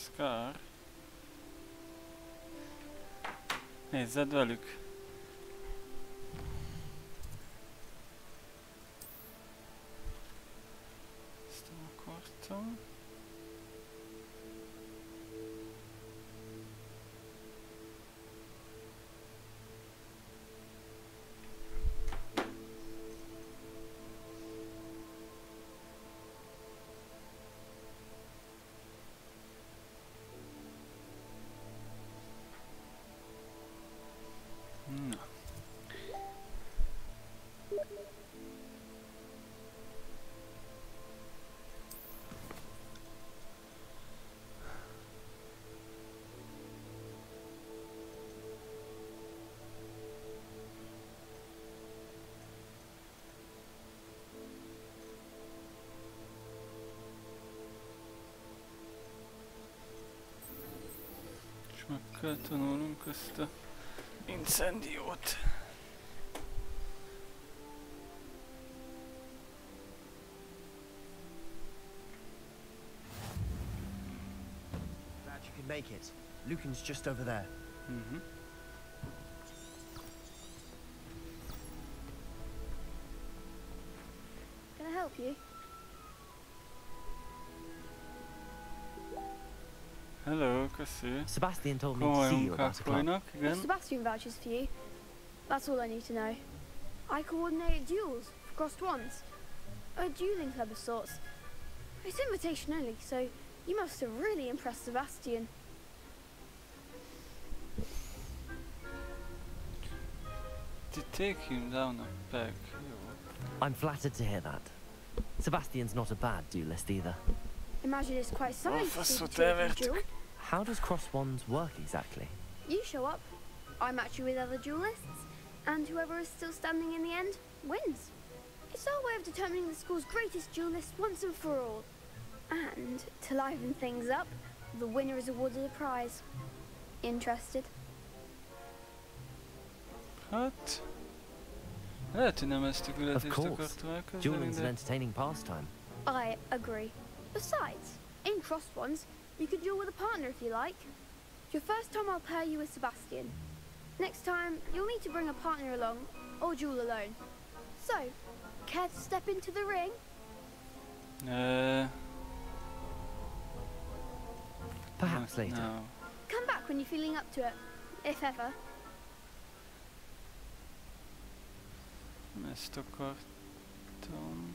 Scar. Nézzed velük! Ezt nem akartam. Na. És meg kell tanulnunk ezt a incendiót. Glad you could make it. Lucan's just over there. Can I help you? Hello, köszi. Sebastian told me to Komoly see you about munkák a club. folynak, If igen. Sebastian vouches for you, that's all I need to know. I coordinate duels for crossed wands. A dueling club of sorts. It's invitation only, so you must have really impressed Sebastian. To take him down a peg. Jó. I'm flattered to hear that. Sebastian's not a bad duelist either. Imagine it's quite something to see fast the two of you vertik. duel. How does cross wands work exactly? You show up, I match you with other duelists, and whoever is still standing in the end wins. It's our way of determining the school's greatest duelist once and for all. And to liven things up, the winner is awarded a prize. Interested? Hát... Lehet, hogy nem ezt a Of küldetést course. akartam elkezdeni, Dueling's an de... entertaining pastime. I agree. Besides, in crossed ones, you can duel with a partner if you like. Your first time I'll pair you with Sebastian. Next time, you'll need to bring a partner along, or duel alone. So, care to step into the ring? Perhaps later. No. Come back when you're feeling up to it, if ever. Ezt akartam...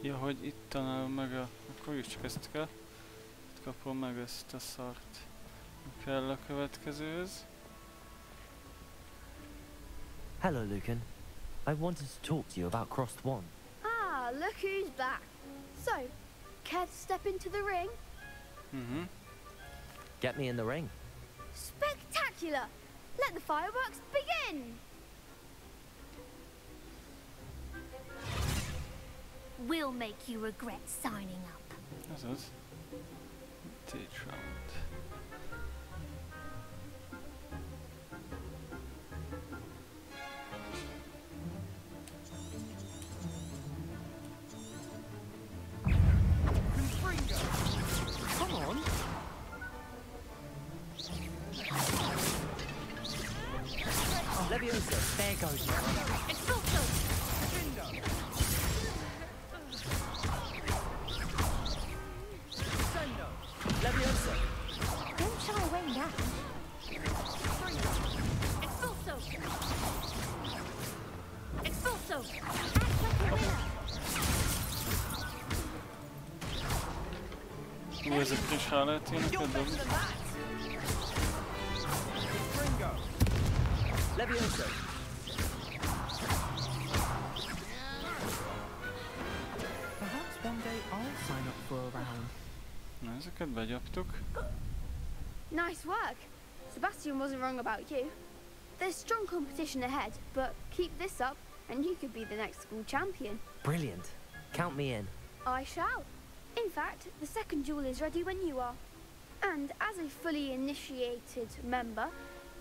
Ja, hogy itt tanulom meg a... Akkor is csak ezt kell. Itt kapom meg ezt a szart. Mi kell a következőhöz. Hello, Lucan. I wanted to talk to you about crossed wand. Ah, look who's back. So, care to step into the ring? Get me in the ring. Spectacular! Let the fireworks begin! We'll make you regret signing up. Ez az. Teach round. Come on. Leviosa, there goes. It's not so. Leviosa. Ezekre is rá lehet ilyeneket dobni. Levioso. Perhaps one day I'll sign up for a round. Na, ezeket begyaptuk. Nice work. Sebastian wasn't wrong about you. There's strong competition ahead, but keep this up and you could be the next school champion. Brilliant. Count me in. I shall. In fact, the second duel is ready when you are. And as a fully initiated member,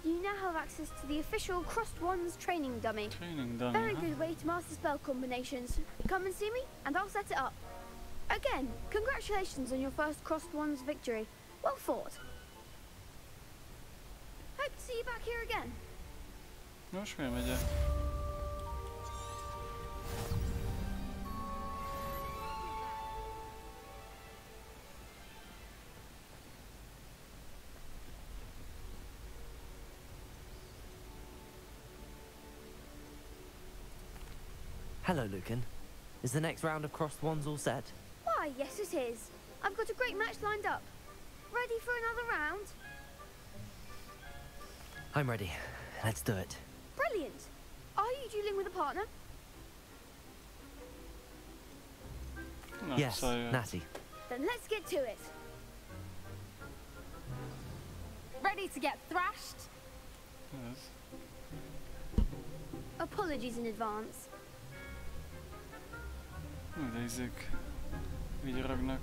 you now have access to the official Crossed Wands training dummy. Training dummy, Very good way to master spell combinations. Come and see me and I'll set it up. Again, congratulations on your first Crossed Wands victory. Well fought. Hope to see you back here again. Most miért megyek? Hello, Lucan. Is the next round of Crossed Wands all set? Why, yes it is. I've got a great match lined up. Ready for another round? I'm ready. Let's do it. Brilliant. Are you dueling with a partner? Na, Yes, szóval Natty. Then let's get to it. Ready to get thrashed? ez. Apologies in advance. De izék vigyorognak.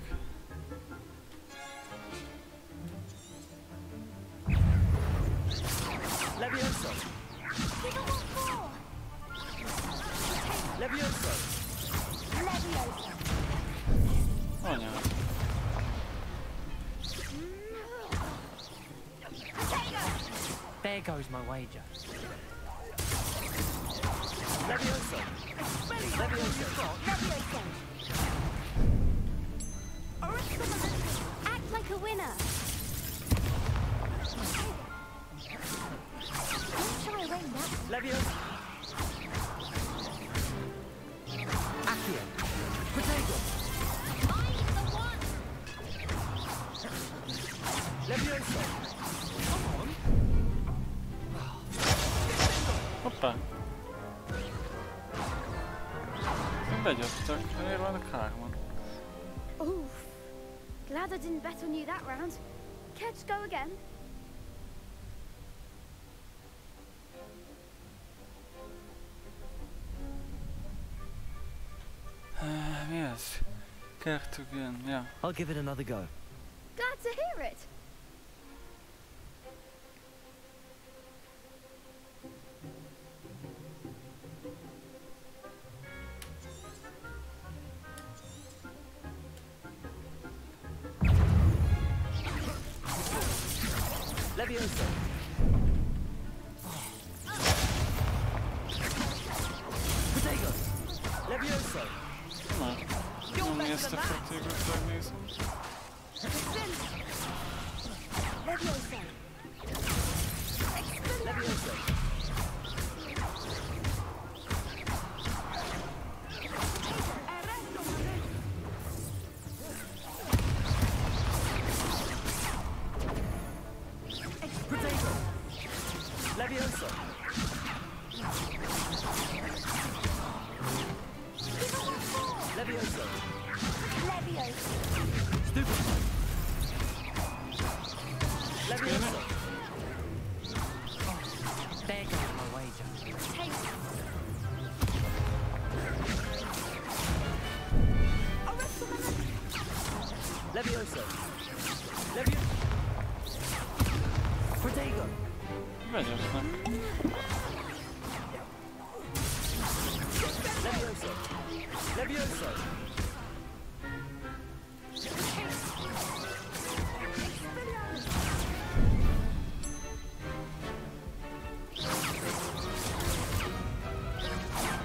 Levioso. Levioso. Leviosa. Anyám. There goes my wager. Levioso. Levioso. Leviosa. Act like a winner. Don't shy away now. Levioso. Accio. Potato. I'm the one. Levioso. Hoppá! Begyaptak, miért vannak hárman? Oof. Glad I didn't bet on you that round. Care to go again? Mi ez? Care again, yeah. I'll give it another go. Glad to hear it. Levioso. Potato. Levioso. Na, nyomni ezt a fettégot, megnézem. Leviosa. Levioso. Potato. Levioso. Levioso. Leviosa. Stupid. Levioso. There goes my wager. Levioso. Levioso. Potato. Begyapnak. Levioso. Levioso.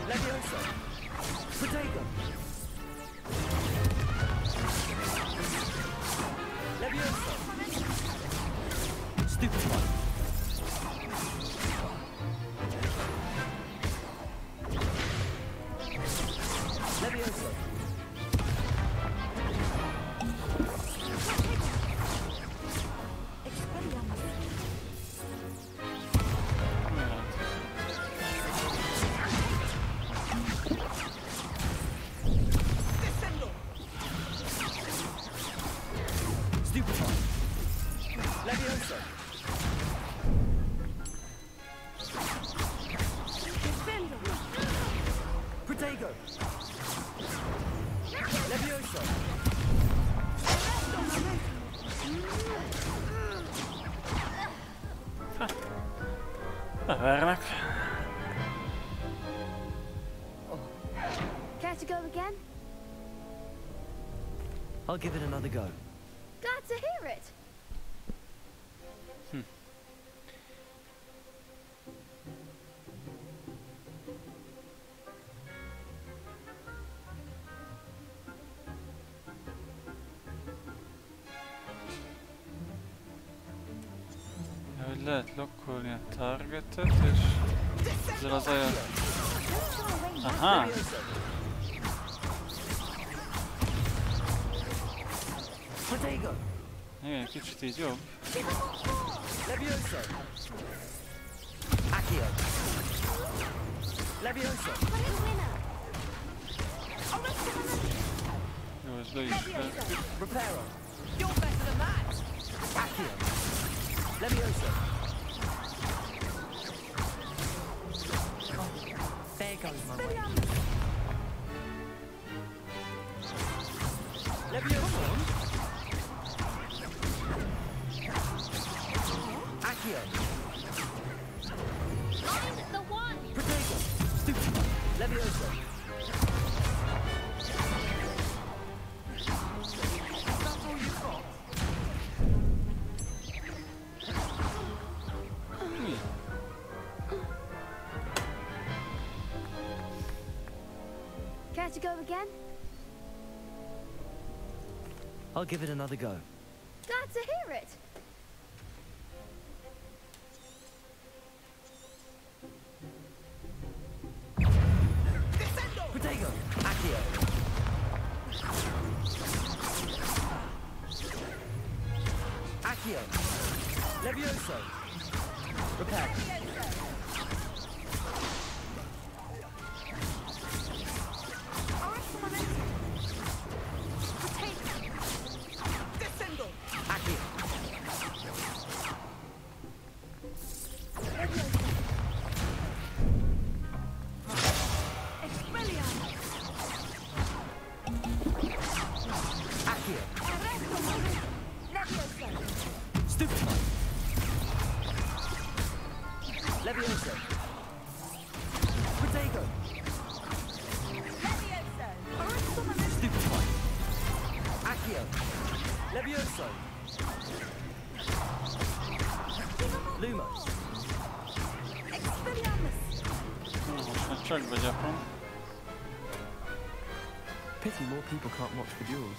Levioso. Potato. Levioso. Stupid one. Levioso. Expelliarmus. Descendo. Stupefy. Levioso. Defendo. Protego. Levioso. Vernek. Care to go again? I'll give it another go. Glad to hear it. Hogy lehet lokkolni a targetet, és ezzel az olyan... Aha! Protego. Igen, kicsit így jobb. Levioso. Accio. Levioso. Jó, ez be is vettük. Reparo. You're better than that. Accio. Levioso. There goes my way. Levioso. Accio. I'm the one. Protego. Stupefy. Levioso. That's all you've got. Care to go again? I'll give it another go. Glad to hear it. Descendo. Protego. Accio. Accio. Levioso. Repair. Descendo. Accio. Expelliarmus. Accio. Levioso. Stupefy. Levioso. Protego. Levioso. Stupefy. Accio. Levioso. Lumos. Expelliarmus. Most már csak begyapom. Pity more people can't watch the duels.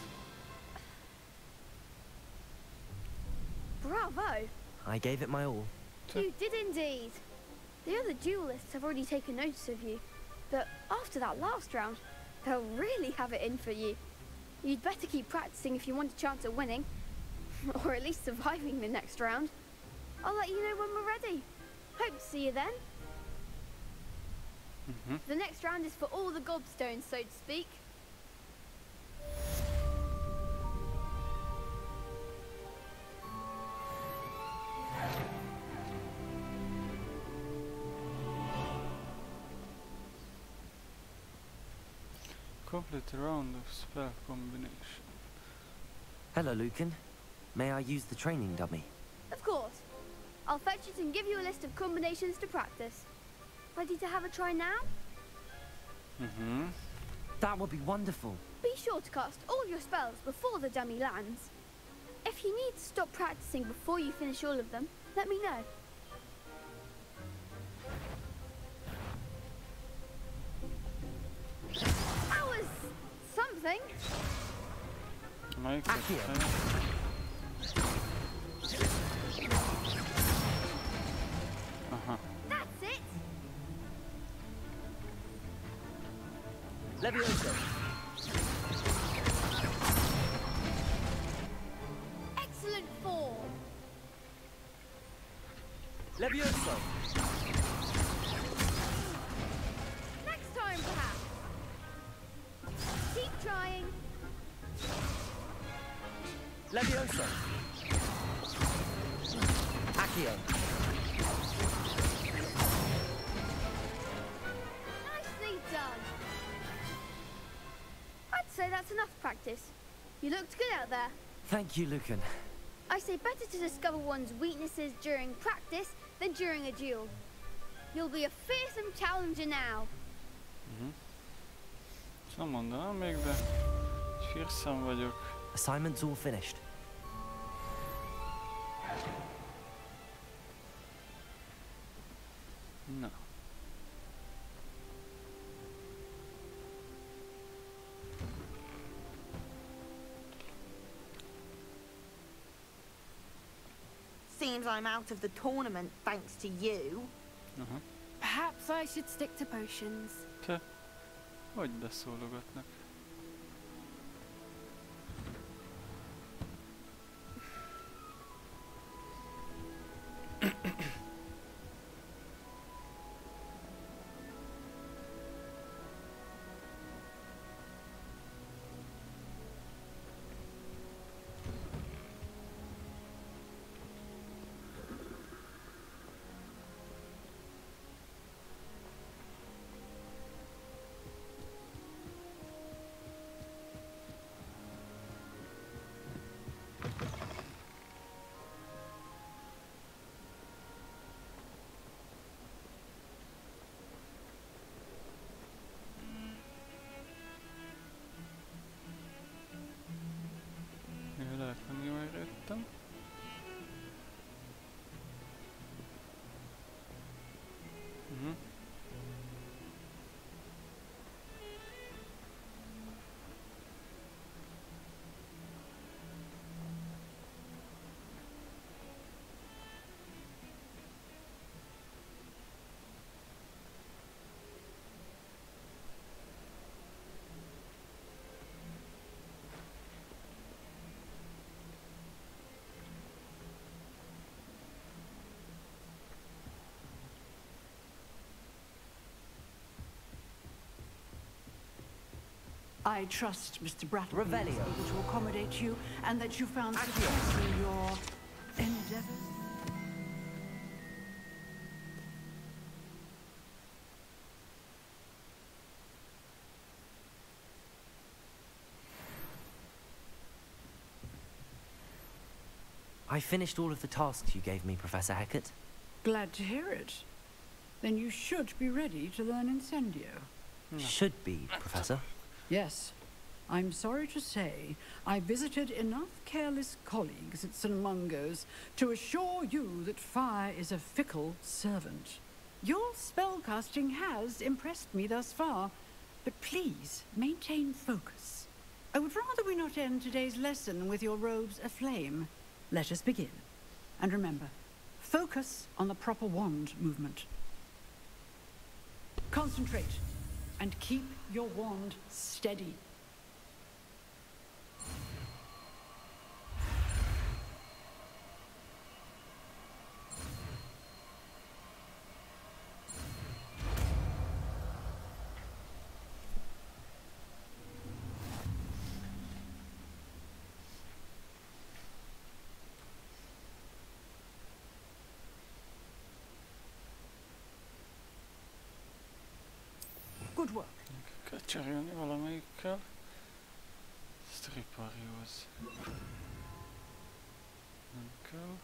Bravo. I gave it my all. You did indeed. The other duelists have already taken notice of you. But after that last round, they'll really have it in for you. You'd better keep practicing if you want a chance at winning. Or at least surviving the next round. I'll let you know when we're ready. Hope to see you then. The next round is for all the gobstones, so to speak. Complete a round of spell combination. Hello, Lucan. May I use the training dummy? Of course. I'll fetch it and give you a list of combinations to practice. Ready to have a try now? That would be wonderful. Be sure to cast all your spells before the dummy lands. If you need to stop practicing before you finish all of them, let me know. That was something. Melyik Accio. Aha. That's it. Levioso. Excellent form. Levioso! Next time, perhaps. Keep trying. Levioso! Accio! Nicely done. I'd say that's enough practice. You looked good out there. Thank you, Lucan. I say better to discover one's weaknesses during practice than during a duel. You'll be a fearsome challenger now. Nem mondanám még, de fearsome vagyok. Assignment's all finished. Na. Seems I'm out of the tournament thanks to you. Aha. Perhaps I should stick to potions. Te, hogy beszólogatnak? Lehet nem jól értettem. I trust, Mr. Brattle, Revelio. is able to accommodate you, and that you found success in your endeavors. I finished all of the tasks you gave me, Professor Hecat. Glad to hear it. Then you should be ready to learn Incendio. Should be, Professor. Yes. I'm sorry to say, I visited enough careless colleagues at St. Mungo's to assure you that fire is a fickle servant. Your spellcasting has impressed me thus far, but please maintain focus. I would rather we not end today's lesson with your robes aflame. Let us begin. And remember, focus on the proper wand movement. Concentrate, and keep your wand steady. Good work. Kell cserélni valamelyikkel. Striparihoz. Nem kell.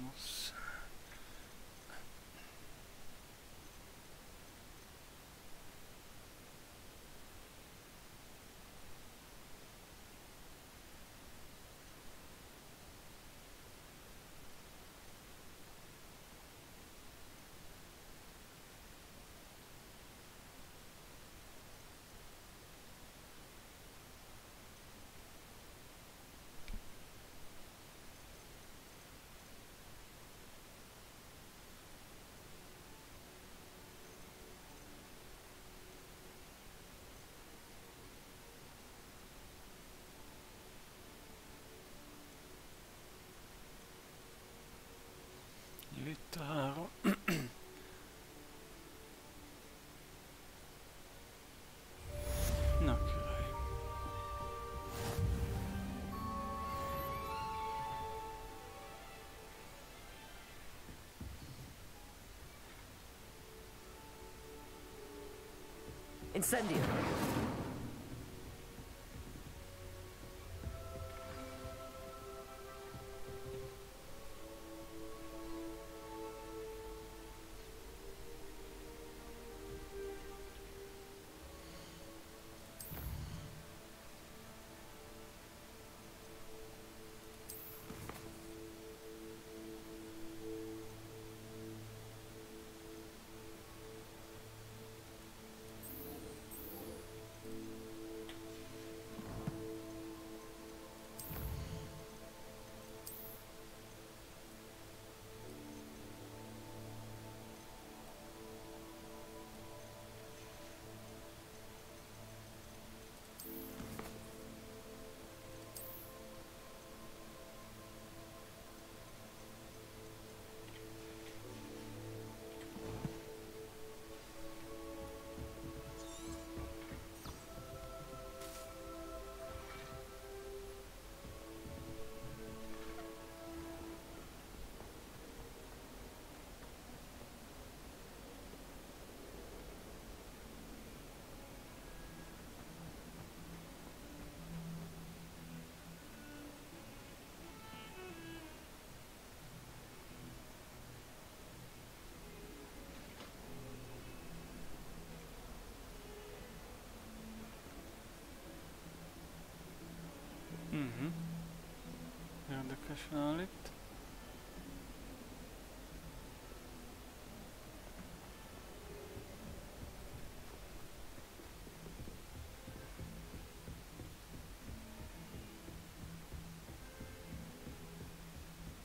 Mosz. Incendio. Érdekesen áll itt.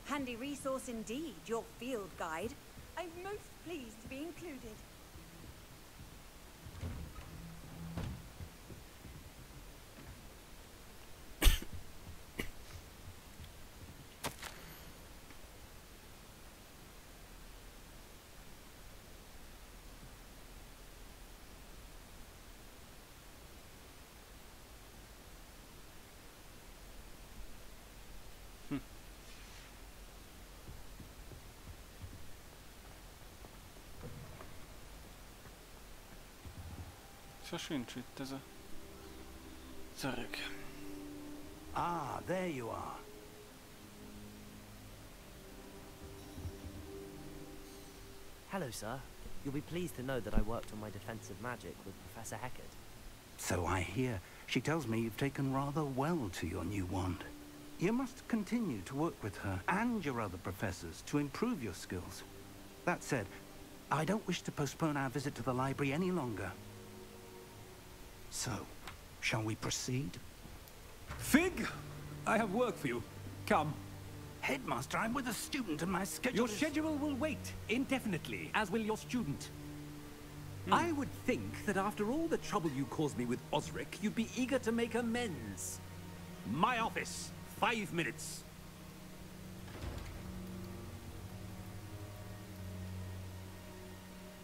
Handy resource indeed, your field guide. I'm most pleased to be included. Sincs itt ez a öreg. Ah, there you are. Hello, sir. You'll be pleased to know that I worked on my defensive magic with Professor Heckard. So I hear. She tells me you've taken rather well to your new wand. You must continue to work with her and your other professors to improve your skills. That said, I don't wish to postpone our visit to the library any longer. So, shall we proceed? Fig! I have work for you. Come. Headmaster, I'm with a student and my schedule Your schedule will wait indefinitely, as will your student. I would think that after all the trouble you caused me with Osric, you'd be eager to make amends. My office. 5 minutes.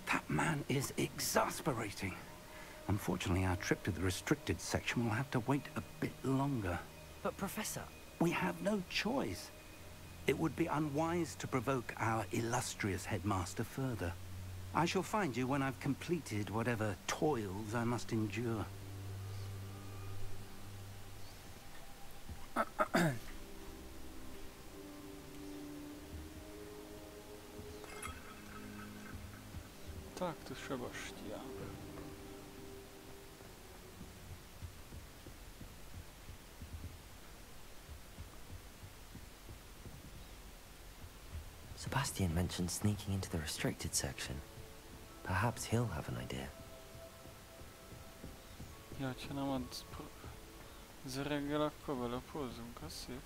That man is exasperating. Unfortunately, our trip to the restricted section will have to wait a bit longer. But, Professor... We have no choice. It would be unwise to provoke our illustrious headmaster further. I shall find you when I've completed whatever toils I must endure. Tak, to trzeba sztia. Sebastian mentioned sneaking into the restricted section. Perhaps he'll have an idea. Ja, ha nem ad az öreggel, akkor belapózzunk, az szép.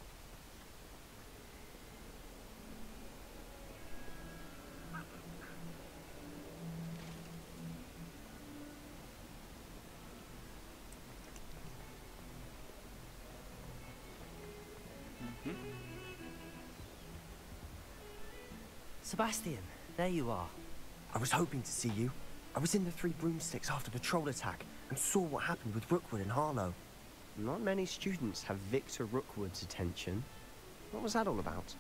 Sebastian, there you are. I was hoping to see you. I was in the Three Broomsticks after the troll attack and saw what happened with Rookwood and Harlow. Not many students have Victor Rookwood's attention. What was that all about?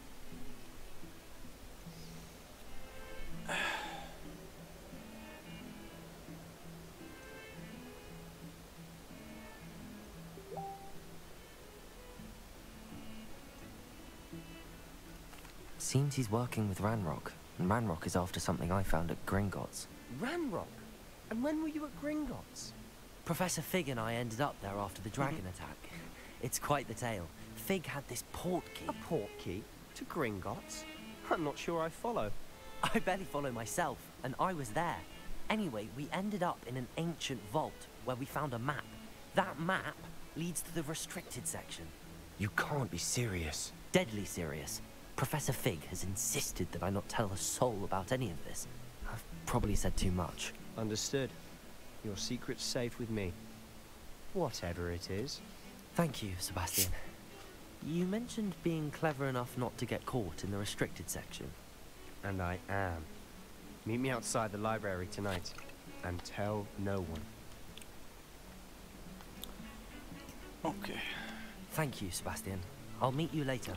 Seems he's working with Ranrock, and Ranrock is after something I found at Gringotts. Ranrock? And when were you at Gringotts? Professor Fig and I ended up there after the dragon attack. It's quite the tale. Fig had this port key. A port key? To Gringotts? I'm not sure I follow. I barely follow myself, and I was there. Anyway, we ended up in an ancient vault where we found a map. That map leads to the restricted section. You can't be serious. Deadly serious. Professor Fig has insisted that I not tell a soul about any of this. I've probably said too much. Understood. Your secret's safe with me. Whatever it is. Thank you, Sebastian. You mentioned being clever enough not to get caught in the restricted section. And I am. Meet me outside the library tonight. And tell no one. Okay. Thank you, Sebastian. I'll meet you later.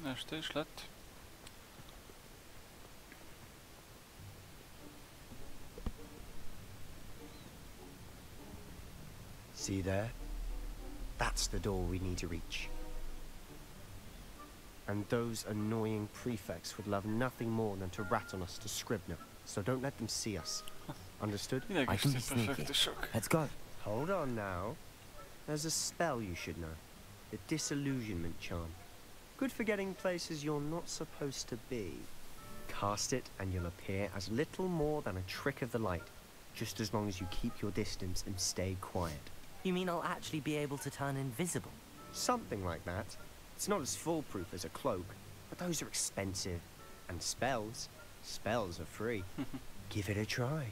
Este is lett. See there? That's the door we need to reach. And those annoying prefects would love nothing more than to rat on us to Scribner, so don't let them see us. Understood? I can be sneaky. Let's go. Hold on now. There's a spell you should know. The Disillusionment Charm. Good for getting places you're not supposed to be. Cast it and you'll appear as little more than a trick of the light, just as long as you keep your distance and stay quiet. You mean I'll actually be able to turn invisible? Something like that. It's not as foolproof as a cloak, but those are expensive. And spells are free. Give it a try.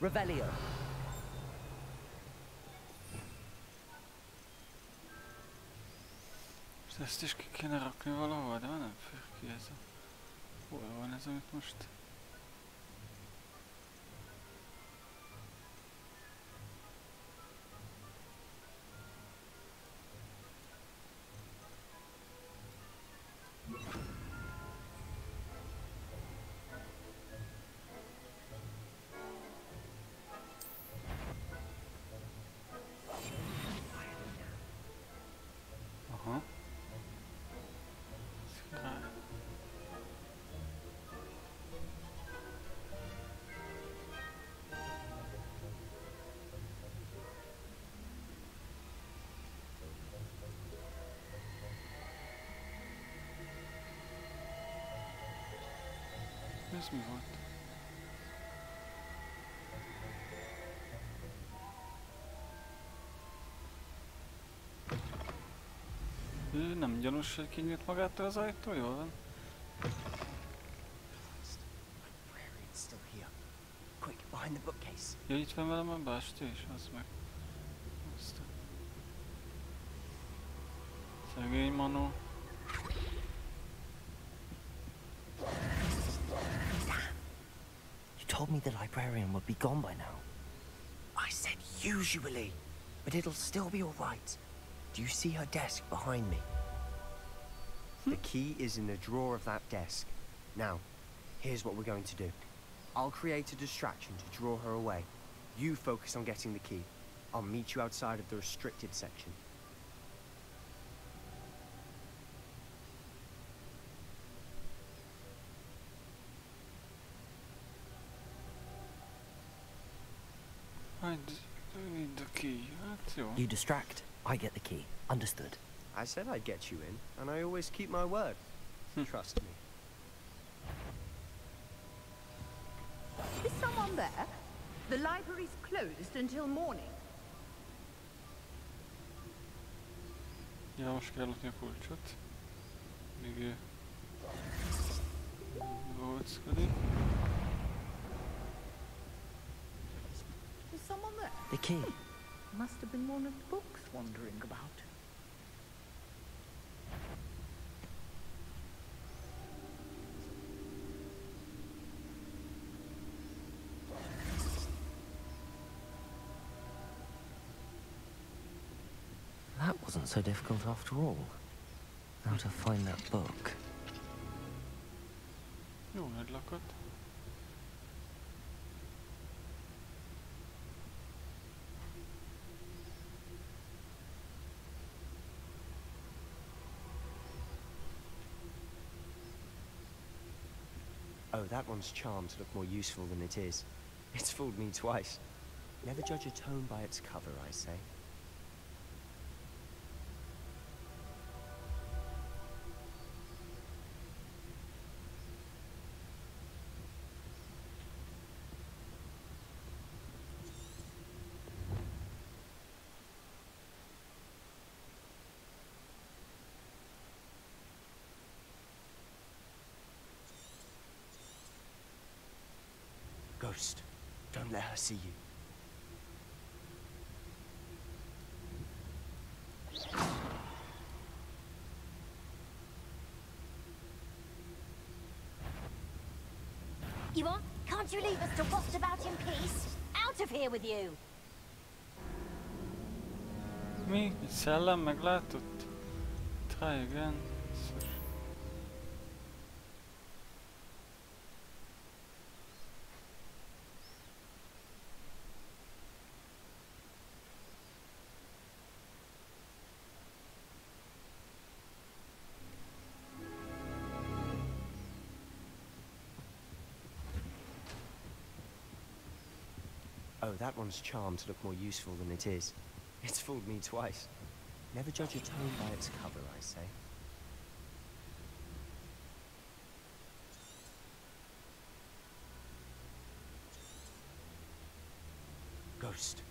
Revelio. Ezt is ki kéne rakni valahol, de nem fér ki ez a... Hol van ez, amit most... Aha. Ez mi volt? Ő nem gyanús, hogy kinyílt magától az ajtó? Jól van. Still here. Quick, behind the bookcase. Ja, itt van velem a bástya is, az meg. Aztán. Szegény Manó. You told me the librarian would be gone by now. I said usually, but it'll still be all right. Do you see her desk behind me? The key is in the drawer of that desk. Now, here's what we're going to do. I'll create a distraction to draw her away. You focus on getting the key. I'll meet you outside of the restricted section. Majd The key. Hát jó. You distract, I get the key. Understood. I said I'd get you in, and I always keep my word. Trust me. Is someone there? The library's closed until morning. Ja, most kell adni a kulcsot. Míg ő góckodik. Is someone there? The key. Must have been one of the books wandering about. That wasn't so difficult after all. How to find that book. Jó nagy lakott. Oh, that one's charmed to look more useful than it is. It's fooled me twice. Never judge a tome by its cover, I say. Ghost, don't let her see you. You want? Can't you leave us to waft about in peace? Out of here with you! Mi? Egy szellem meglátott? Try again. Oh, that one's charmed to look more useful than it is. It's fooled me twice. Never judge a tome by its cover, I say. Ghost,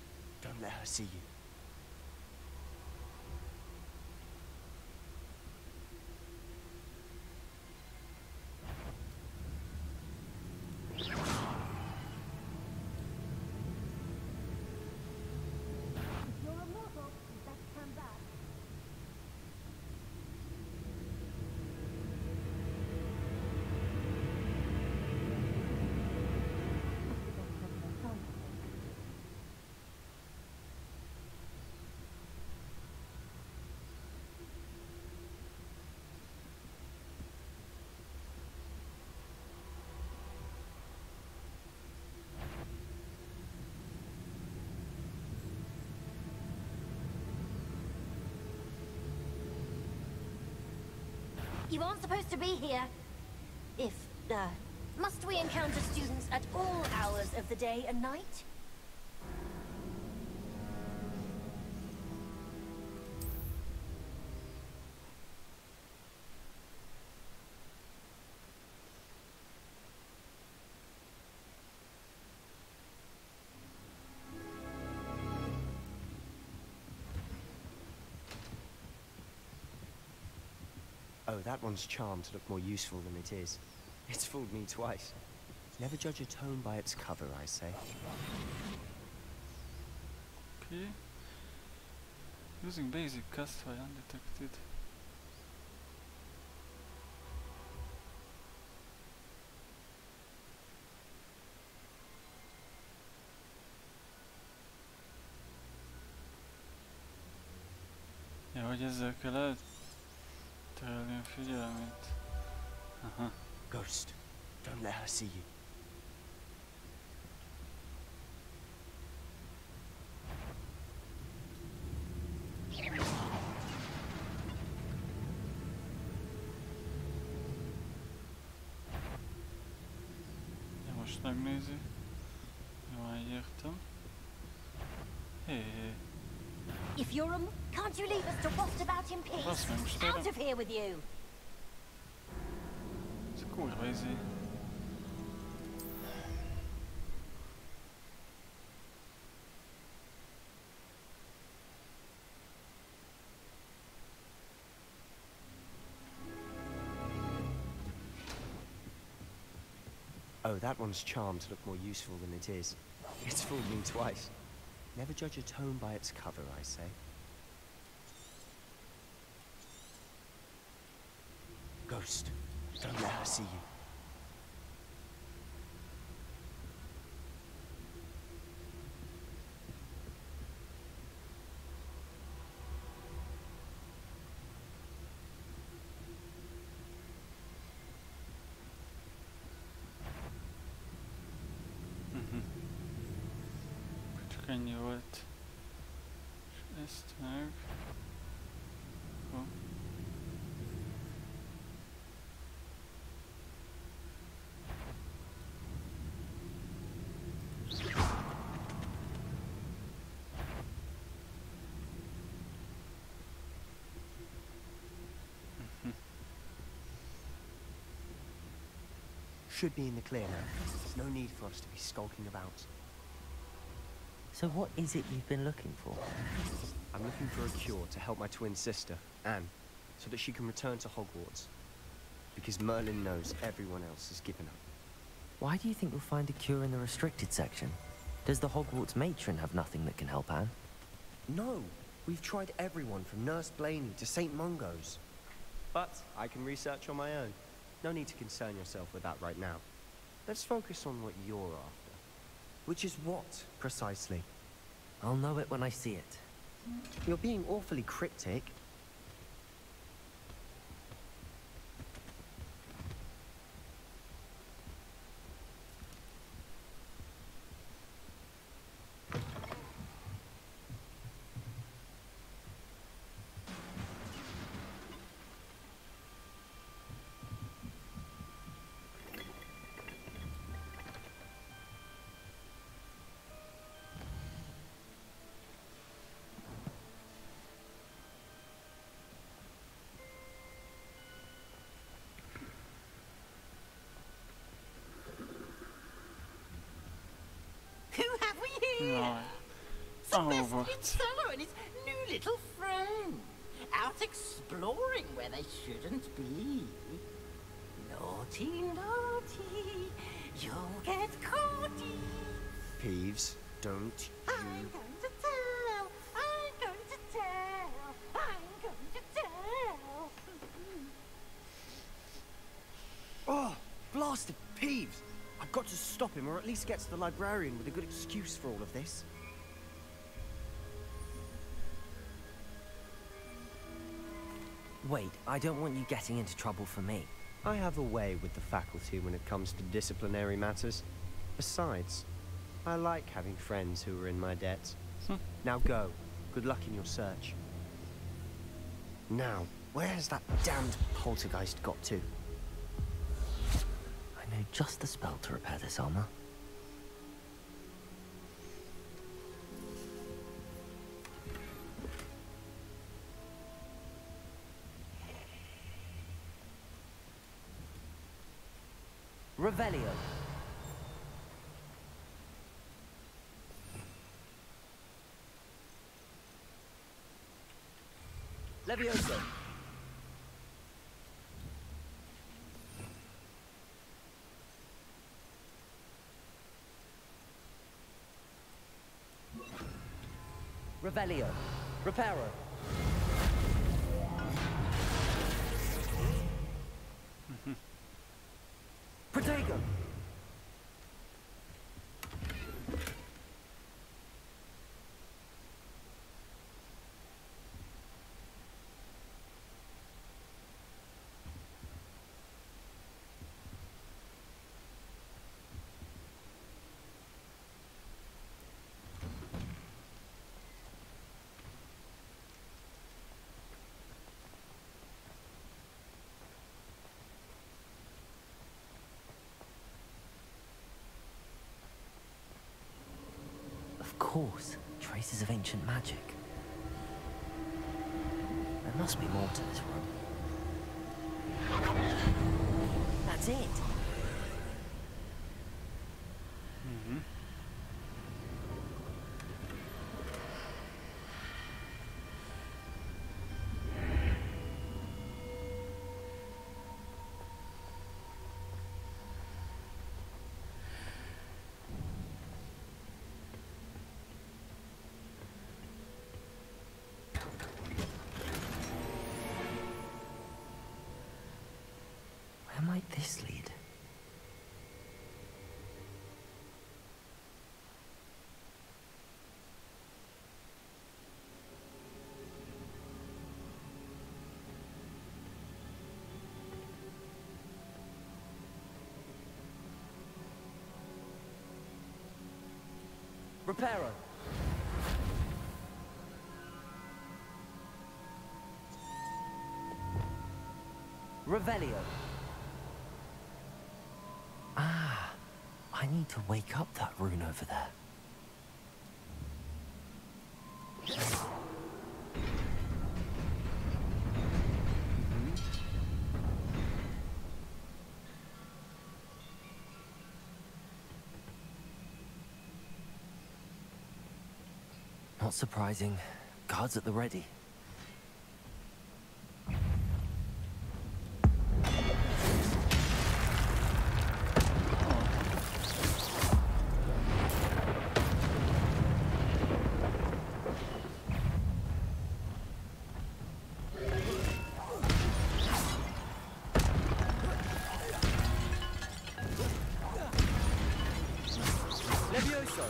don't let her see you. You aren't supposed to be here. If, must we encounter students at all hours of the day and night? Oh, that one's charmed to look more useful than it is. It's fooled me twice. Never judge a tome by its cover, I say. Okay. Using basic cast file undetected. Ja, hogy ezzel kell elterelni a figyelmét. Aha. Ghost, don't let her see you. Ja, most megnézi. Jó, így értem. If you're can't you leave us to waft about in peace? Out of here with you! Ez kurva izé. Oh, that one's charmed to look more useful than it is. It's fooled me twice. Never judge a tome by its cover, I say. Ghost, don't let her see you. Csak ennyi volt. És ezt meg... Jó. Should be in the clear now. There's no need for us to be skulking about. So what is it you've been looking for? I'm looking for a cure to help my twin sister, Anne, so that she can return to Hogwarts. Because Merlin knows everyone else has given up. Why do you think you'll find a cure in the restricted section? Does the Hogwarts matron have nothing that can help Anne? No! We've tried everyone from Nurse Blaney to St. Mungo's. But I can research on my own. No need to concern yourself with that right now. Let's focus on what you're after. Which is what, precisely? I'll know it when I see it. You're being awfully cryptic. Who have we here? No. Sebastian Cello and his new little friend. Out exploring where they shouldn't be. Naughty, naughty. You'll get caughty. Peeves, don't you... I'm going to tell. I'm going to tell. I'm going to tell. Oh, blasted Peeves! I've got to stop him, or at least get to the librarian with a good excuse for all of this. Wait, I don't want you getting into trouble for me. I have a way with the faculty when it comes to disciplinary matters. Besides, I like having friends who are in my debt. Now go. Good luck in your search. Now, where has that damned poltergeist got to? I know just the spell to repair this armor. Revelio. Levioso. Revelio. Reparo. Protego. Of course. Traces of ancient magic. There must be more to this room. That's it. Where might this lead? Reparo. Revelio. Ah, I need to wake up that rune over there. Not surprising. Guards at the ready. Levioso.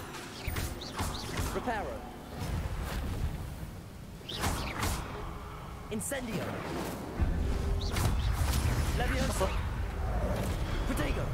Reparo. Incendio. Levioso. Protego.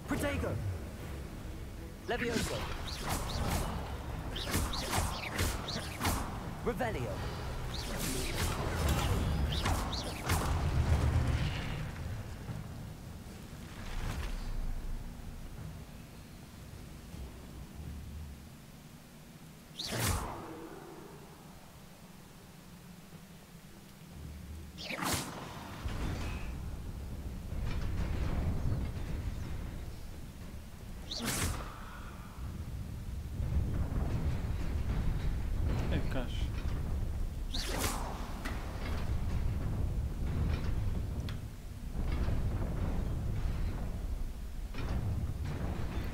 Protego. Levioso. Revelio. Hey, gosh.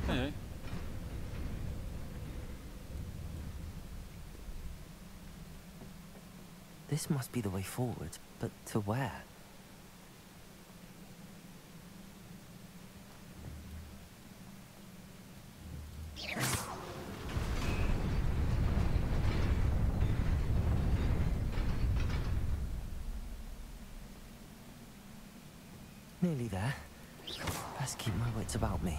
Hey. This must be the way forward, but to where? Nearly there. Best keep my wits about me.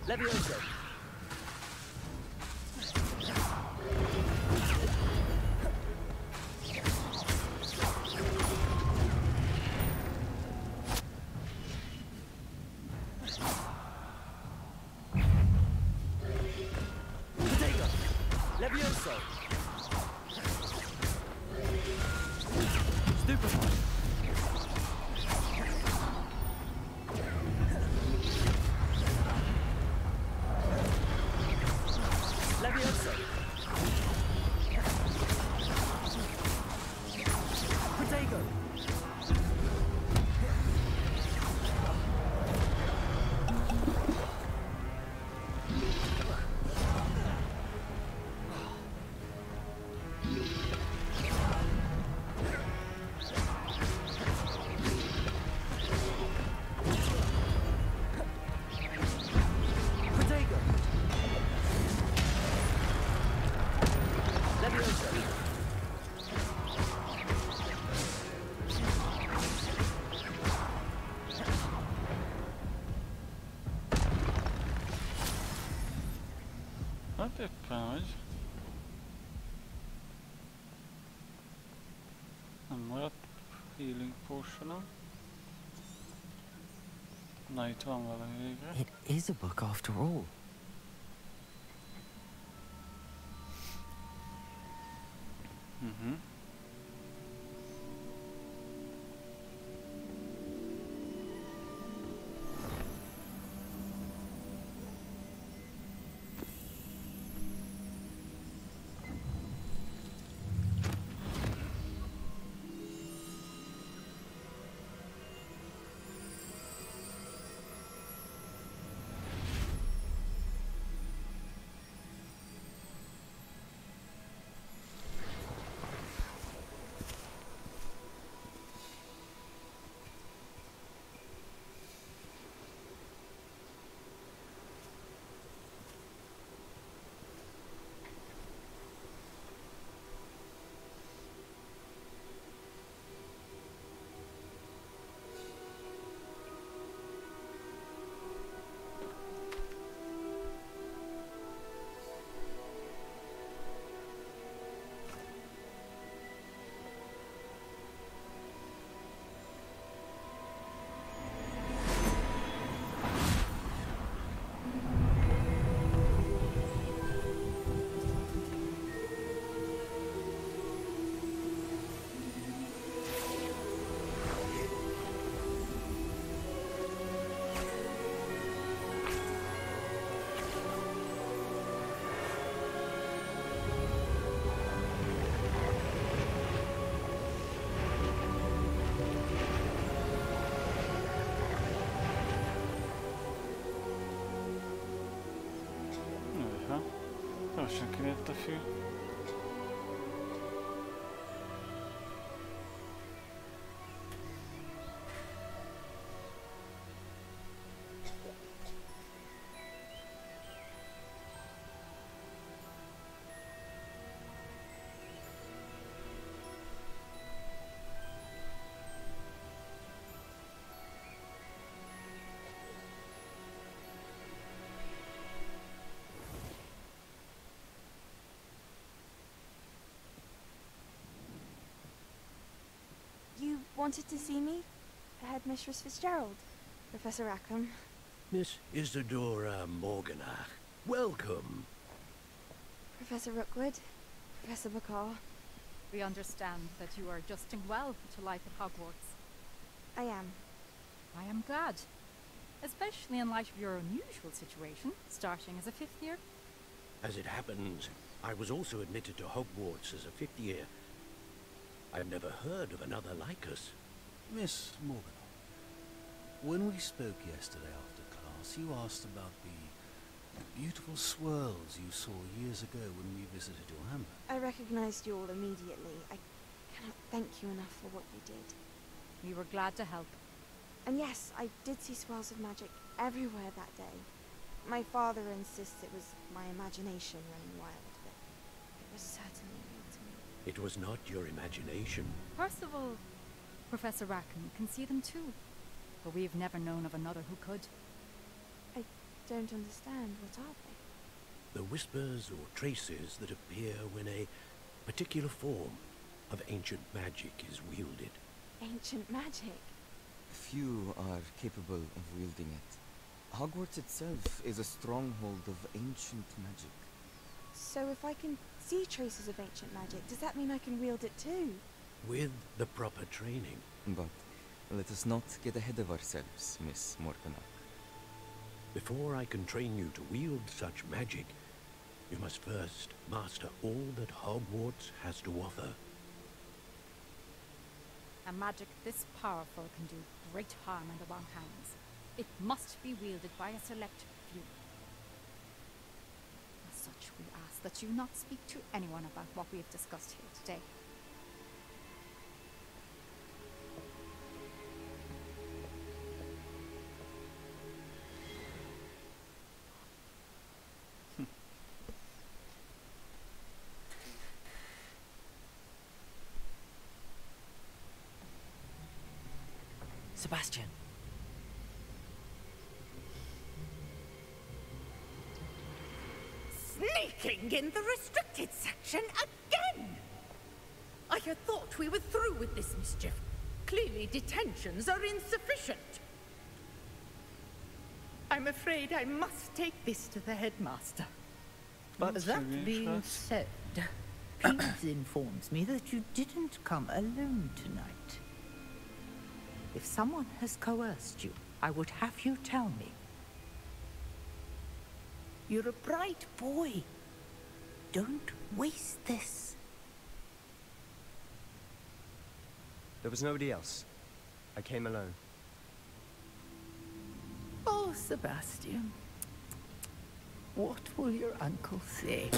Levioso. Potato. Levioso. Stupefy. Levioso. Protego. Protego. Levioso. Hát éppen hogy. Nem maradt healing potionom. Na, itt van valami végre. It is a book after all. Gyorsan kinőtt a fű. You wanted to see me? Headmistress Fitzgerald, Professor Rackham. Miss Isadora Morganach, welcome. Professor Rookwood, Professor Bakar. We understand that you are adjusting well to life at Hogwarts. I am. I am glad. Especially in light of your unusual situation, starting as a 5th year. As it happens, I was also admitted to Hogwarts as a 5th year. I've never heard of another like us. Miss Morgan, when we spoke yesterday after class, you asked about the beautiful swirls you saw years ago when we visited your hamlet. I recognized you all immediately. I cannot thank you enough for what you did. We were glad to help. And yes, I did see swirls of magic everywhere that day. My father insists it was my imagination running wild, but it was certainly real to me. It was not your imagination. Percival, Professor Rackham can see them too, but we've never known of another who could. I don't understand. What are they? The whispers or traces that appear when a particular form of ancient magic is wielded. Ancient magic? Few are capable of wielding it. Hogwarts itself is a stronghold of ancient magic. So if I can see traces of ancient magic, does that mean I can wield it too? With the proper training. But let us not get ahead of ourselves, Miss Morganach. Before I can train you to wield such magic, you must first master all that Hogwarts has to offer. A magic this powerful can do great harm in the wrong hands. It must be wielded by a select few. As such, we ask that you not speak to anyone about what we have discussed here today. Sebastian. Sneaking in the restricted section again! I had thought we were through with this mischief. Clearly detentions are insufficient. I'm afraid I must take this to the headmaster. But that being said, Pete informs me that you didn't come alone tonight. If someone has coerced you, I would have you tell me. You're a bright boy. Don't waste this. There was nobody else. I came alone. Oh, Sebastian. What will your uncle say?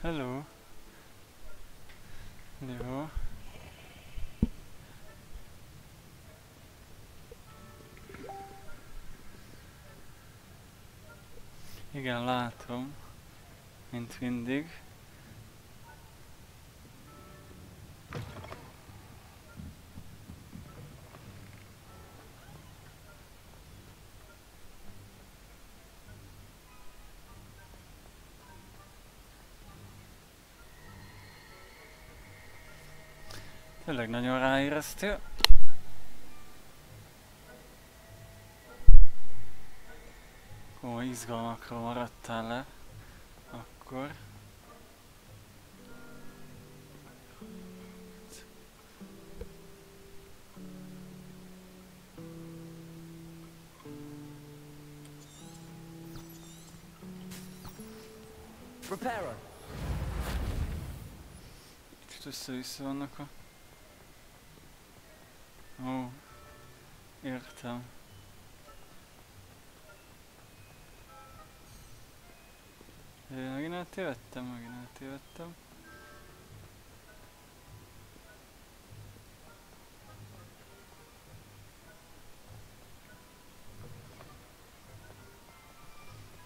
Hello. Jó. Igen, látom. Mint mindig. Tényleg nagyon ráéreztél. Komoly izgalmakról maradtál le. Akkor... Reparo. Kicsit össze-vissza vannak a... Ó, értem. Megint eltévedtem.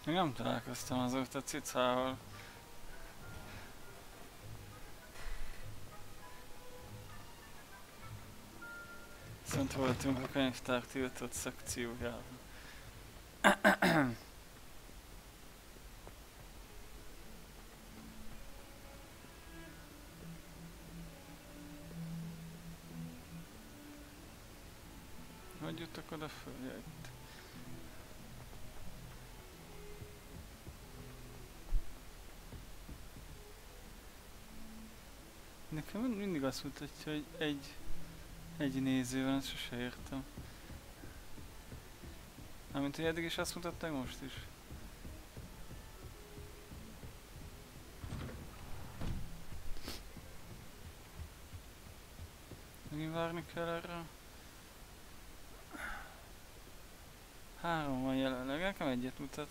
Még nem találkoztam azóta cicával. Viszont voltunk a könyvtár tiltott szekciójában. Hogy jutok oda föl? Itt. Nekem mindig azt mutatja, hogy egy néző van, ezt sose értem. Amint hogy eddig is azt mutatták, most is. Megint várni kell erre. 3 van jelenleg, nekem egyet mutat.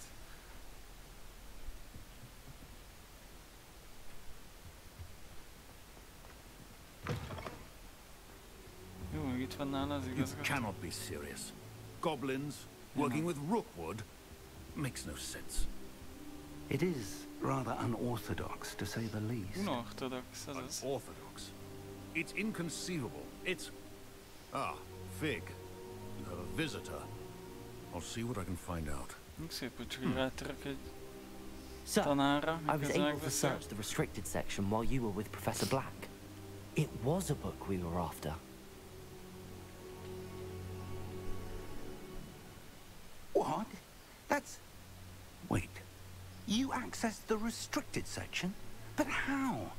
Jó, még itt van nála az igazgató. You cannot be serious. Goblins working with Rookwood makes no sense. It is rather unorthodox, to say the least. Unorthodox, Unorthodox? It's inconceivable. It's... Ah, Fig. You have a visitor. I'll see what I can find out. Sir, I was able to search the restricted section while you were with Professor Black. It was a book we were after. What? That's... Wait. You accessed the restricted section? But how?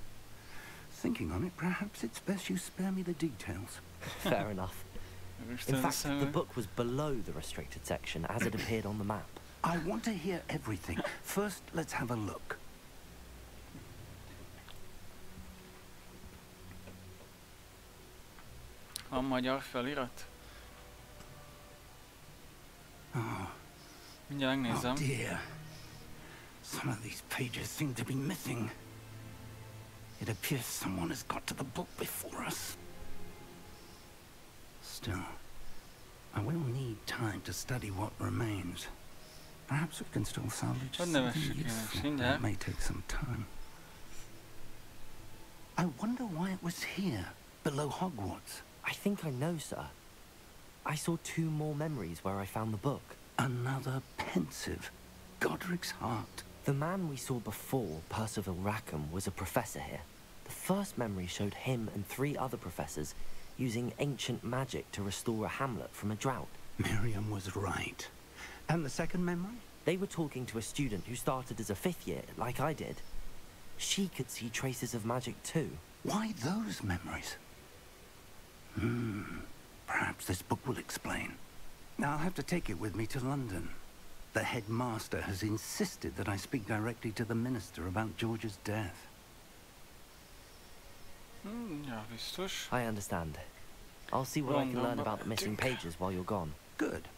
Thinking on it, perhaps it's best you spare me the details. Fair enough. In fact, the book was below the restricted section as it appeared on the map. I want to hear everything. First, let's have a look. A magyar felirat? Oh. Mindjárt megnézem. Oh dear. Some of these pages seem to be missing. It appears someone has got to the book before us. Still, I will need time to study what remains. Perhaps we can still salvage something useful. That may take some time. I wonder why it was here, below Hogwarts. I think I know, sir. I saw 2 more memories where I found the book. Another pensive. Godric's heart. The man we saw before, Percival Rackham, was a professor here. The first memory showed him and 3 other professors using ancient magic to restore a hamlet from a drought. Miriam was right. And the second memory? They were talking to a student who started as a 5th year, like I did. She could see traces of magic too. Why those memories? Perhaps this book will explain. Now I'll have to take it with me to London. The headmaster has insisted that I speak directly to the minister about George's death. Ja, biztos. I understand. I'll see what I can learn about the missing pages while you're gone. Good.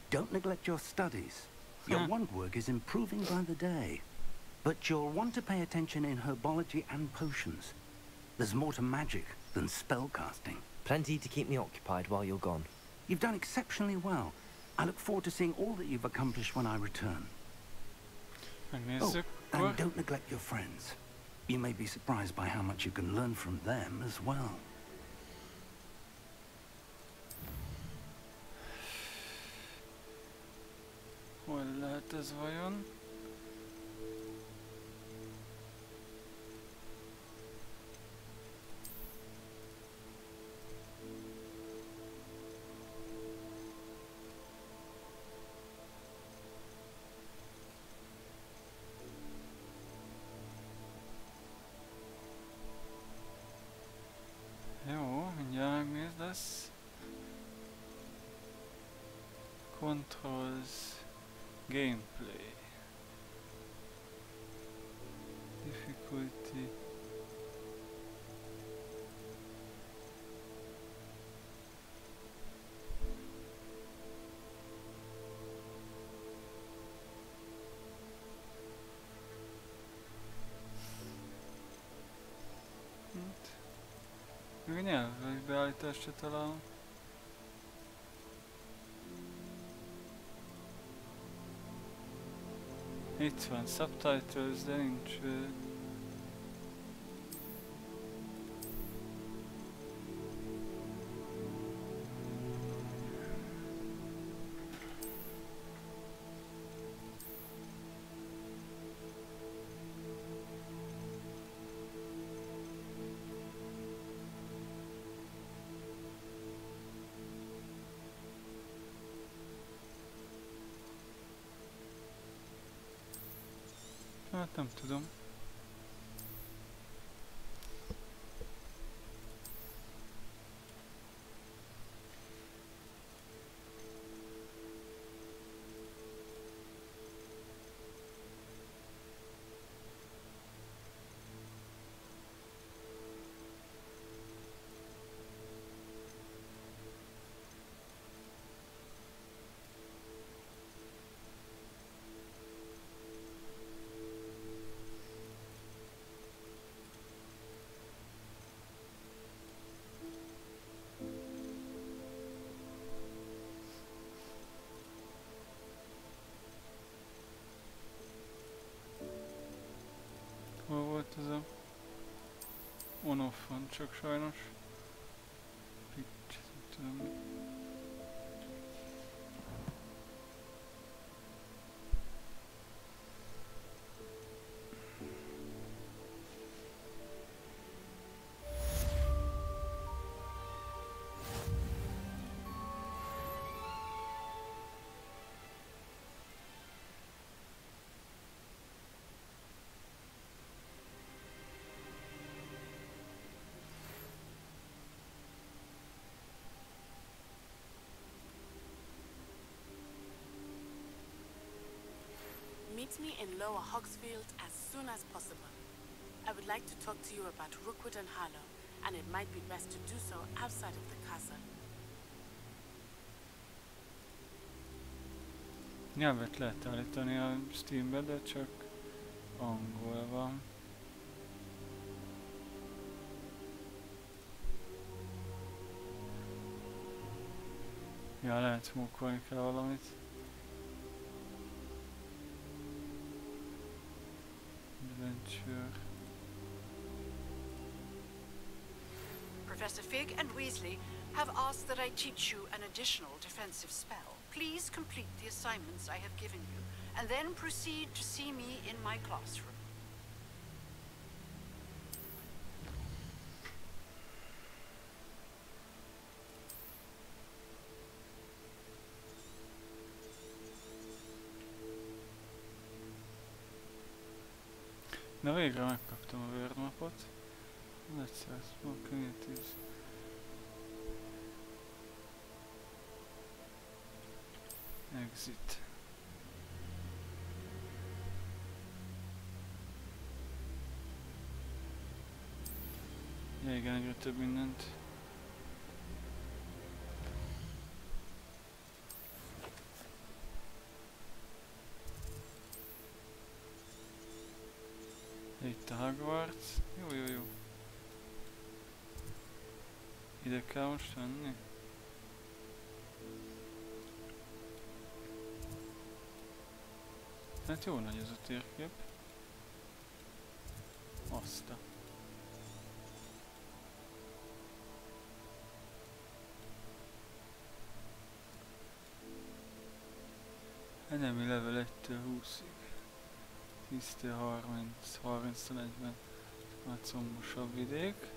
Don't neglect your studies. Your wand work is improving by the day. But you'll want to pay attention in herbology and potions. There's more to magic than spellcasting. Plenty to keep me occupied while you're gone. You've done exceptionally well. I look forward to seeing all that you've accomplished when I return. Megnézzük. And don't neglect your friends. You may be surprised by how much you can learn from them as well. Hol lehet ez vajon? Jó, mindjárt megnézd lesz. Controls, gameplay, difficulty. Még a nyelvek beállítást se találom. Itt van subtitles, de nincs... Hát nem tudom. Hol volt ez a on-off van, csak sajnos. Pitch, nem tudom mi. Meet me in Lower Hogsfield as soon as possible. I would like to talk to you about Rookwood and Harlow, and it might be best to do so outside of the castle. Nyelvet lehet állítani a Steambe, de csak angol van. Ja, lehet smokolni kell valamit. Adventure. Professor Fig and Weasley have asked that I teach you an additional defensive spell. Please complete the assignments I have given you, and then proceed to see me in my classroom. Na végre megkaptam a vérnapot. Let's see, small communities. Exit. Ja, igen, egyre több mindent. Itt a Hogwarts. Jó, jó, jó. Ide kell most venni? Hát jó nagy ez a térkép. Azt a... Enemy level 1-től 20-ig. 10-től 30, 31-ben a combosabb vidék.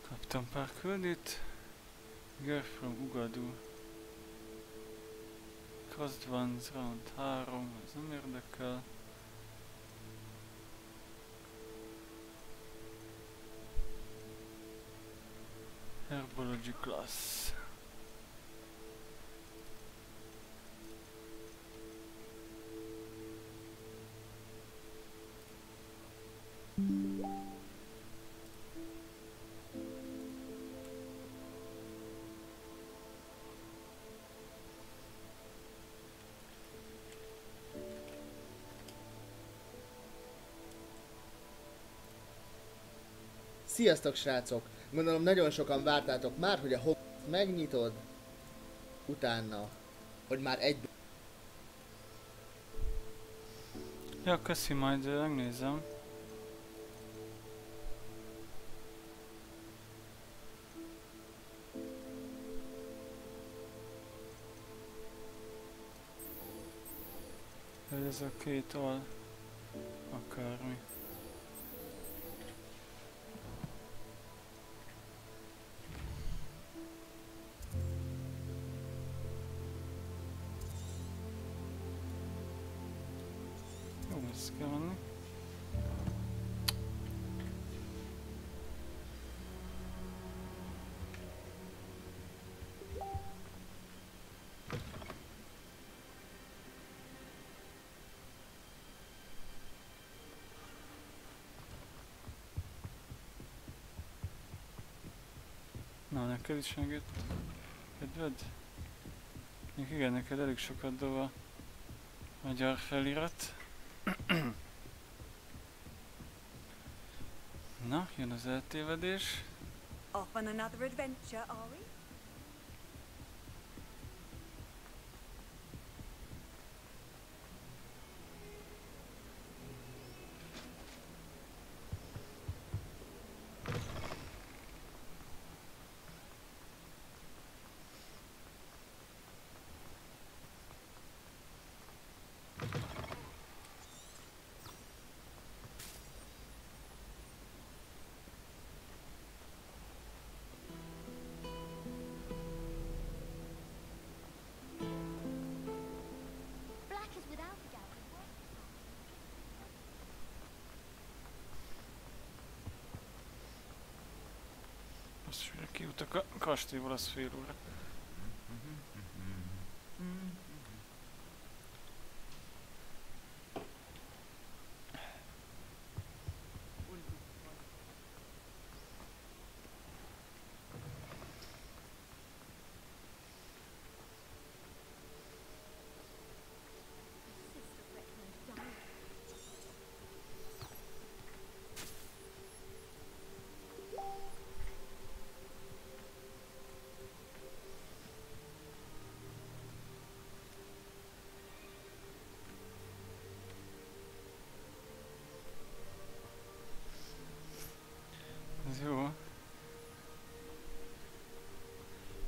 Kaptam pár küldit. Girl from Ugadu. Crossed ones, round 3, ez nem érdekel. Herbology class. Sziasztok srácok! Gondolom nagyon sokan vártátok már, hogy a Hogwarts megnyitod. Utána, hogy már egy... Ja, köszi, majd megnézem. Ez a két al... akármi. Jó, ezt kell menni. Na, neked is megjött kedved? Még igen, neked elég sokat dob a magyar felirat. Na, jön az eltévedés. Off on another adventure, are we? Black is without the gallery. Most mire kijutok a kastélyból, az fél óra.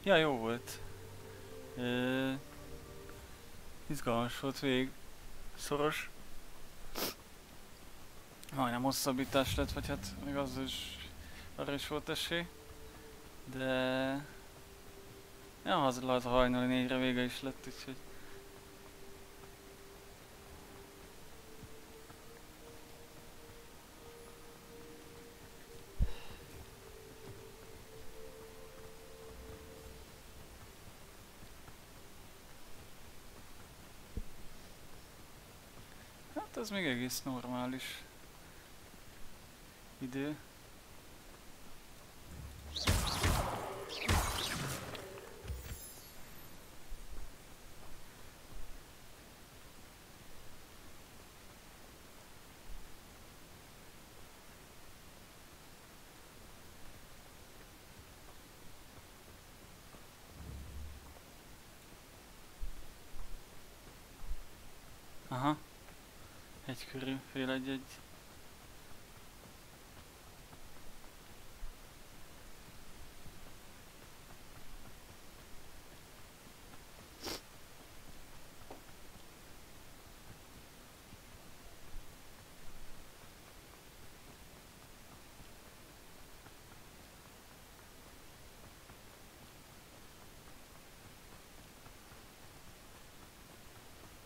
Ja, jó volt. Izgalmas volt végig. Szoros. Majdnem hosszabbítás lett, vagy hát még az is arra is volt esély. De... ja, az lehet a hajnali 4-re vége is lett, úgyhogy... hát ez még egész normális idő. Aha. Egy körül, fél egy.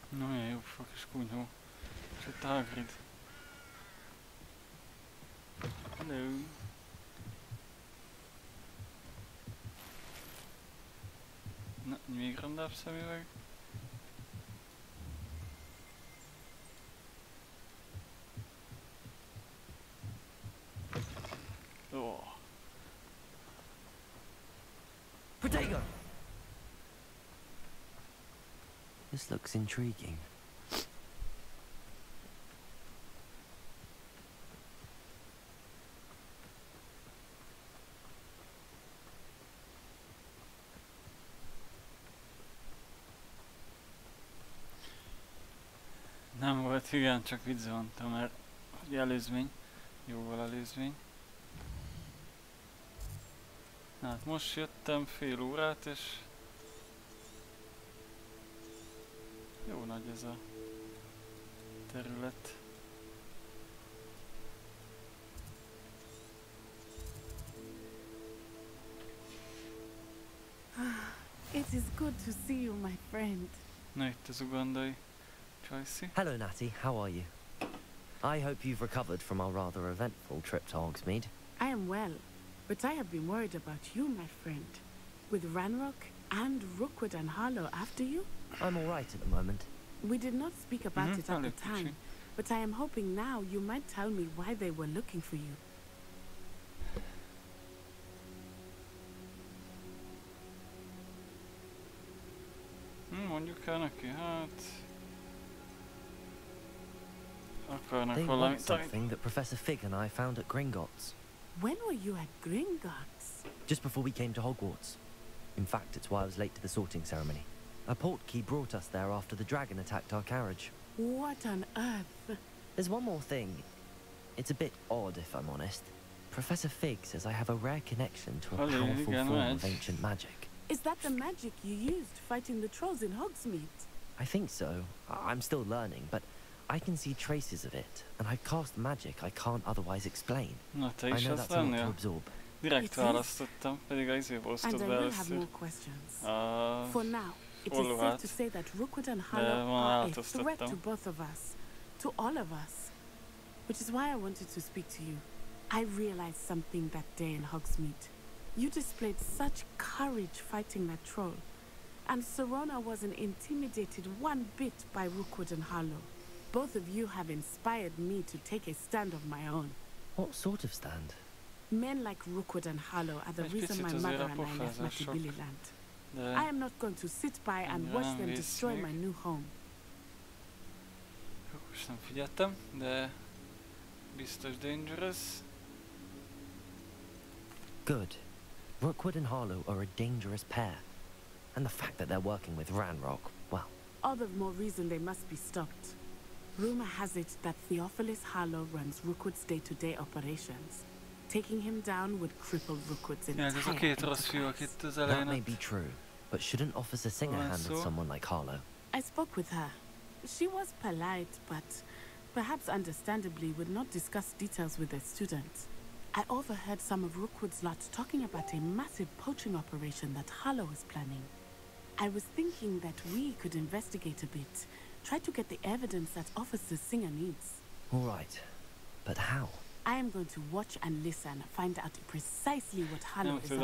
No, milyen jó fog és kunyhó. És itt a Hagrid. Hello. Na, még rondább szemüveg. Oh. Potato! This looks intriguing. Nem volt, igen, csak vicc mondtam, mert hogy előzmény, jóval előzmény. Hát most jöttem fél órát, és jó nagy ez a terület. It is good to see you, my friend. Na itt az ugandai Joycey. Hello, Natty. How are you? I hope you've recovered from our rather eventful trip to Hogsmeade. I am well, but I have been worried about you, my friend. With Ranrock and Rookwood and Harlow after you? I'm all right at the moment. We did not speak about it at the time, but I am hoping now you might tell me why they were looking for you. Mondjuk el neki, hát... akarnak They valamit, want something that Professor Fig and I found at Gringotts. When were you at Gringotts? Just before we came to Hogwarts. In fact, it's why I was late to the sorting ceremony. A portkey brought us there after the dragon attacked our carriage. What on earth? There's one more thing. It's a bit odd, if I'm honest. Professor Fig says I have a rare connection to a powerful form of ancient magic. Is that the magic you used fighting the trolls in Hogsmeade? I think so. I'm still learning, but I can see traces of it, and I cast magic I can't otherwise explain. Na, te I is know azt that's a lot to lennél? absorb. Direkt választottam, pedig az izébe osztott be először. For now, it is safe to say that Rookwood and Harlow are a threat to both of us, to all of us. Which is why I wanted to speak to you. I realized something that day in Hogsmeade. You displayed such courage fighting that troll, and Serona wasn't intimidated one bit by Rookwood and Harlow. Both of you have inspired me to take a stand of my own. What sort of stand? Men like Rookwood and Harlow are the reason my mother and I left Matabili land. I am not going to sit by and watch them destroy my new home. Most nem figyeltem, de biztos dangerous. Good. Rookwood and Harlow are a dangerous pair. And the fact that they're working with Ranrock, well... all the more reason they must be stopped. Rumor has it that Theophilus Harlow runs Rookwood's day-to-day operations. Taking him down would cripple Rookwood's entire enterprise. That may be true, But shouldn't Officer Singer handle someone like Harlow? I spoke with her. She was polite, but perhaps understandably would not discuss details with the students. I overheard some of Rookwood's lot talking about a massive poaching operation that Harlow was planning. I was thinking that we could investigate a bit, try to get the evidence that Officer Singer needs. All right, but how? I am going to watch and listen, find out precisely what Harlow is up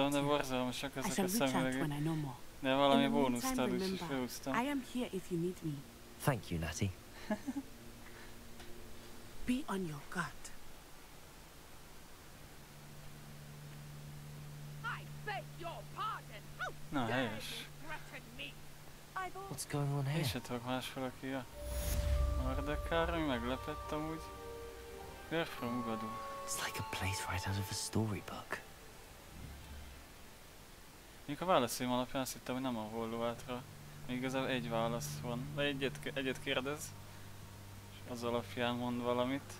to. I shall reach out when I know more. De valami In the bónusz meantime, tárgy is remember, felhúztam. I am here if you need me. Thank you, Natty. Be on your guard. I beg your pardon. How Na, dare helyes. you threaten me? What's going on Én here? se tudok más valaki a Mordecai, ami meglepett amúgy. Görfrömugadó. It's like a place right out of a storybook. Még a válaszaim alapján azt hittem, hogy nem a Hollóátra. Még igazából egy válasz van. De egyet kérdez. És az alapján mond valamit.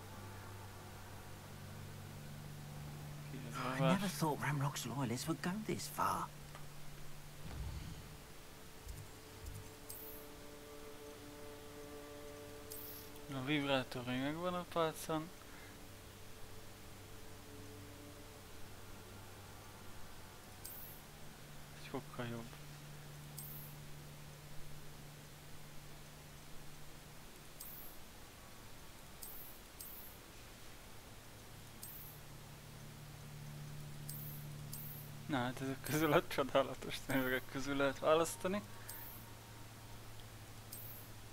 I never thought Ramrock's loyalists would go this far. A vibrátor még megvan a pálcán. Sokkal jobb. Na hát ezek közül a csodálatos szemüvegek közül lehet választani.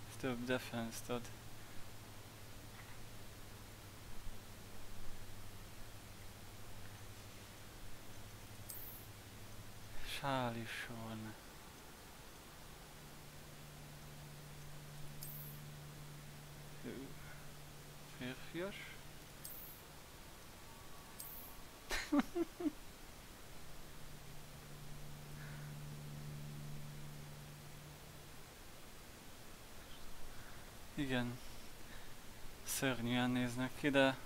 Ez több defense-t ad. Sálison. Férfias. Igen. Szörnyűen néznek ki, de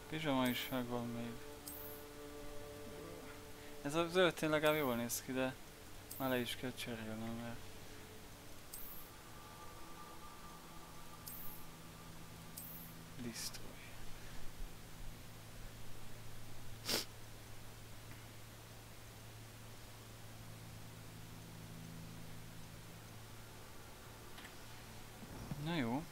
pizsama is megvan még. Ez a zöld legalább jól néz ki, de már le is kell cserélnem, mert destroy. Na jó.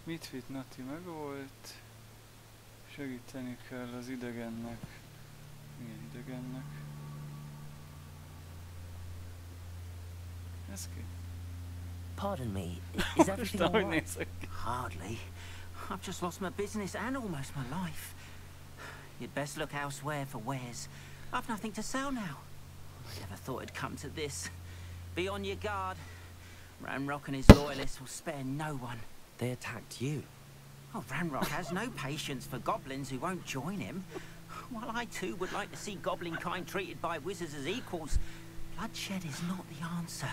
Mit Nati megvolt. Segíteni kell az idegennek. Milyen idegennek? Ez ki? Pardon me, is everything all right? Hardly. I've just lost my business and almost my life. You'd best look elsewhere for wares. I've nothing to sell now. I never thought it'd come to this. Be on your guard. Ramrock and his loyalists will spare no one. They attacked you. Oh, Ramrock has no patience for goblins who won't join him. While I too would like to see goblin kind treated by wizards as equals, bloodshed is not the answer.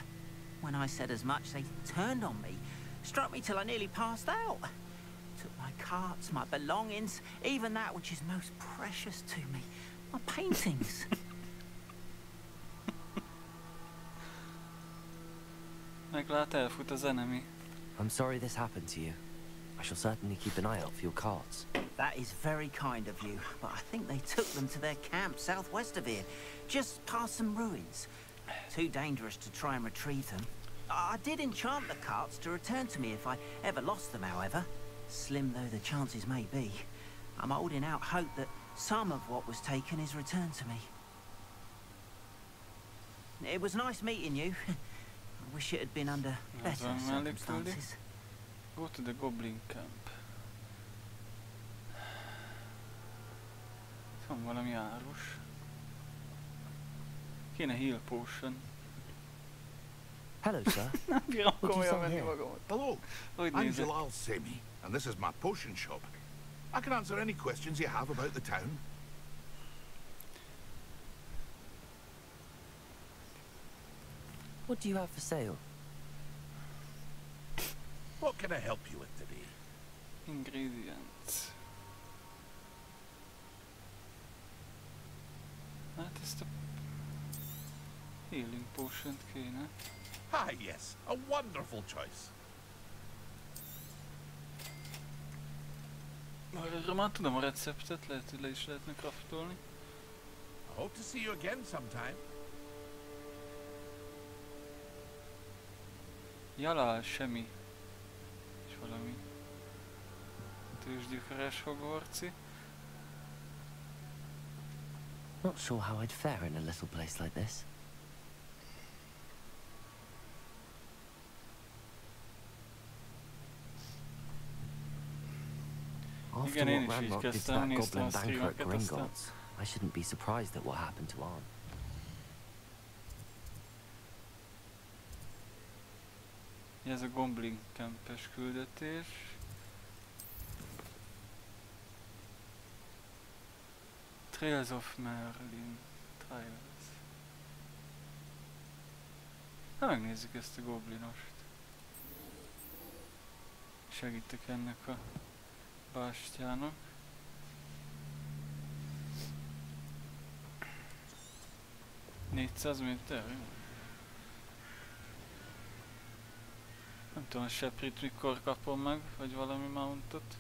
When I said as much, they turned on me, struck me till I nearly passed out. Took my carts, my belongings, even that which is most precious to me, my paintings. Meglát, elfut az enemy. I'm sorry this happened to you. I shall certainly keep an eye out for your carts. That is very kind of you, but I think they took them to their camp southwest of here, just past some ruins. Too dangerous to try and retrieve them. I did enchant the carts to return to me if I ever lost them, however. Slim though the chances may be, I'm holding out hope that some of what was taken is returned to me. It was nice meeting you. I wish it had been under better circumstances. Go to the Goblin Camp. Van valami árus. Kéne heal potion. Hello, sir. Nem bírom komolyan venni magamat. Hello, Hogy I'm nézek? Jalal Semi, and this is my potion shop. I can answer any questions you have about the town. What do you have for sale? What can can I help you with today? Ingredients. Hát ezt a healing potion-t kéne. Ah, yes, a wonderful choice. Erre már tudom a receptet, lehet, hogy le is lehetne craftolni. I hope to see you again sometime. Jalál, semmi. És valami tőzsgyökeres Hogwartsi. Not sure how I'd fare in a little place like this. After what Ranrock did to that goblin banker at Gringotts, I shouldn't be surprised at what happened to Arn. Ez a Goblin Campes küldetés. Trails of Merlin. Trials. Na, megnézzük ezt a goblinost. Segítek ennek a bástyának. $400 méter? Nem tudom, a Seprit mikor kapom meg, vagy valami mountot.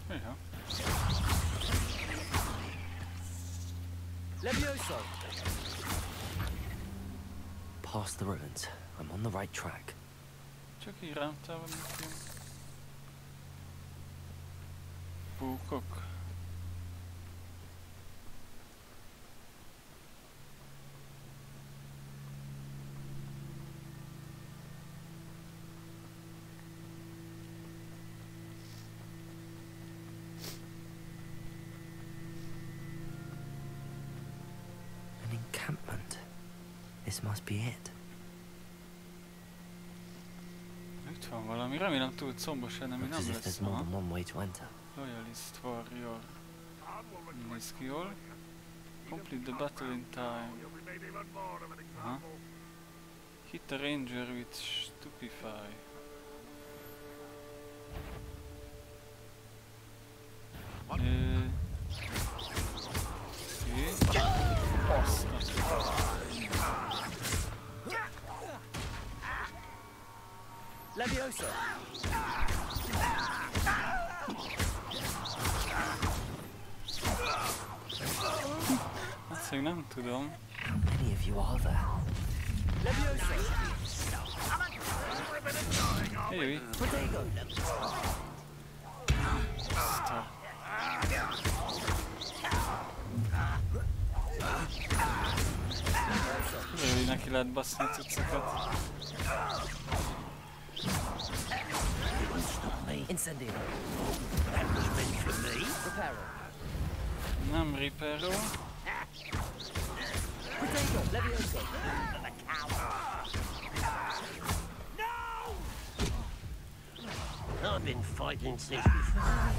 Ja. Levioso! Past the ruins. I'm on the right track. Csak így rámtál valamit ilyen búkok. This must be it. Itt van valami, remélem túl combos ennem, nem lesz ma. Loyalist warrior. Néz ki jól. Complete the battle in time. Aha. Hit a ranger with stupefy. Levioso! Azt még nem tudom. How many of you are there? Levioso! Hey, Protego! Stop. Hogy neki lehet baszni a cuccokat. Incendio. That was meant for me. Reparo. Nem Reparo. Protego, Levioso. No! I've been fighting since before.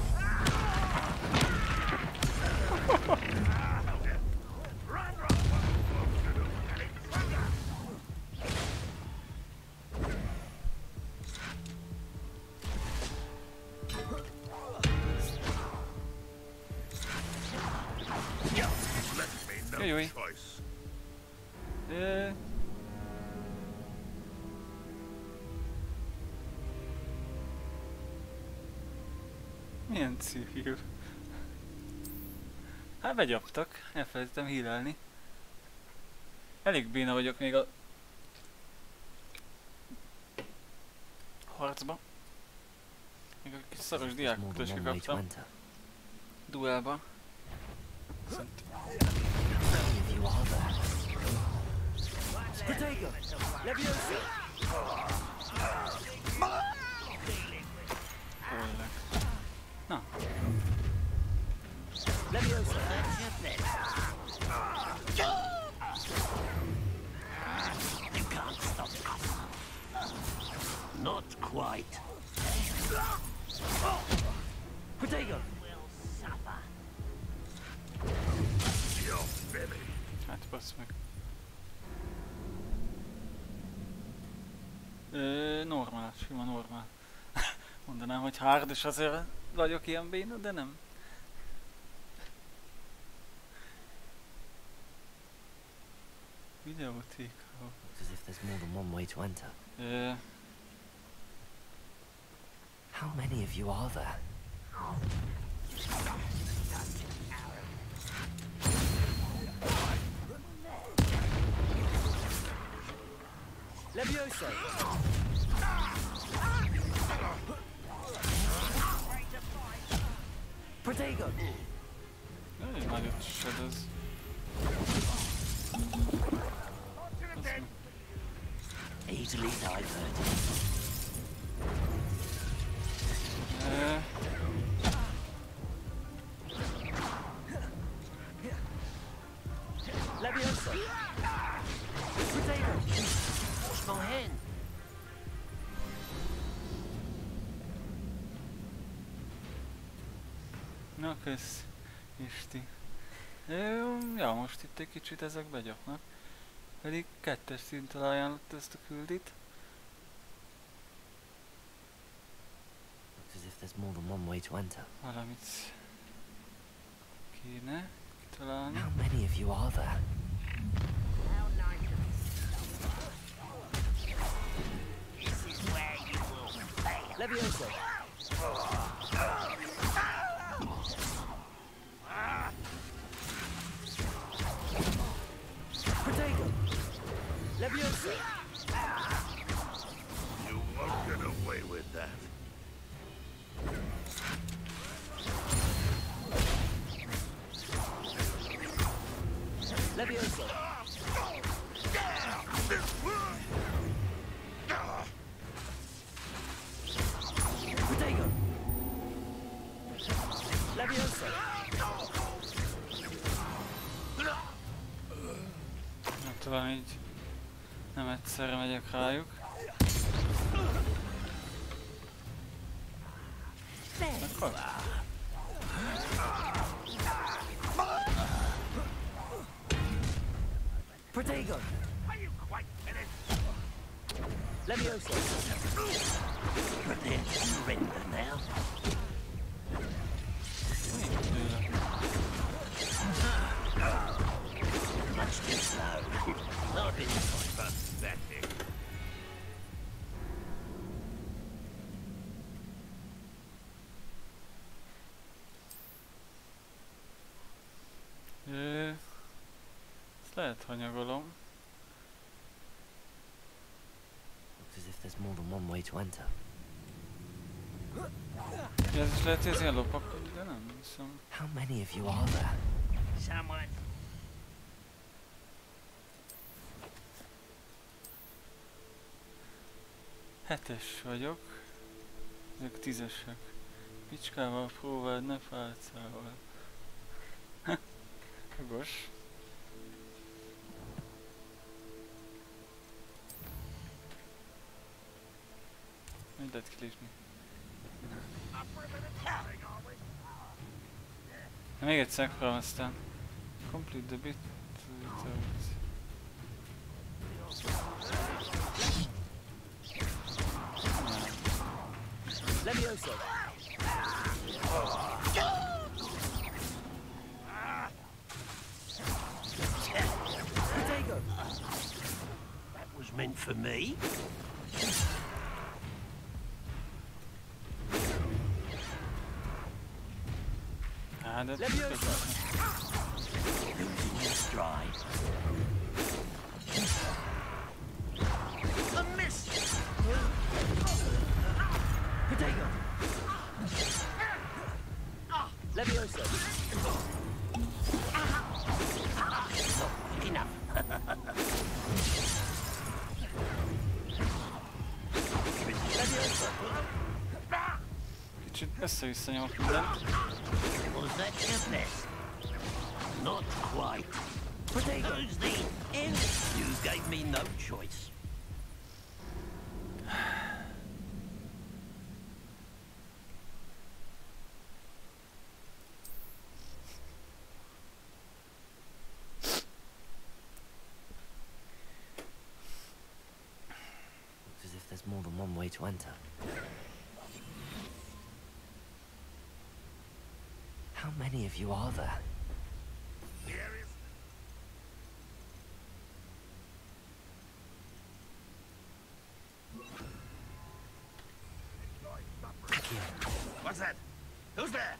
Jaj. Milyen civil? Hát begyaptak, elfelejtettem hílelni. Elég béna vagyok még a harcba. Még a kis szaros diákoktól is kikaptam. Duelba. Na. You can't stop us. Not quite. Protego! Hát bassz meg. Normál, sima normál. Mondanám, hogy hard, és azért vagyok ilyen béna, de nem. Videótéka. As if there's more than one way to enter. How many of you are there? Levioso! Protego! Elég nagyot sedez. Easily diverted. Levioso! Protego! What's my hand? Na kösz, Isti. Ja, most itt egy kicsit ezek begyaknak. Pedig 2-es szinttel ajánlott ezt a küldit. As if there's more than one way to enter. Valamit kéne kitalálni. How many of you are there? This is where you will fail. Levioso! Protego! Levioso! You won't get away with that. Levioso! Protego! Levioso! Nem tudom, így nem egyszerre megyek rájuk. Akkor? Protego! Are you quite finished? Levioso! Prepare to surrender now. Much too slow. I've been quite pathetic. Ezt lehet hanyagolom. Looks as if there's more than one way to enter. Ja, ez is lehet, hogy ez ilyen lopakodj, de nem hiszem. How many of you are there? Someone. Hetes vagyok. Ezek 10-esek. Picskával próbáld, ne pálcával. Jogos. Hogy lehet kilépni? Még egyszer akarom, aztán complete the bit without... Levioso! Protego! That was meant for me. Levioso! Losing your stride. A miss! Protego! kicsit össze-vissza nyomok mindent. Was that your best? Not quite. Who's the end? You gave me no choice. As if there's more than one way to enter. How many of you are there? What's that? Who's there?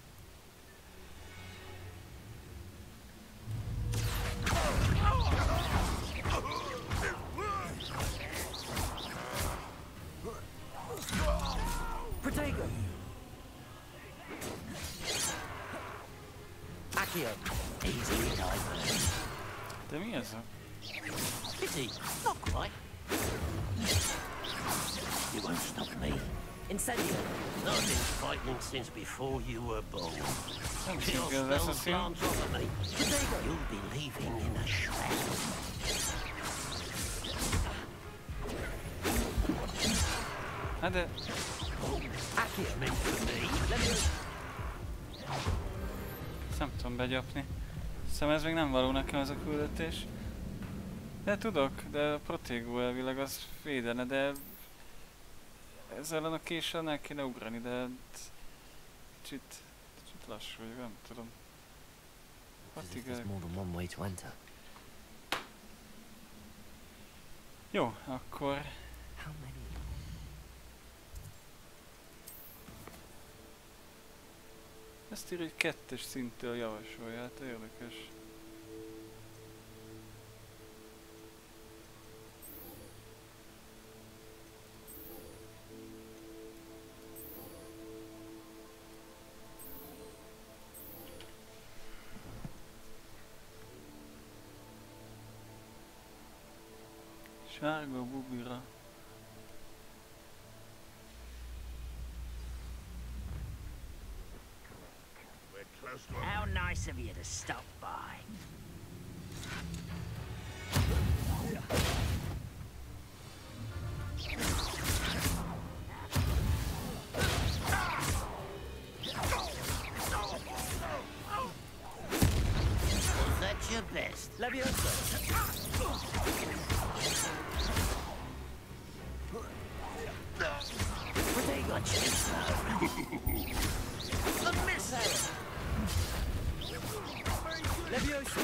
Protego! Accio! Easily diverted. De mi ez a? Pity, not quite. You won't stop me. Incendio! I've been fighting since before you were born. Till good, spells that's a glance off of me. You'll be leaving in a shroud. Hát de... Accio meant for me. Ezt nem tudom begyapni. Hiszem ez még nem való nekem ez a küldetés. De tudok, de a Protego elvileg az védene, de... ezzel ellen a késsel el kéne ugrani, de... kicsit lassú vagyok, nem tudom. There's more than one way to enter. Jó, akkor... How many? Ezt írja, hogy 2-es szinttől javasolja, hát érdekes. Sárga bubira. How nice of you to stop by. Was that your best? Leviosa! Got you slow. A miss arrow! Leviosa!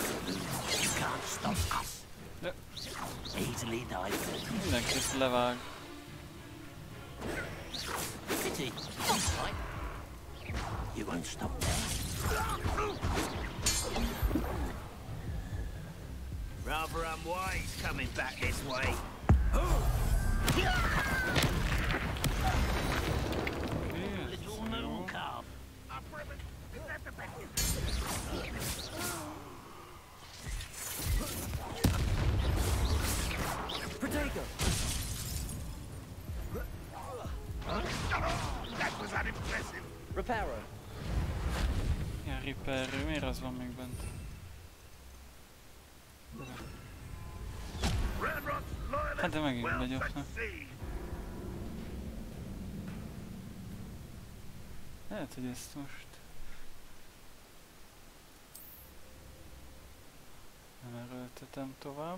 You can't stop us. De... Easily diverted. mindenképp levág. Pity, not quite. You won't stop there. Rather unwise coming back this way. Little noodle calf. Protego! That was unimpressive. Reparo! Ilyen riperő, miért az van még bent? Hát de megint begyopna. Lehet, hogy ezt most... nem erőltetem tovább.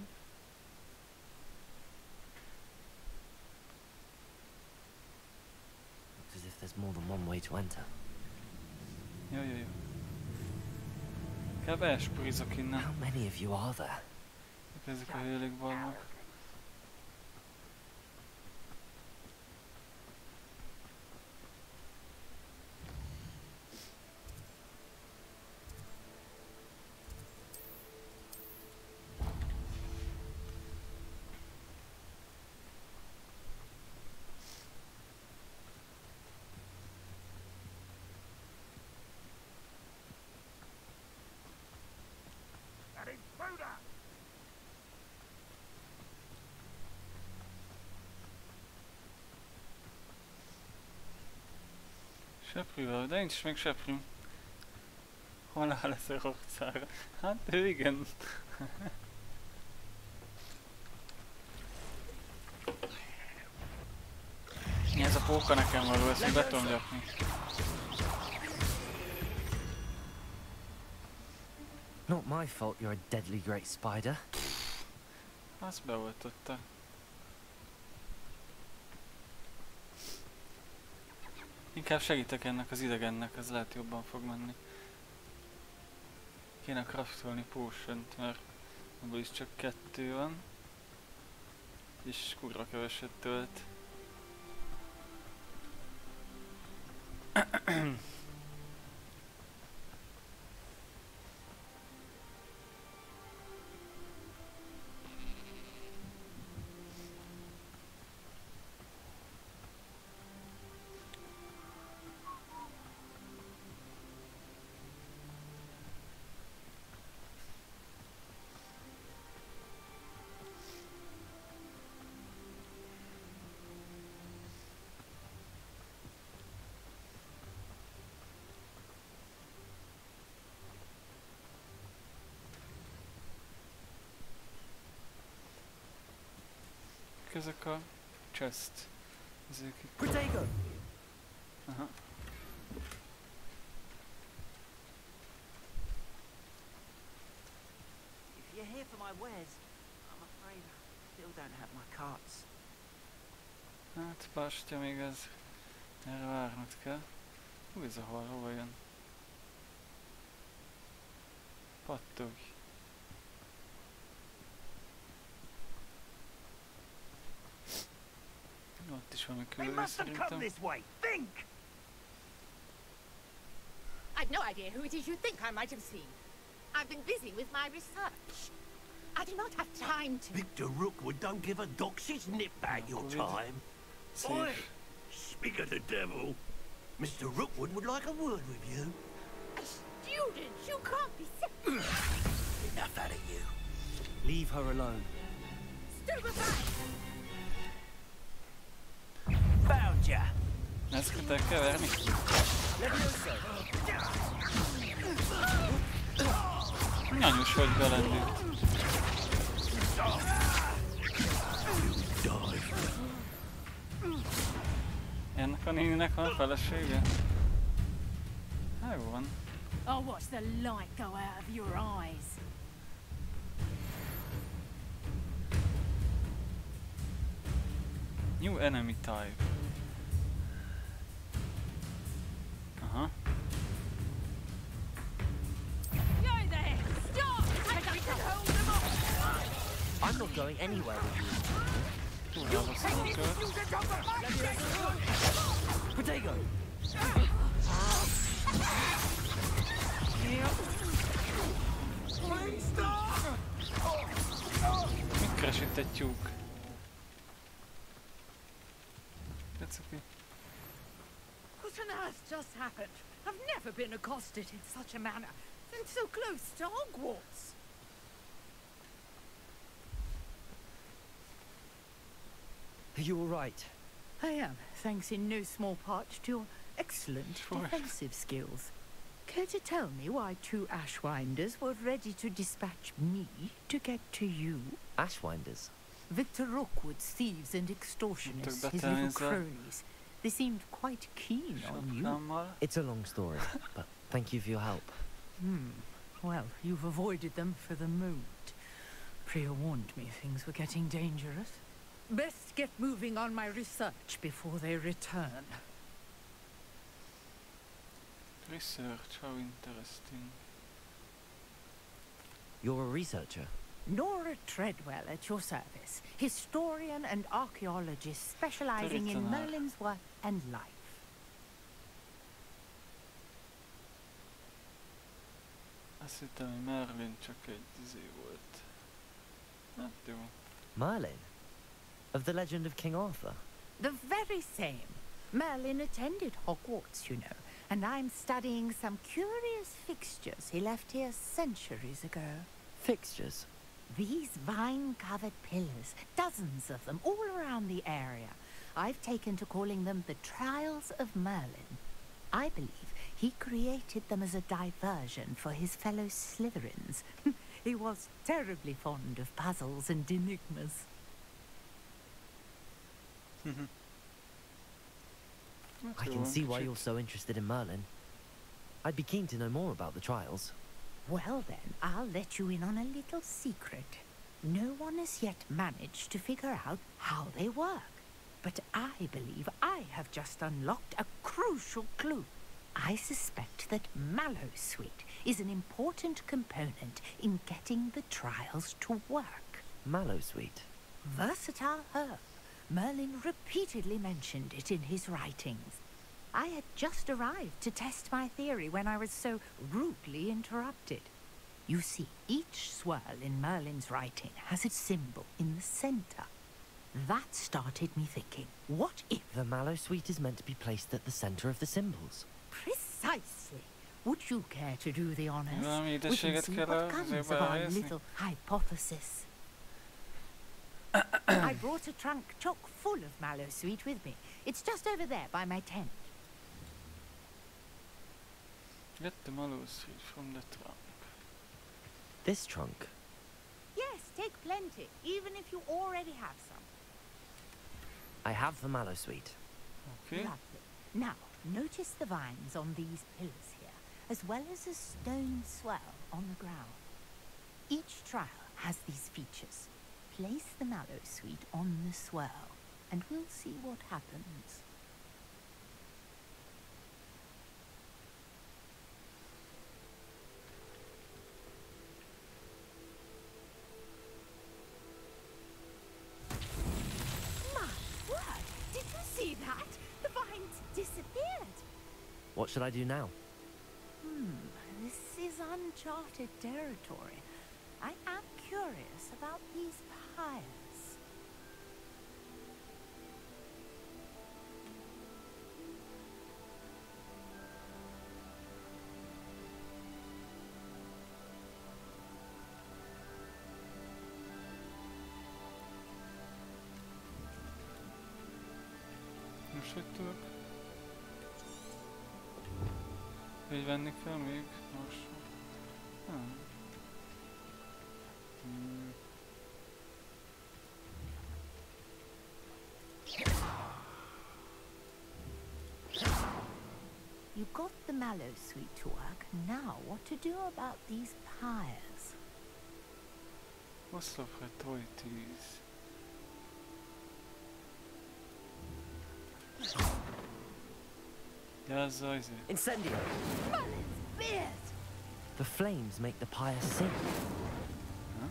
As if there's more than one way to enter. Jó, jó, jó. Inkább elspurizok innen. How many of you are there? Ezek a hőlékbalmak. Seprűvel, de nincs még seprű. Hol áll ez a rokcára? Hát ő igen. Mi ez a póka nekem való, ezt még be tudom gyakni. Not my fault you're a deadly great spider. Azt beoltotta. Inkább segítek ennek az idegennek, ez lehet jobban fog menni. Kéne craftolni potion-t, mert abból is csak 2 van. És kurva keveset tölt. Ezek a chest. Ezek itt. Protego! Aha. If you're here for my wares, I'm afraid I still don't have my carts. Hát bástya, még ez. Erre várnod kell. Hú, ez a hal, hova jön? Pattog. Ott is valami különböző szerintem. I've no idea who it is you think I might have seen. I've been busy with my research. I do not have time to... Victor Rookwood don't give a doxy's nip back your time. Oi! Speak of the devil. Mr. Rookwood would like a word with you. A student? You can't be sick. Enough out of you. Leave her alone. Stupefy! Found ya! Ezt kell keverni. Nyanyos, hogy belendült. Ennek a néninek van felesége? Hát jó van. I'll watch the light go out of your eyes. New enemy type. Aha. You're there! Stop! I can hold them off! I'm not going anywhere with you. Protego! Mit keres itt egy tyúk? That's okay. What on earth just happened? I've never been accosted in such a manner, and so close to Hogwarts. Are you all right? I am, thanks in no small part to your excellent defensive skills. Care to tell me why 2 Ashwinders were ready to dispatch me to get to you? Ashwinders? Victor Rookwood's thieves and extortionists, his little cronies. They seemed quite keen on you. It's a long story, but thank you for your help. Well, you've avoided them for the moment. Priya warned me things were getting dangerous. Best get moving on my research before they return. Research, how interesting. You're a researcher? Nora Treadwell at your service, historian and archaeologist specializing in Merlin's work and life. Azt hittem, hogy Merlin csak egy izé volt. Hát jó. Merlin? Of the legend of King Arthur? The very same. Merlin attended Hogwarts, you know, and I'm studying some curious fixtures he left here centuries ago. Fixtures? These vine-covered pillars, dozens of them, all around the area. I've taken to calling them the Trials of Merlin. I believe he created them as a diversion for his fellow Slytherins. He was terribly fond of puzzles and enigmas. I can see why you're so interested in Merlin. I'd be keen to know more about the trials. Well then, I'll let you in on a little secret. No one has yet managed to figure out how they work. But I believe I have just unlocked a crucial clue. I suspect that Mallowsweet is an important component in getting the trials to work. Mallowsweet? Versatile herb. Merlin repeatedly mentioned it in his writings. I had just arrived to test my theory when I was so rudely interrupted. You see, each swirl in Merlin's writing has a symbol in the center. That started me thinking, what if... The Mallowsweet is meant to be placed at the center of the symbols. Precisely. Would you care to do the honors? We can see what comes of our little hypothesis. I brought a trunk chock full of Mallowsweet with me. It's just over there by my tent. Get the Mallowsweet from the trunk. This trunk? Yes, take plenty, even if you already have some. I have the Mallowsweet. Okay. Lovely. Now, notice the vines on these pillars here, as well as a stone swell on the ground. Each trial has these features. Place the Mallowsweet on the swirl, and we'll see what happens. My word! Did you see that? The vines disappeared! What should I do now? This is uncharted territory. I am curious about these pyres. Most hogy tudok? Így venni kell még? Most. You got the Mallowsweet to work. Now, what to do about these pyres? Oszlopra tűz. Jelzze azért. Incendio! Merlin's beard! The flames make the pyre sing. Huh?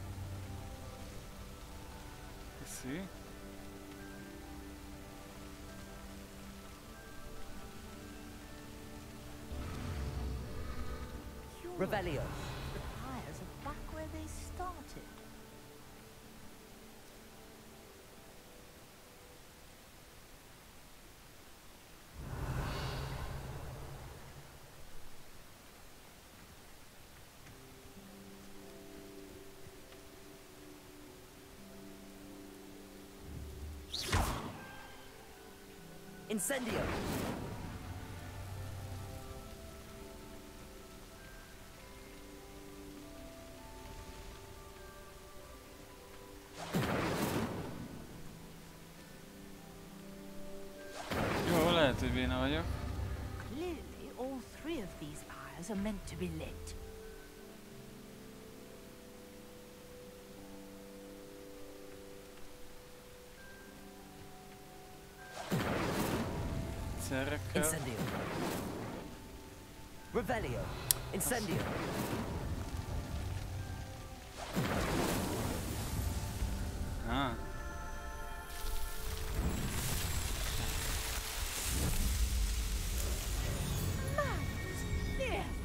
You see? Revelio. The pyres are back where they started. Incendio! Jó, lehet, hogy béna vagyok. Clearly, all three of these pyres are meant to be lit. Szerekkel. Incendio. Revelio. Incendio. Ah.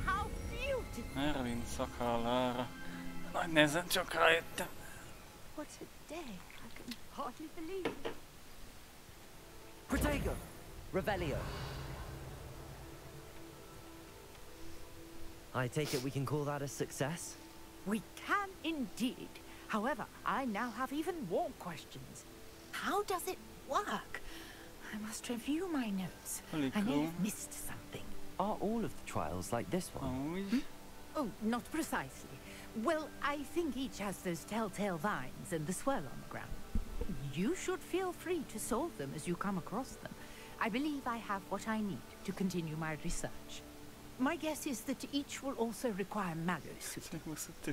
How beautiful! Ervin szakallára. Nagy nehezen csak rájöttem. What a day! I can hardly believe it. Protego. Revelio. I take it we can call that a success? We can indeed. However, I now have even more questions. How does it work? I must review my notes. I may have missed something. Are all of the trials like this one? Oh, not precisely. Well, I think each has those telltale vines and the swirl on the ground. You should feel free to solve them as you come across them. I believe I have what I need to continue my research. My guess is that each will also require mallows,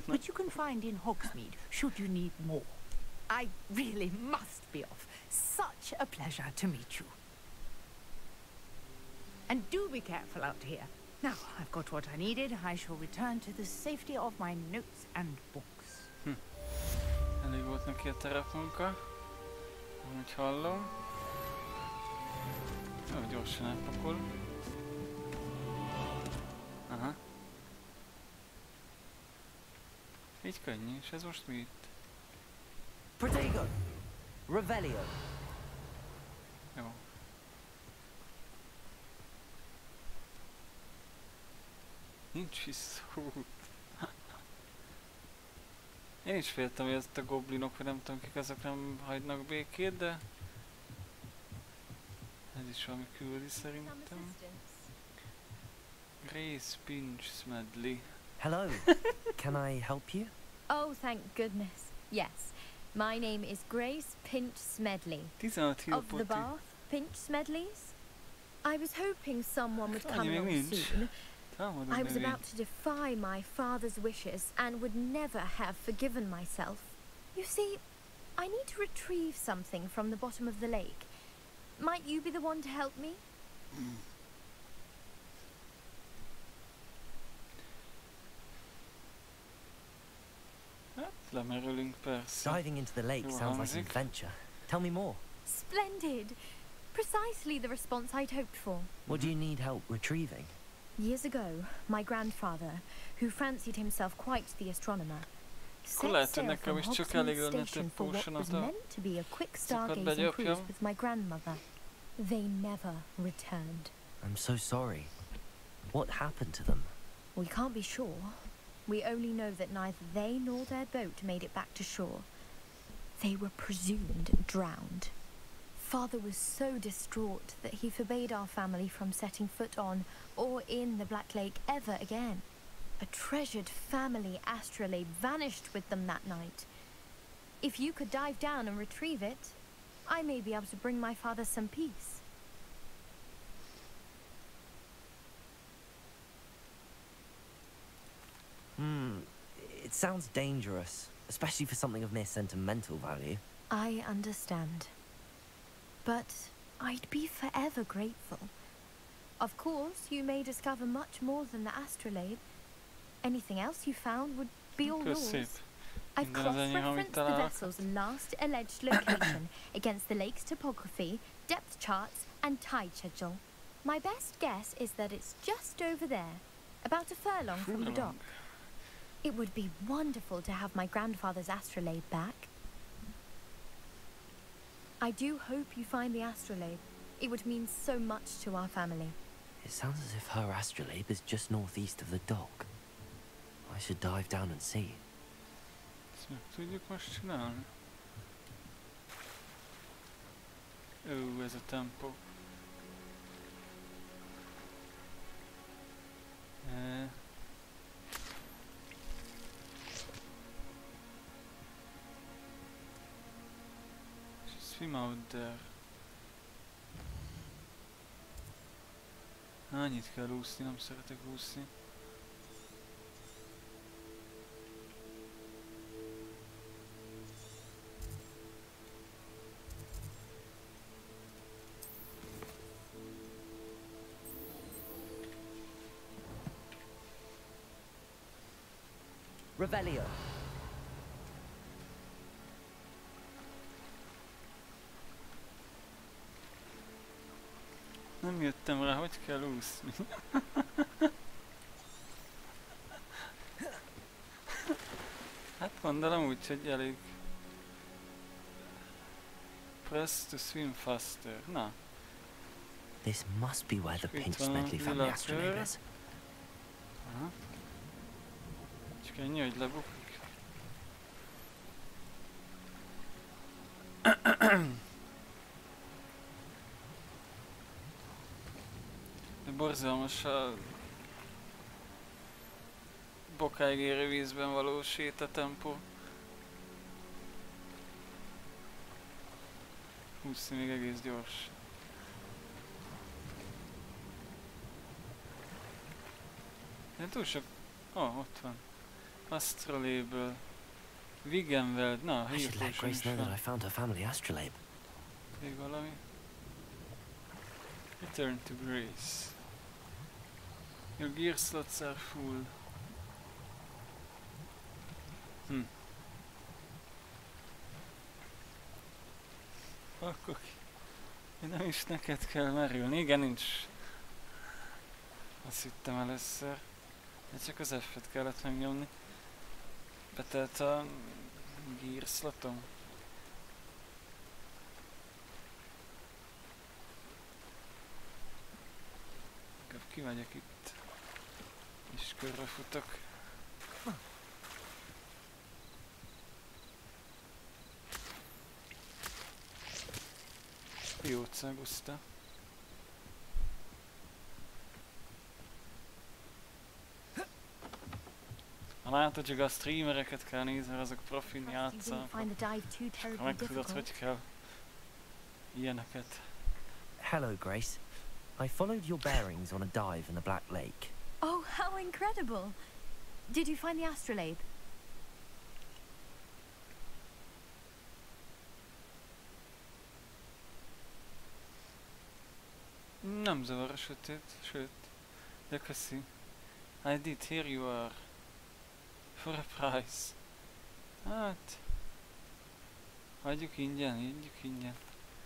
which you can find in Hogsmeade should you need more. I really must be off. Such a pleasure to meet you. And do be careful out here. Now, I've got what I needed. I shall return to the safety of my notes and books. Elég volt neki a terepmunka, ahogy hallom. Jó, gyorsan elpakol. Aha. Így könnyű, és ez most mi itt? Protego! Revelio! Jó. Nincs visszaút. Én is féltem, hogy ezt a goblinok, vagy nem tudom kik, azok nem hagynak békét, de... Ez is valami küldi szerintem. Rész, pinch, smedley. Hello. Can I help you? Oh, thank goodness. Yes. My name is Grace Pinch Smedley. Of the Bath Pinch Smedleys. I was hoping someone would come along soon. I was about to defy my father's wishes and would never have forgiven myself. You see, I need to retrieve something from the bottom of the lake. Might you be the one to help me? Diving into the lake sounds like an adventure. Tell me more. Splendid. Precisely the response I'd hoped for. What do you need help retrieving? Years ago, my grandfather, who fancied himself quite the astronomer, set sail from Hogsmeade Station for what was meant to be a quick stargazing cruise with my grandmother. They never returned. I'm so sorry. What happened to them? We can't be sure. We only know that neither they nor their boat made it back to shore. They were presumed drowned. Father was so distraught that he forbade our family from setting foot on or in the Black Lake ever again. A treasured family astrolabe vanished with them that night. If you could dive down and retrieve it, I may be able to bring my father some peace. It sounds dangerous, especially for something of mere sentimental value. I understand. But I'd be forever grateful. Of course, you may discover much more than the astrolabe. Anything else you found would be all yours. I've cross-referenced the vessel's last alleged location against the lake's topography, depth charts, and tide schedule. My best guess is that it's just over there, about a furlong from the dock. It would be wonderful to have my grandfather's astrolabe back. I do hope you find the astrolabe. It would mean so much to our family. It sounds as if her astrolabe is just northeast of the dock. I should dive down and see. Ezt meg tudjuk most csinálni? Ó, ez a tempó. Swim out there. Annyit kell úszni, nem szeretek úszni. Revelio. Nem jöttem rá, hogy kell úszni. Hát gondolom úgy, hogy elég. Press to swim faster. Na. This must be where the Pinch Smedley family astrolabe is. Aha. Csak ennyi, hogy lebukik. Borzalmas a bokáig érő vízben való sétatempó. Húszni még egész gyors. De túl sok... ott van. Astrolaből. Vigenveld. Na, I should let Grace know that I found her family astrolabe. Még valami? Return to Grace. Your gear slots are full. Akkor nem is neked kell merülni. Igen, nincs. Azt hittem először. De csak az F-et kellett megnyomni. Betelt a gear slotom. Inkább kimegyek itt. És körbe futok. Pióca Guszta. Ha látod, csak a streamereket kell nézni, mert azok profin játszanak. Ha megtudod, hogy kell ilyeneket. Hello, Grace. I followed your bearings on a dive in the Black Lake. Oh, how incredible! Did you find the astrolabe? Nem zavar a sötét, sőt. De köszi. I did, here you are. For a price. Hát... Hagyjuk ingyen.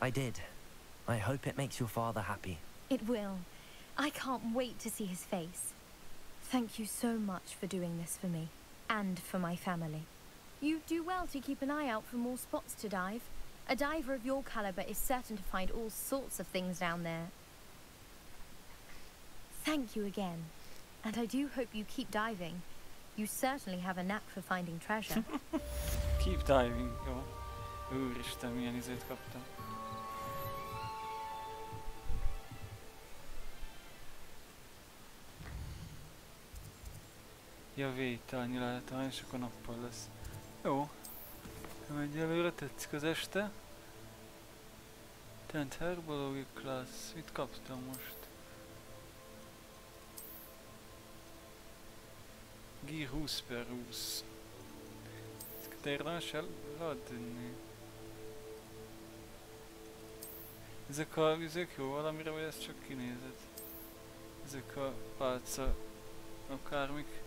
I did. I hope it makes your father happy. It will. I can't wait to see his face. Thank you so much for doing this for me. And for my family. You do well to keep an eye out for more spots to dive. A diver of your caliber is certain to find all sorts of things down there. Thank you again. And I do hope you keep diving. You certainly have a knack for finding treasure. Keep diving, jó. Úristen, milyen izét kaptam. Ja, vételnyi lehet, és akkor nappal lesz. Jó. Egyelőre tetszik az este. Tent Herbology Class. Mit kaptam most? Gear 20/20. Ezeket érdemes eladni. Ezek a vizek jó valamire, vagy ez csak kinézet? Ezek a pálca akármik.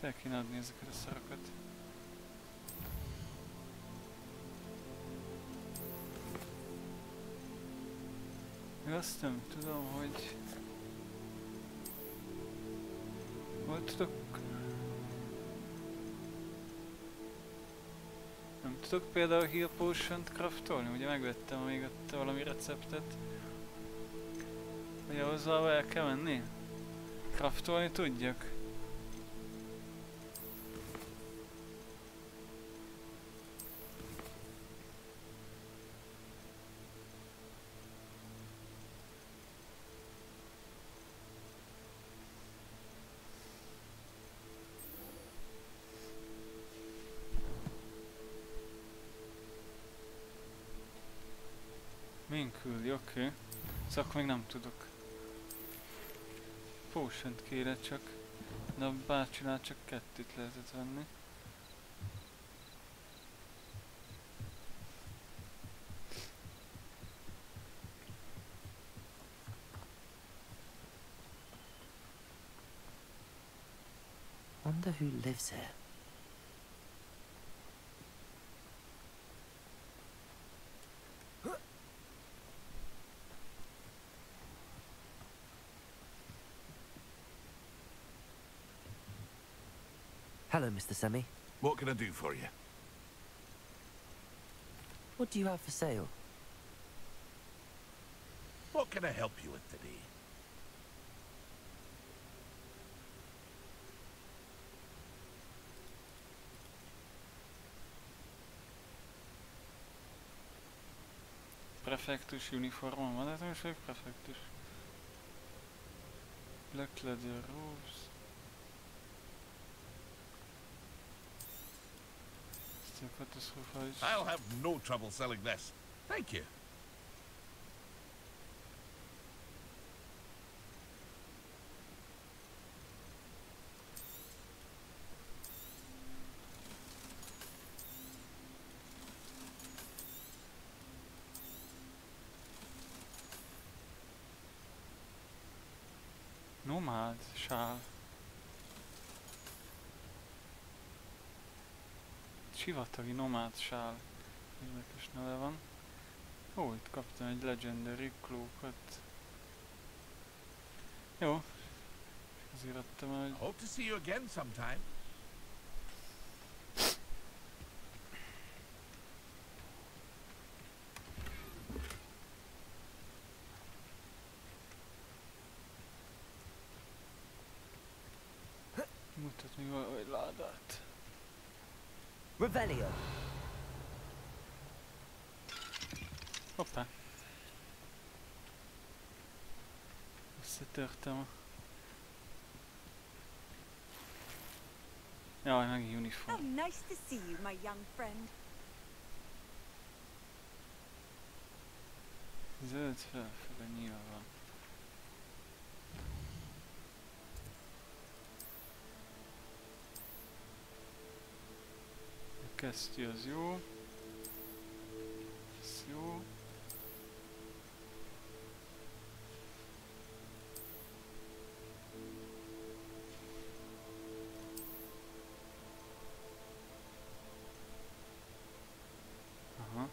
El kéne adni ezeket a szarokat. Még azt nem tudom, hogy... Hol tudok... Nem tudok például Heal Potion-t craftolni? Ugye megvettem még ott valami receptet. Hogy ahhoz valahol el kell menni? Craftolni tudjak? Min küldi, oké. Szóval akkor még nem tudok. Potion-t kéne csak. De a bácsinál csak 2-t lehetett venni. Wonder who lives here. Hello, Mr. Semi. What can I do for you? What do you have for sale? What can I help you with today? prefektus uniformon van, ez most egy prefektus. Black leather robes. Still katasztrofális. I'll have no trouble selling this. Thank you. Nomád sál. Sivatagi nomád sál. Érdekes neve van. Ó, itt kaptam egy legendary klókat. Jó. Azért adtam el, hogy... Hope to see you again sometime. Mutatni valahogy ládát. Revelio. Hoppá. Összetörtem a... Jaj, meg uniform. Oh, nice to see you, my young friend. Zöld felfele nyilván. A kesztyű az jó. Ez jó. Aha.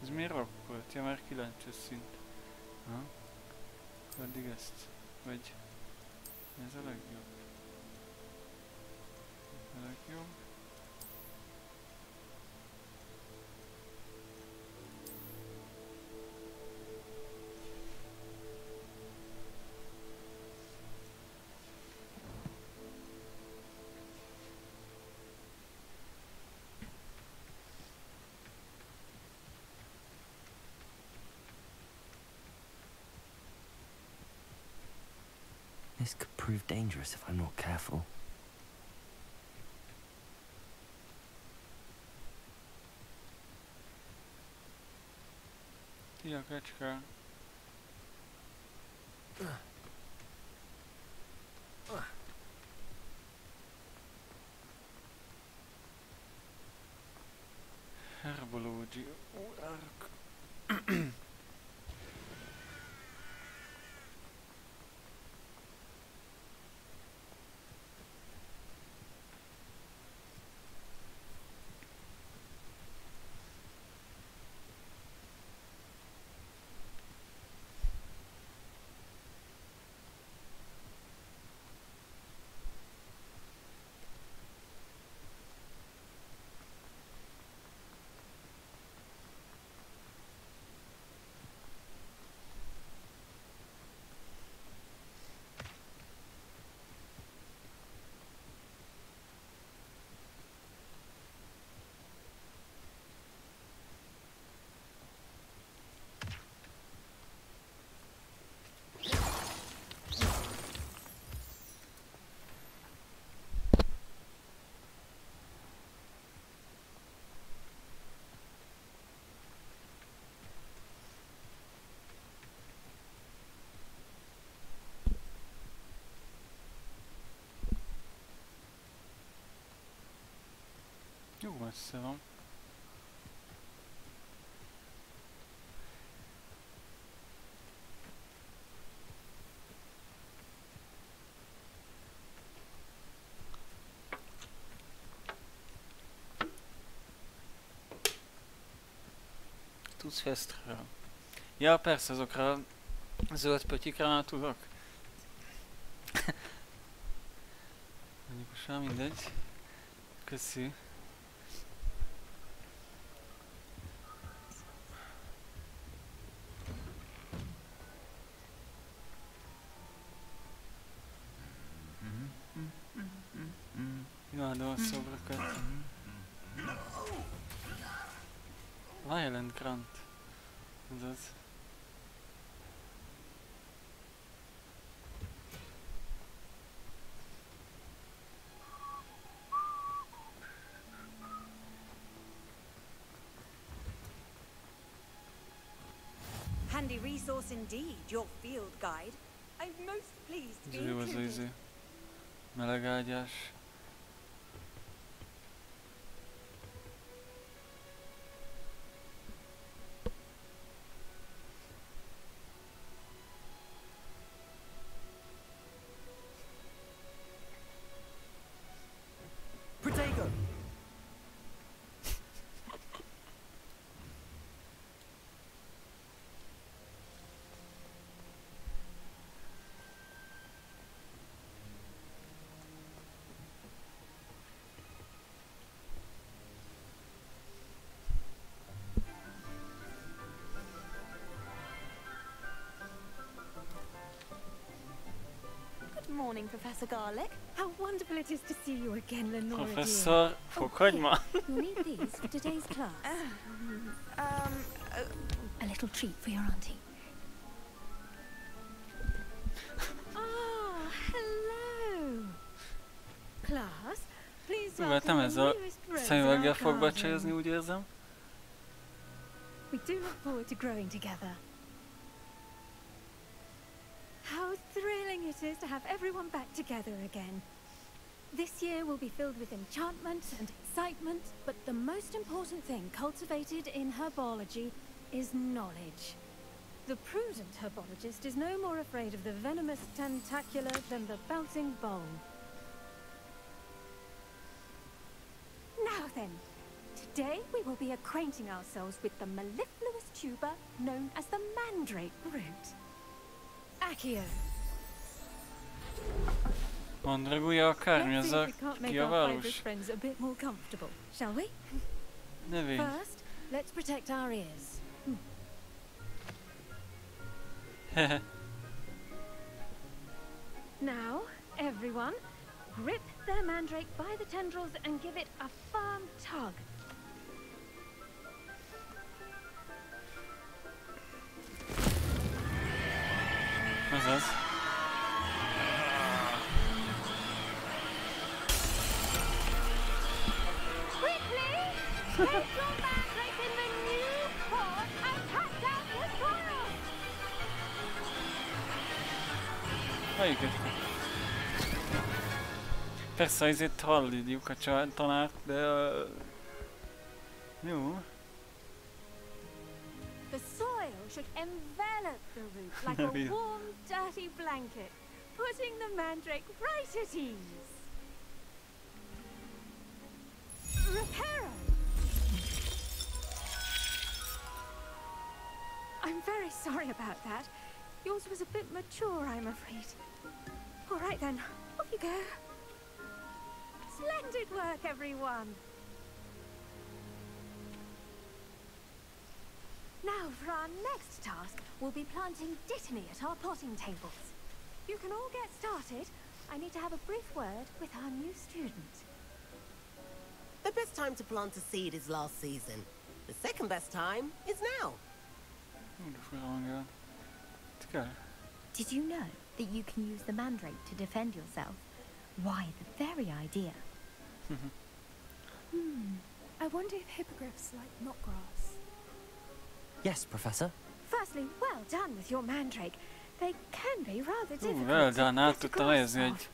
Ez miért rokkolt? Ja, már 9-es szint. Aha. Addig ezt. Vagy... Ez a legjobb. A legjobb. This could prove dangerous if I'm not careful. Szia, kecske! Herbológi órák. Jó messze van. Tudsz fesztről? Ja, persze, azokra a zöld pötyikre már tudok. Mondjuk most már mindegy. Köszi. Imádom a szobrakat. Violent Grant. Ez az. Handy resource indeed, your field guide. I'm most pleased to be Ez jó az included. Melegágyás. Protego! Good morning, Professor Garlick. How wonderful it is to see you again, Lenora dear. Professor Fokhagyma. You'll need these for today's class. A little treat for your auntie. Ah, hello. Class, please Próbáltam welcome ezzel the newest rose in szemüveggel our fogba garden. csajozni, úgy érzem. We do look forward to growing together. How thrilling it is to have everyone back together again. This year will be filled with enchantment and excitement, but the most important thing cultivated in herbology is knowledge. The prudent herbologist is no more afraid of the venomous tentacular than the bouncing bowl. Now then, today we will be acquainting ourselves with the mellifluous tuber known as the mandrake root. Accio. Mandragúja akármi, Let's ez see a if we can't make our fibrous kiabálós friends a bit more comfortable, shall we? növény. First, let's protect our ears. Now, everyone, grip their mandrake by the tendrils and give it a firm tug. Ez az. Quickly! Place your mandrake in the new pot and cut down the soil! Melyiket? Persze, ezért halljuk a tanárt, de... Jó. The soil should envelop the root like a warm, dirty blanket, putting the mandrake right at ease. Reparo! I'm very sorry about that. Yours was a bit mature, I'm afraid. All right then, off you go. Splendid work, everyone. Now, for our next task, we'll be planting dittany at our potting tables. You can all get started. I need to have a brief word with our new student. The best time to plant a seed is last season. The second best time is now. Did you know that you can use the mandrake to defend yourself? Why, the very idea. I wonder if hippogriffs like knotgrass. Yes, Professor. Firstly, well done with your mandrake. They can be rather difficult. Well done, át tudtam helyezni egy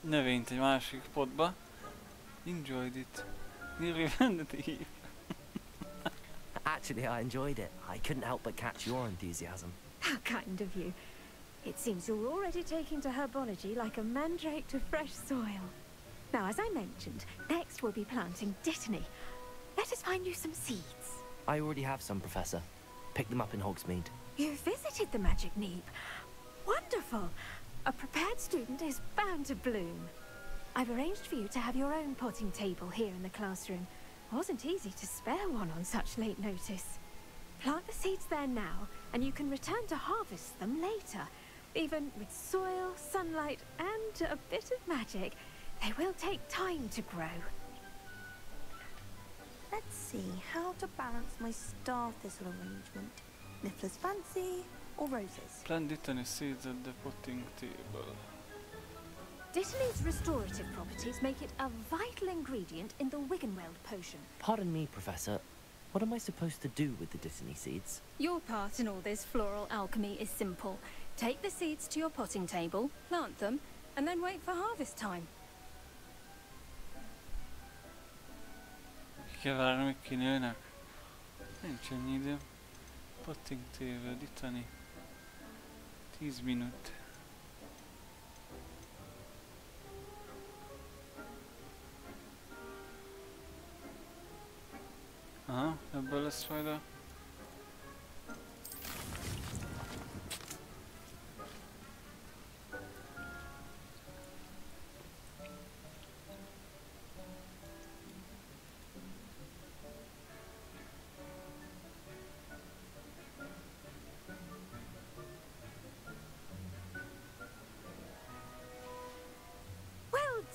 növényt egy másik potba. Enjoyed it. Nearly vanity. Actually, I enjoyed it. I couldn't help but catch your enthusiasm. How kind of you. It seems you're already taking to herbology like a mandrake to fresh soil. Now, as I mentioned, next we'll be planting dittany. Let us find you some seeds. I already have some, Professor. Picked them up in Hogsmeade. You visited the Magic Neep. Wonderful. A prepared student is bound to bloom. I've arranged for you to have your own potting table here in the classroom. Wasn't easy to spare one on such late notice. Plant the seeds there now, and you can return to harvest them later. Even with soil, sunlight, and a bit of magic, they will take time to grow. Let's see how to balance my star thistle arrangement. Niffler's fancy or roses? Plant Dittany seeds at the potting table. Dittany's restorative properties make it a vital ingredient in the Wiggenweld potion. Pardon me, Professor. What am I supposed to do with the Dittany seeds? Your part in all this floral alchemy is simple. Take the seeds to your potting table, plant them, and then wait for harvest time. Ki kell várni, míg kinőnek? Nincs ennyi idő. Potting table, Dittany. 10 minut. Aha, ebből lesz majd a...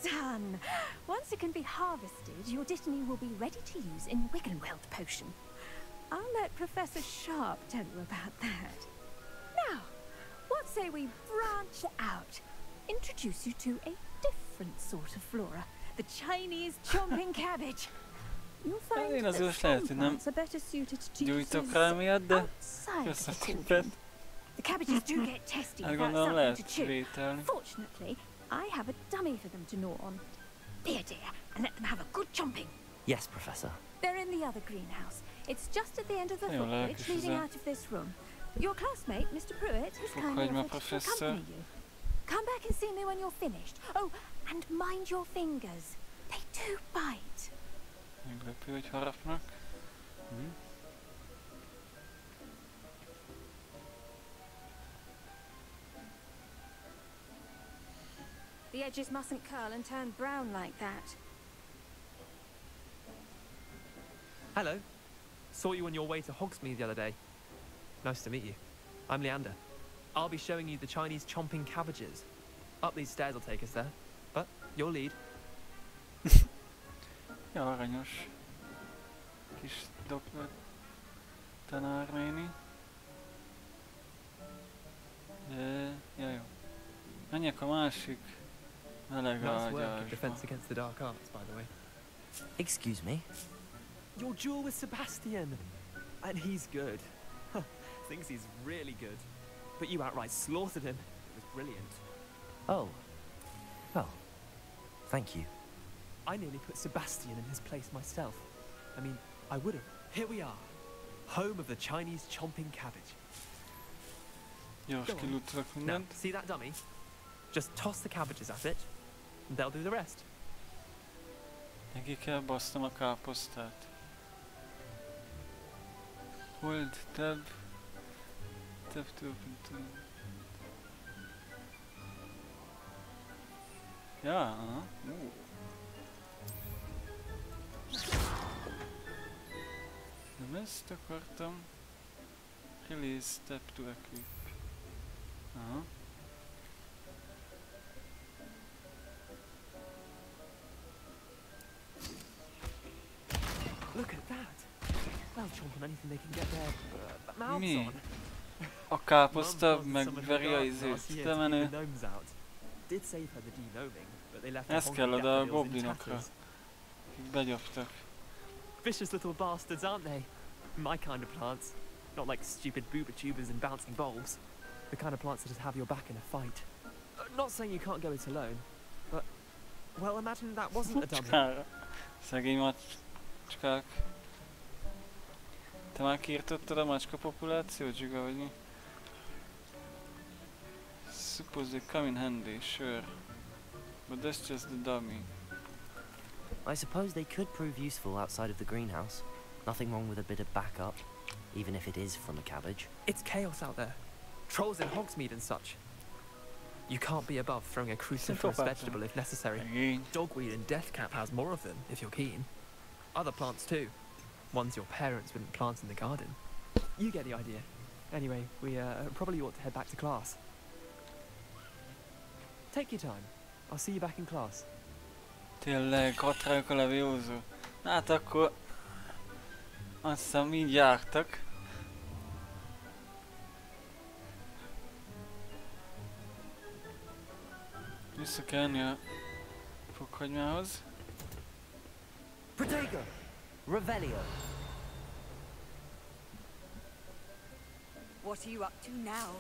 Done! Once it can be harvested, your Dittany will be ready to use in Wiggenweld potion. I'll let Professor Sharp tell you about that. Now, what say we branch out? Introduce you to a different sort of flora. The Chinese chomping cabbage. You'll find Én that azért some lehet, hogy nem plants are better suited to gyújtok uses rá miatt, de outside the köszönöm. The cabbages do get testy Hát without gondolom something to lehet chew. vételni. Fortunately, I have a dummy for them to gnaw on. Be a dear and let them have a good chomping. Yes, Professor. They're in the other greenhouse. It's just at the end of the Nagyon footbridge lelkes leading ez a out of this room. Your classmate, Mr. Pruitt, has kindly Fokhagyma offered to professzor. accompany you. Come back and see me when you're finished. Oh, and mind your fingers. They do bite. Meglepő, hogy harapnak. The edges mustn't curl and turn brown like that. Hello. Saw you on your way to Hogsmeade the other day. Nice to meet you. I'm Leander. I'll be showing you the Chinese chomping cabbages. Up these stairs will take us there, but you'll lead. Ja, aranyos. Kis doktor tanárnéni. Ja, jó. Menjek a másik meleg Nice work in ágyásba. defense against the dark arts, by the way. Excuse me? Your duel with Sebastian! And he's good. Thinks he's really good. But you outright slaughtered him. It was brilliant. Oh. Well, thank you. I nearly put Sebastian in his place myself. I mean, I would have. Here we are. Home of the Chinese chomping cabbage. Gyors Go on. kilútolok Now, mindent. see that dummy? Just toss the cabbages at it, and they'll do the rest. Neki kell basznom a káposztát. Hold tab. Tab to open to... Ja, aha. Nem ezt akartam. Release tab to equip. Aha. Look at that. They'll chomp on anything they can get their mouths Mi? on. A káposzta megveri a izét. De menő. Did save her the de-gnoming, but they left Ez her kell honky oda a daffodils in goblinokra. tatters. Begyoptak. Vicious little bastards, aren't they? My kind of plants. Not like stupid booba tubers and bouncing bulbs. The kind of plants that just have your back in a fight. Not saying you can't go it alone, but... Well, imagine that wasn't a dummy. Csára. Szegény macskák. Te már kiirtottad a macska populációt, Zsiga, vagy mi? Suppose they come in handy, sure. But that's just the dummy. I suppose they could prove useful outside of the greenhouse. Nothing wrong with a bit of backup, even if it is from a cabbage. It's chaos out there. Trolls in Hogsmeade and such. You can't be above throwing a cruciferous vegetable if necessary. Dogweed and deathcap has more of them, if you're keen. Other plants too. Ones your parents wouldn't plant in the garden. You get the idea. Anyway, we probably ought to head back to class. Take your time. I'll see you back in class. Tényleg, hatráljuk a levéhozó. Hát akkor Azt hiszem így jártak. Vissza kell jönni a fokhagymához. Protego! Revelio! What are you up to now?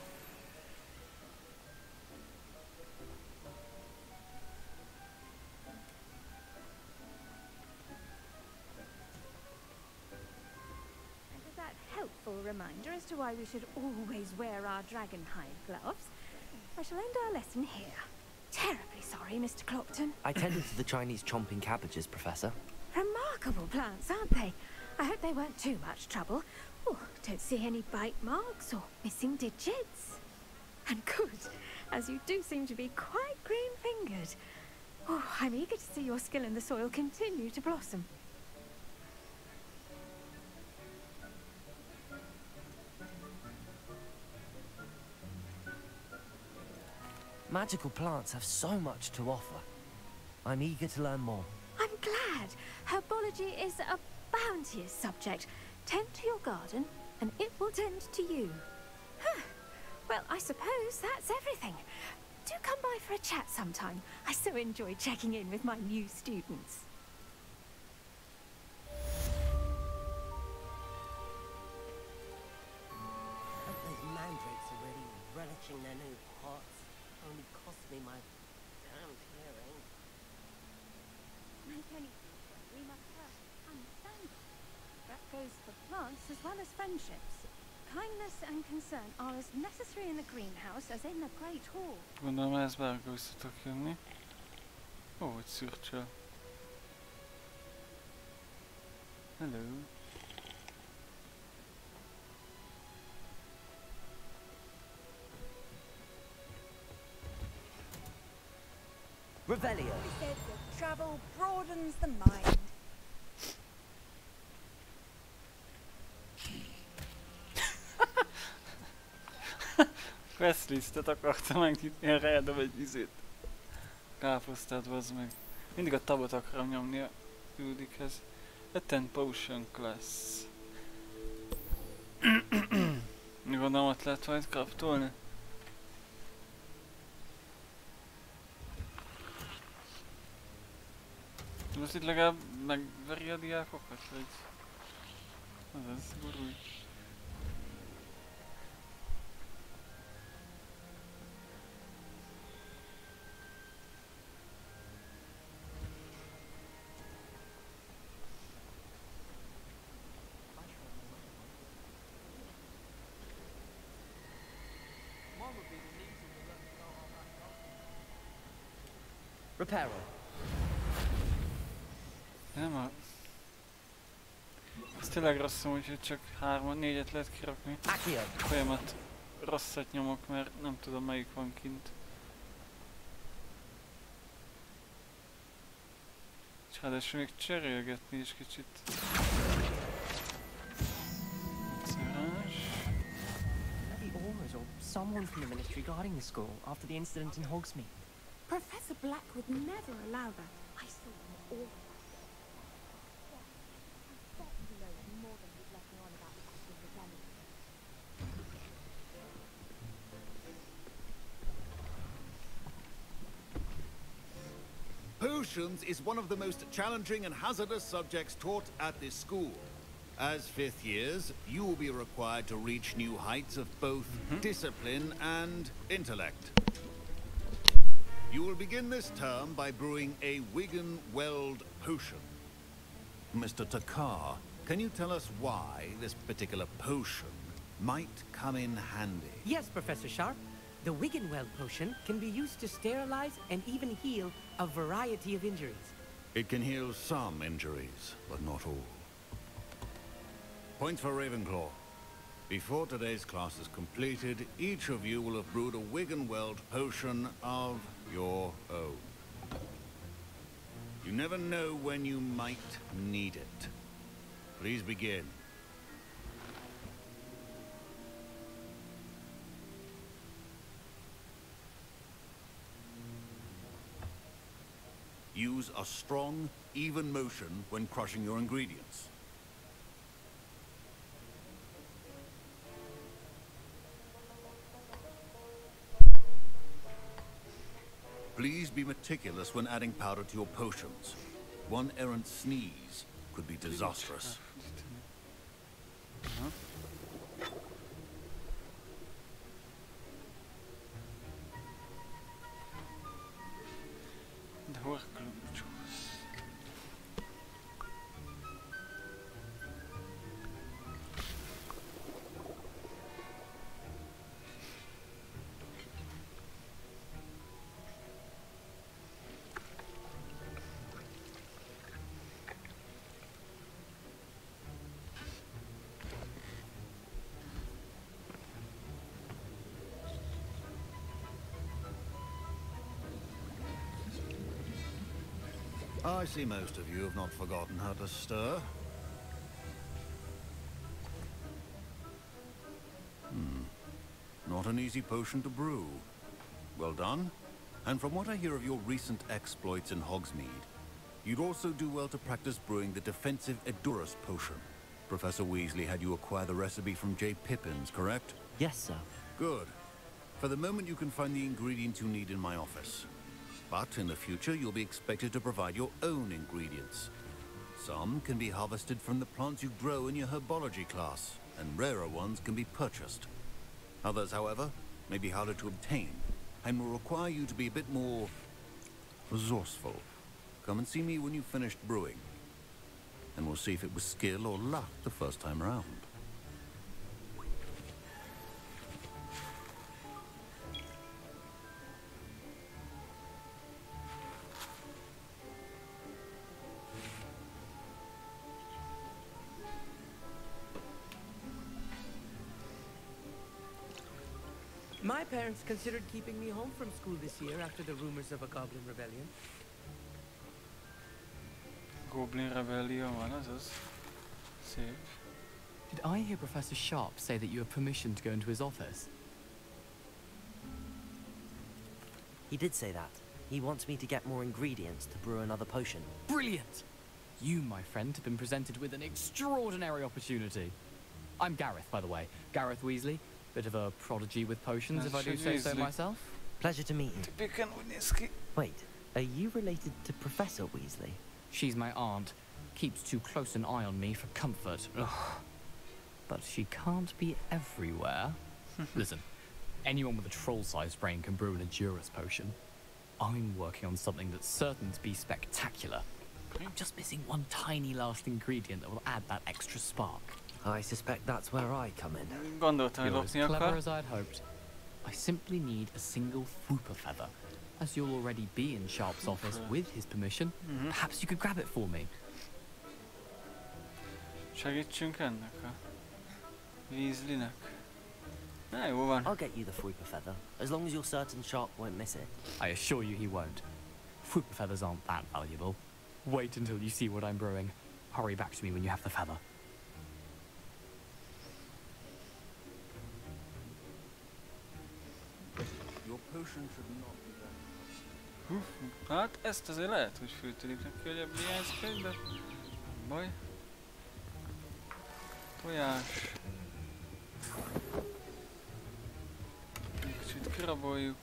And with that helpful reminder as to why we should always wear our dragonhide gloves, I shall end our lesson here. Terribly sorry, Mr. Clopton. I tended to the Chinese chomping cabbages, Professor. Remarkable plants, aren't they? I hope they weren't too much trouble. Oh, don't see any bite marks or missing digits. And good, as you do seem to be quite green-fingered. Oh, I'm eager to see your skill in the soil continue to blossom. Magical plants have so much to offer. I'm eager to learn more. I'm glad. Herbology is a bounteous subject. Tend to your garden, and it will tend to you. Huh. Well, I suppose that's everything. Do come by for a chat sometime. I so enjoy checking in with my new students. Those mandrakes are really relishing their new pots. Only cost me my damned hearing. Like anything, we must first understand it. That goes for plants as well as friendships. Kindness and concern are as necessary in the greenhouse as in the Great Hall. Gondolom ez bárga visszatok jönni. Ó, hogy szürcsöl. Hello. Revelio. He said that travel broadens the mind. Questlistet akarta megnyitni, erre eldob egy izét. Káposztát, bazd meg. Mindig a tabot akarom nyomni a küldikhez. Attend Potion Class. Gondolom ott lehet majd kraftolni. Most itt legalább megveri a diákokat, vagy... Azaz, gurulj. Reparo. Nem a... Ez tényleg rosszom, úgyhogy csak 3-4-et lehet kirakni. Folyamat rosszat nyomok, mert nem tudom melyik van kint. És ráadásul még cserélgetni is kicsit. Maybe Aura's or someone from the ministry guarding the school after the incident in Hogsmeade. Professor Black would never allow that. I saw them all. More than he'd let me on about the Act of Rebellion. Potions is one of the most challenging and hazardous subjects taught at this school. As fifth years, you will be required to reach new heights of both discipline and intellect. You will begin this term by brewing a Wigan-Weld potion. Mr. Takar, can you tell us why this particular potion might come in handy? Yes, Professor Sharp. The Wiggenweld potion can be used to sterilize and even heal a variety of injuries. It can heal some injuries, but not all. Points for Ravenclaw. Before today's class is completed, each of you will have brewed a Wiggenweld potion of your own. You never know when you might need it. Please begin. Use a strong, even motion when crushing your ingredients. Please be meticulous when adding powder to your potions. One errant sneeze could be disastrous. De hol klubcsúsz? I see most of you have not forgotten how to stir. Not an easy potion to brew. Well done. And from what I hear of your recent exploits in Hogsmeade, you'd also do well to practice brewing the defensive Edurus potion. Professor Weasley had you acquire the recipe from J. Pippins, correct? Yes, sir. Good. For the moment, you can find the ingredients you need in my office. But in the future, you'll be expected to provide your own ingredients. Some can be harvested from the plants you grow in your herbology class, and rarer ones can be purchased. Others, however, may be harder to obtain, and will require you to be a bit more resourceful. Come and see me when you've finished brewing, and we'll see if it was skill or luck the first time around. My parents considered keeping me home from school this year after the rumors of a goblin rebellion. Goblin rebellion van, azaz. Szép. Did I hear Professor Sharp say that you have permission to go into his office? He did say that. He wants me to get more ingredients to brew another potion. Brilliant! You, my friend, have been presented with an extraordinary opportunity. I'm Gareth, by the way. Gareth Weasley. Bit of a prodigy with potions, if I do say so myself. Pleasure to meet you. Wait, are you related to Professor Weasley? She's my aunt. Keeps too close an eye on me for comfort. Ugh. But she can't be everywhere. Listen, anyone with a troll-sized brain can brew an Edurus potion. I'm working on something that's certain to be spectacular. I'm just missing one tiny last ingredient that will add that extra spark. I suspect that's where I come in. You're as clever as I'd hoped. I simply need a single Fwooper feather. As you'll already be in Sharp's office with his permission, perhaps you could grab it for me. Segítsünk ennek a Weasleynek. Na, jó van. I'll get you the Fwooper feather, as long as you're certain Sharp won't miss it. I assure you he won't. Fwooper feathers aren't that valuable. Wait until you see what I'm brewing. Hurry back to me when you have the feather. Your potion should not be that. Hát ezt azért lehet, hogy föltörik neki, hogy ebből hiányzik, de baj. Tojás. Kicsit kiraboljuk.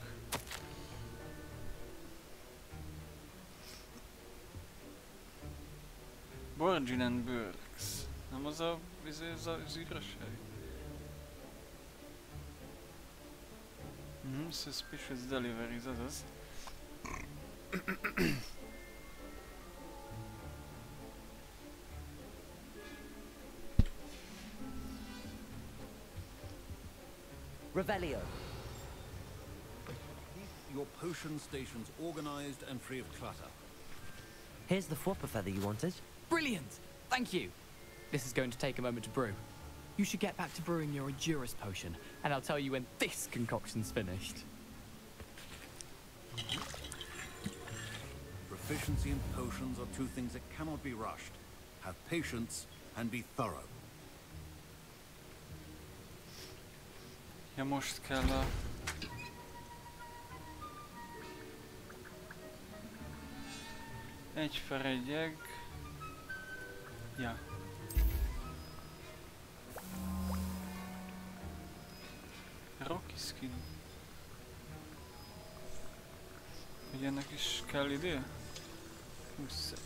Borgin and Burks. Nem az az üres hely? Suspicious deliveries, azaz. Revelio. Your potion station's organized and free of clutter. Here's the Fwooper feather you wanted. Brilliant! Thank you! This is going to take a moment to brew. You should get back to brewing your Edurus potion, and I'll tell you when this concoction's finished. Proficiency in potions are two things that cannot be rushed. Have patience and be thorough. Ja, most kell a... Egy fer egy egg. Ja. Rocky skin. Ilyenek is kell idő? Hússzek.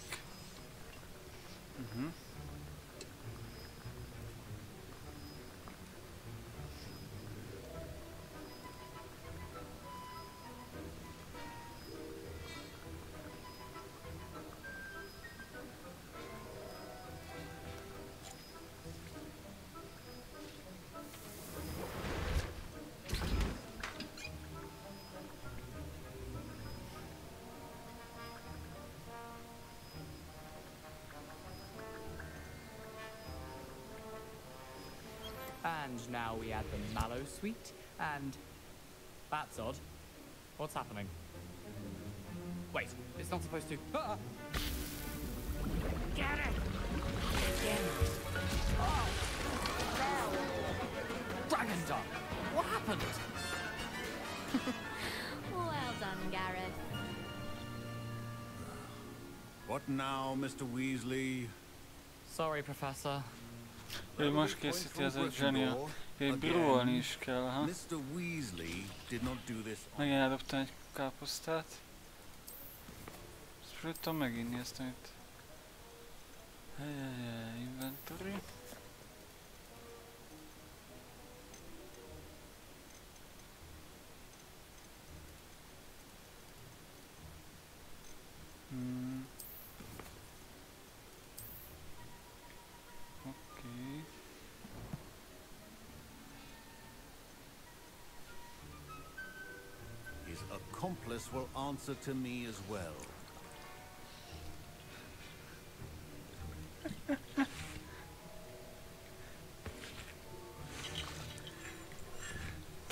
And now we add the mallow sweet, and that's odd. What's happening? Wait, it's not supposed to. Ah! Get it! Again. Oh! Dragon Dog! What happened? Well done, Gareth. What now, Mr. Weasley? Sorry, Professor. Ő most készíti az egy zsenia. Egy brúolni is kell, ha? Mr. Weasley did not do this. Megint eldobtam egy káposztát. Ezt fel tudom meginni ezt, amit... Inventory. Oké. His accomplice will answer to me as well.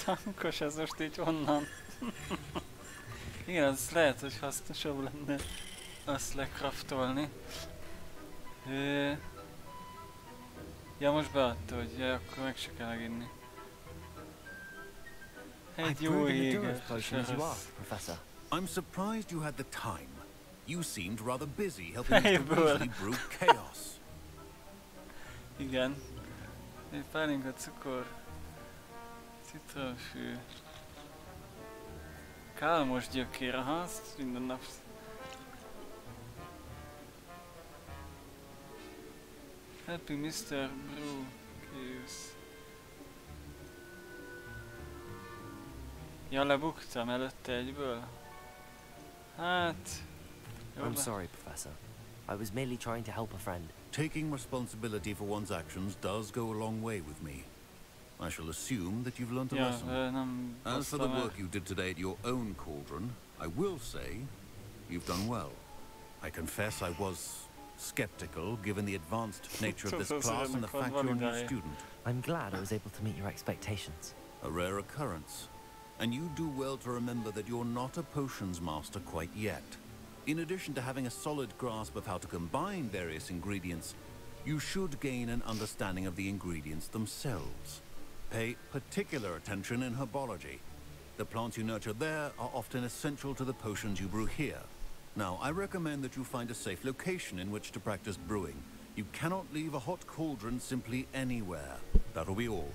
Tankos ez most így onnan. Igen, az lehet, hogy hasznosabb lenne azt lekraftolni. Ja, most beadta, hogy ja, akkor meg se kell meginni. Egy jó éger. I'm surprised you had the time. You seemed rather busy helping Mr. Weasley brew chaos. Igen. Egy pálinka, cukor. Citromfű. Kálmos gyökér, aha, azt minden nap. Happy Mr. Brew Chaos. Ja, lebuktam előtte egyből. Hát... I'm sorry, Professor. I was merely trying to help a friend. Taking responsibility for one's actions does go a long way with me. I shall assume that you've learnt a lesson. As for the work you did today at your own cauldron, I will say you've done well. I confess I was skeptical given the advanced nature of this class and the fact you're a new student. I'm glad I was able to meet your expectations. A rare occurrence. And you do well to remember that you're not a potions master quite yet. In addition to having a solid grasp of how to combine various ingredients, you should gain an understanding of the ingredients themselves. Pay particular attention in herbology. The plants you nurture there are often essential to the potions you brew here. Now, I recommend that you find a safe location in which to practice brewing. You cannot leave a hot cauldron simply anywhere. That'll be all.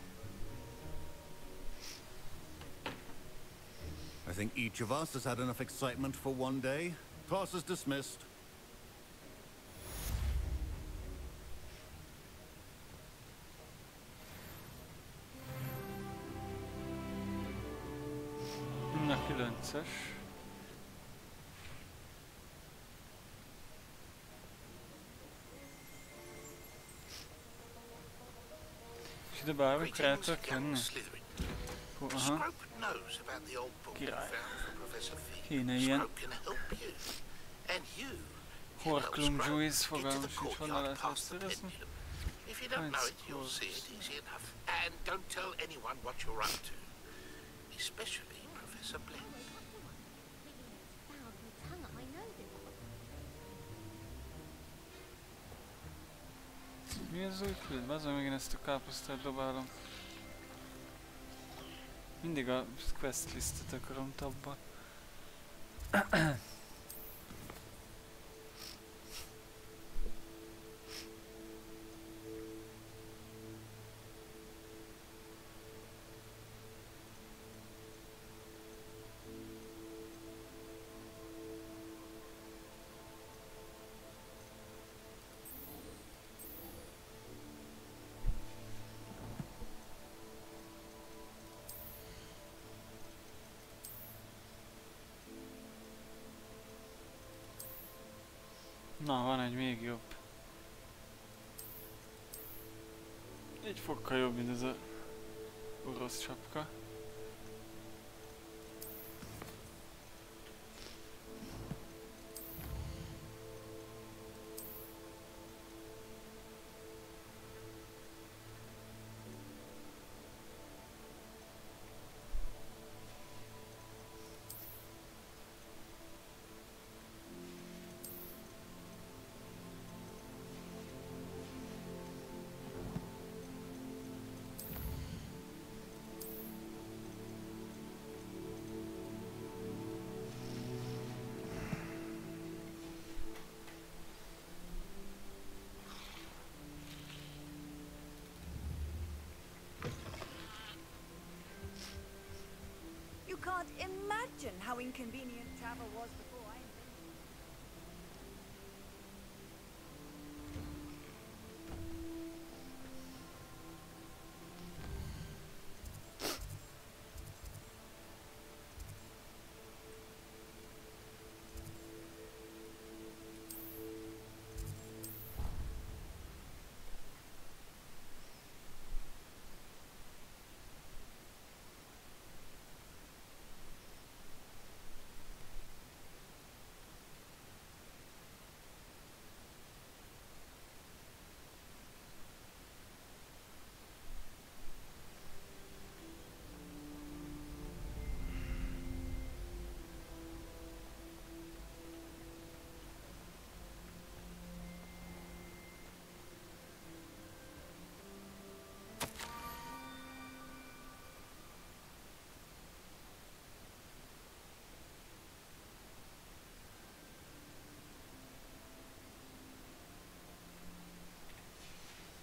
I think each of us has had enough excitement for one day. Class is dismissed. Na, 9-es. És ide bármikor el tudok jönni? Aha. Király. Kéne ilyen. Horklumjuiz, fogalmas sincs, honnan lehet ezt szerezni. If you don't know it, you'll see it easy enough. And don't tell anyone what you're up to. Especially Professor Blake. Mi az új küld? Azon megint ezt a káposztát dobálom. Mindig a quest listet akarom tabba. Na, van egy még jobb. Egy fokkal jobb, mint ez a orosz sapka. You can't imagine how inconvenient travel was before I invented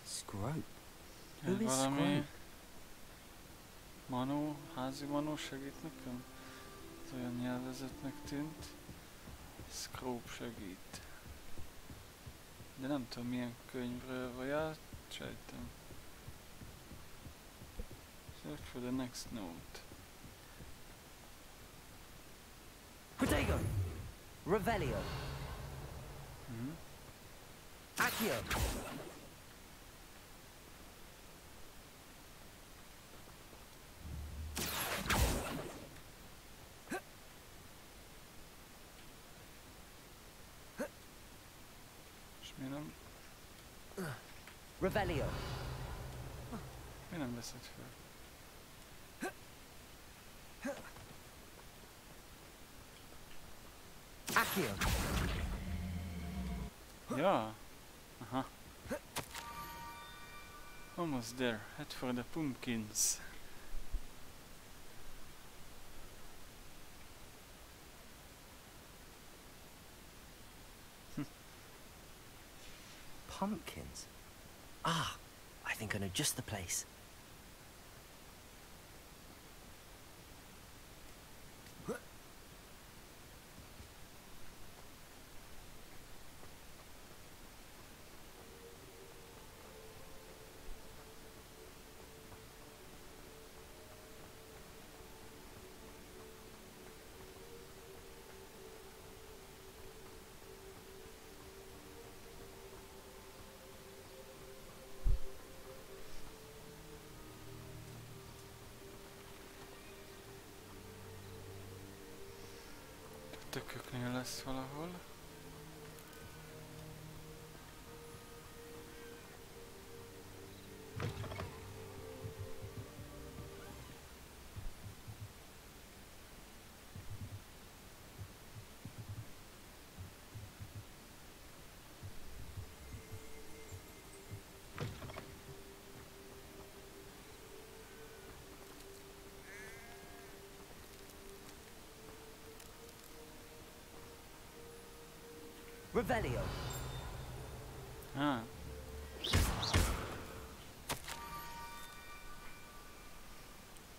Scrope? Who is Valami Scrope? Manó, házi Manó segít nekem? Ez olyan nyelvezetnek tűnt. Scrope segít. De nem tudom milyen könyvről, vagy sejtem. Search for the next note. Protego! Revelio! Accio! És mi nem... Revelio! Mi nem veszed fel? Accio! Ja! Aha. Almost there. Head for the pumpkins. Pumpkins? Ah, I think I know just the place. Tököknél lesz valahol. Revelio! Ah.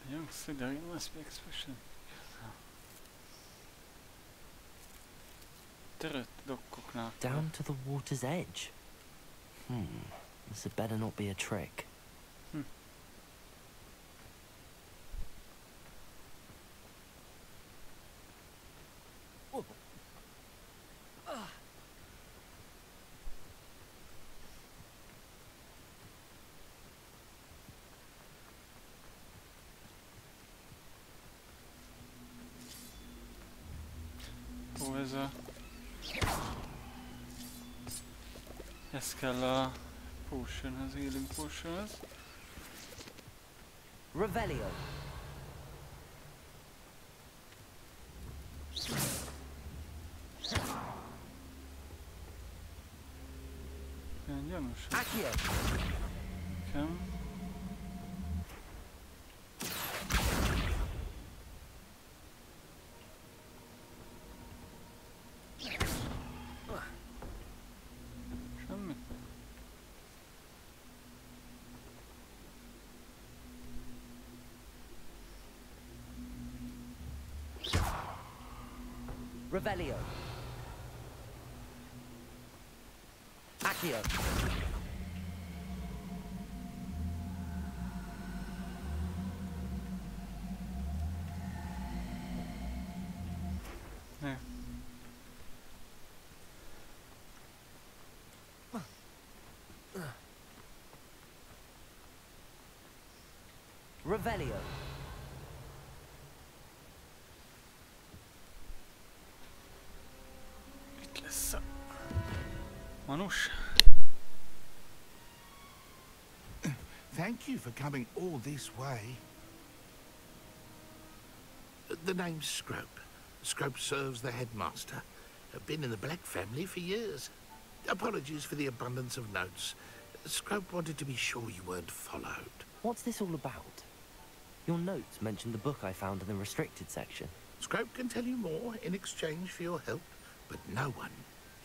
Young Slytherin must be expression. Törött dokkoknál. Down to the water's edge. This had better not be a trick. ez a... Ez kell a potionhez, healing potionhez. Revelio. Ilyen gyanús. Accio. Nekem. Semmi. Revelio. Accio. Ne. Revelio. Itt lesz a... Manus. Thank you for coming all this way. The name's Scrope. Scrope serves the headmaster. I've been in the Black family for years. Apologies for the abundance of notes. Scrope wanted to be sure you weren't followed. What's this all about? Your notes mentioned the book I found in the restricted section. Scrope can tell you more in exchange for your help, but no one,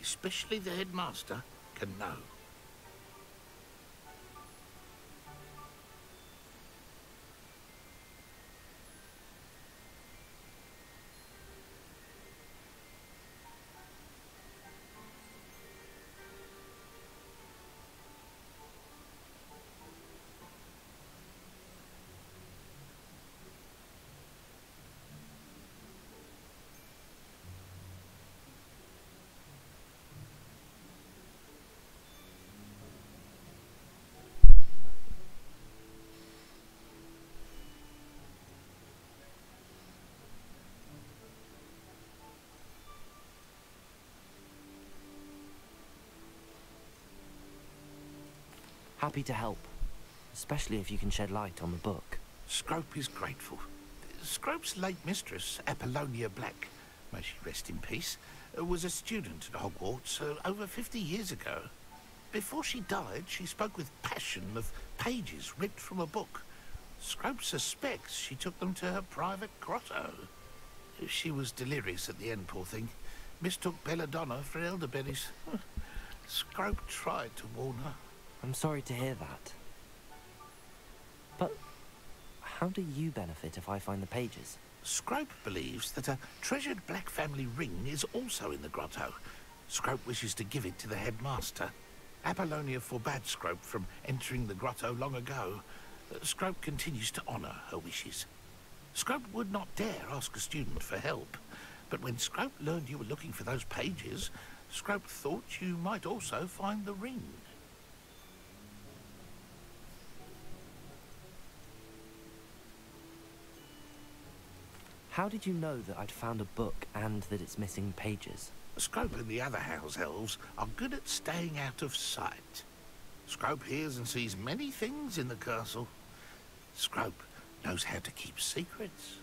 especially the headmaster, can know. Happy to help, especially if you can shed light on the book. Scrope is grateful. Scrope's late mistress, Apollonia Black, may she rest in peace, was a student at Hogwarts over 50 years ago. Before she died, she spoke with passion of pages ripped from a book. Scrope suspects she took them to her private grotto. She was delirious at the end, poor thing. Mistook belladonna for elderberries. Scrope tried to warn her. I'm sorry to hear that. But how do you benefit if I find the pages? Scrope believes that a treasured Black family ring is also in the grotto. Scrope wishes to give it to the headmaster. Apollonia forbade Scrope from entering the grotto long ago. Scrope continues to honour her wishes. Scrope would not dare ask a student for help, but when Scrope learned you were looking for those pages, Scrope thought you might also find the ring. How did you know that I'd found a book and that it's missing pages? Scrope and the other house elves are good at staying out of sight. Scrope hears and sees many things in the castle. Scrope knows how to keep secrets.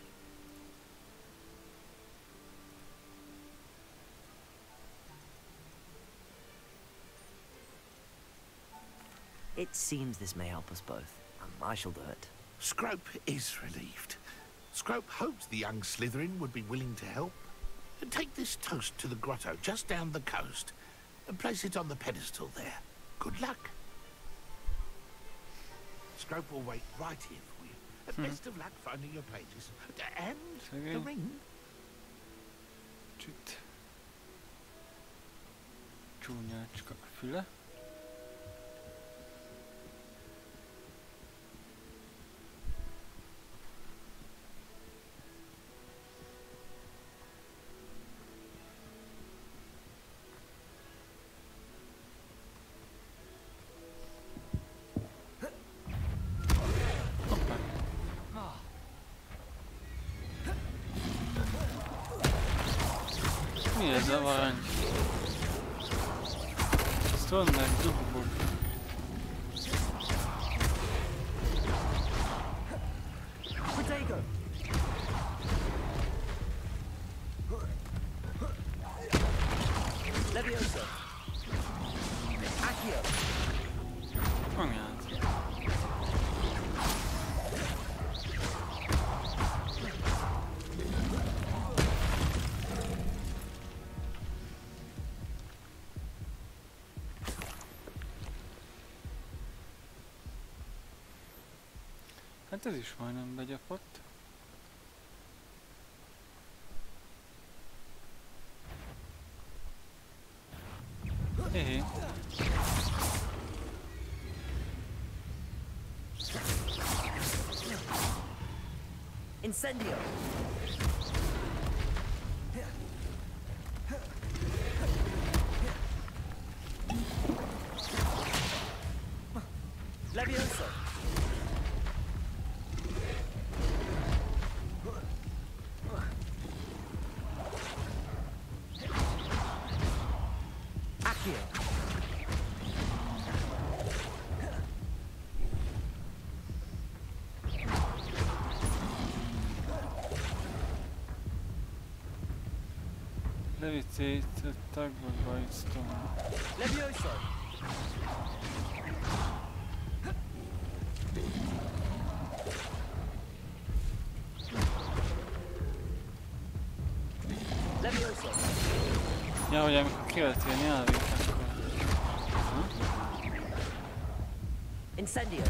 It seems this may help us both. I shall do it. Scrope is relieved. Scrope hopes the young Slytherin would be willing to help. Take this toast to the grotto just down the coast and place it on the pedestal there. Good luck. Scrope will wait right here for you. Best of luck finding your pages. And the ring. Csúnyácska a füle. Mi ez? Zavarangy. Ezt vannak dugubok. Protego! Leviosa! Accio! Anyád. Hát ez is majdnem begyapott. Hé. Incendio! Leviosa! Accio! Levitate, tagba bajsztom. Leviosa! Leviosa! Ja, hogy amikor kiöltél nyelvét, akkor... Incendio!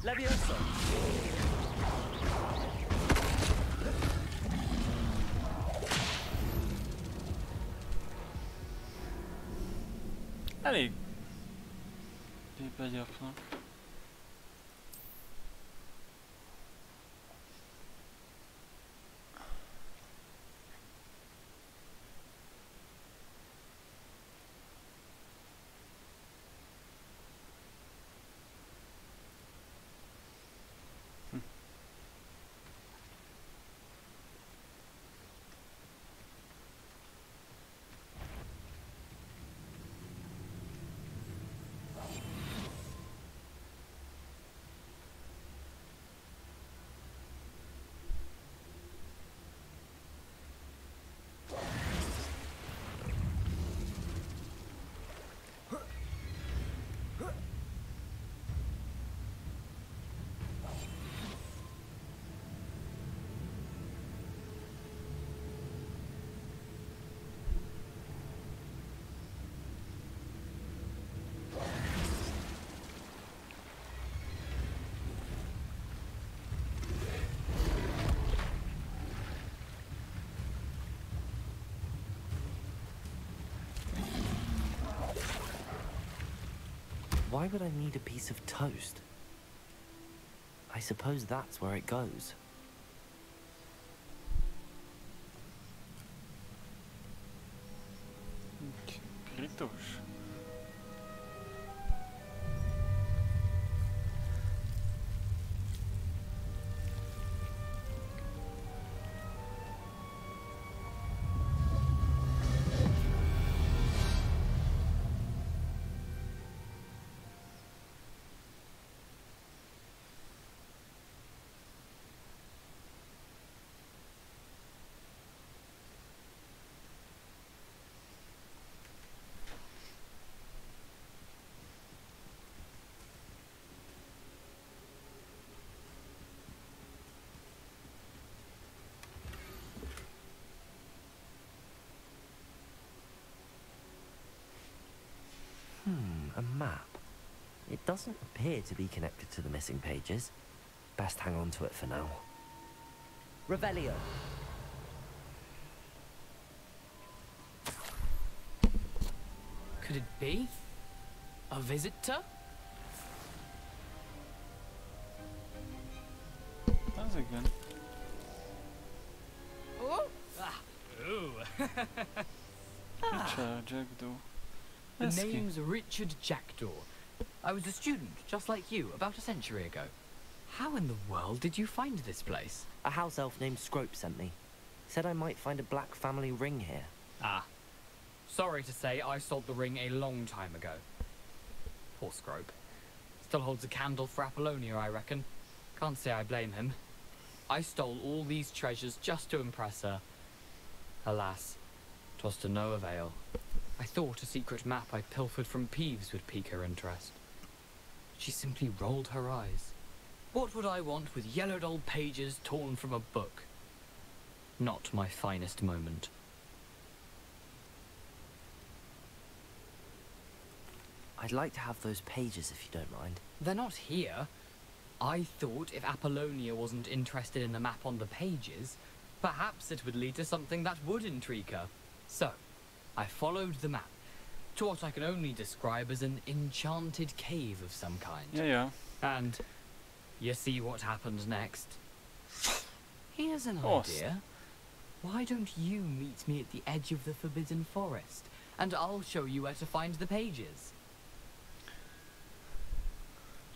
Leviosa! Elég begyapnak. Why would I need a piece of toast? I suppose that's where it goes. Kritos. A map. It doesn't appear to be connected to the missing pages. Best hang on to it for now. Revelio. Could it be? A visitor? That's a good. Oh! Ah. Ooh. Richard Jackdaw. The name's Richard Jackdaw. I was a student, just like you, about a century ago. How in the world did you find this place? A house elf named Scrope sent me. Said I might find a black family ring here. Ah. Sorry to say, I sold the ring a long time ago. Poor Scrope. Still holds a candle for Apollonia, I reckon. Can't say I blame him. I stole all these treasures just to impress her. Alas, 'twas to no avail. I thought a secret map I pilfered from Peeves would pique her interest. She simply rolled her eyes. What would I want with yellowed old pages torn from a book? Not my finest moment. I'd like to have those pages if you don't mind. They're not here. I thought if Apollonia wasn't interested in the map on the pages, perhaps it would lead to something that would intrigue her. So, I followed the map to what I can only describe as an enchanted cave of some kind. Yeah. And you see what happened next? Here's an Horse. idea. Why don't you meet me at the edge of the Forbidden Forest, and I'll show you where to find the pages.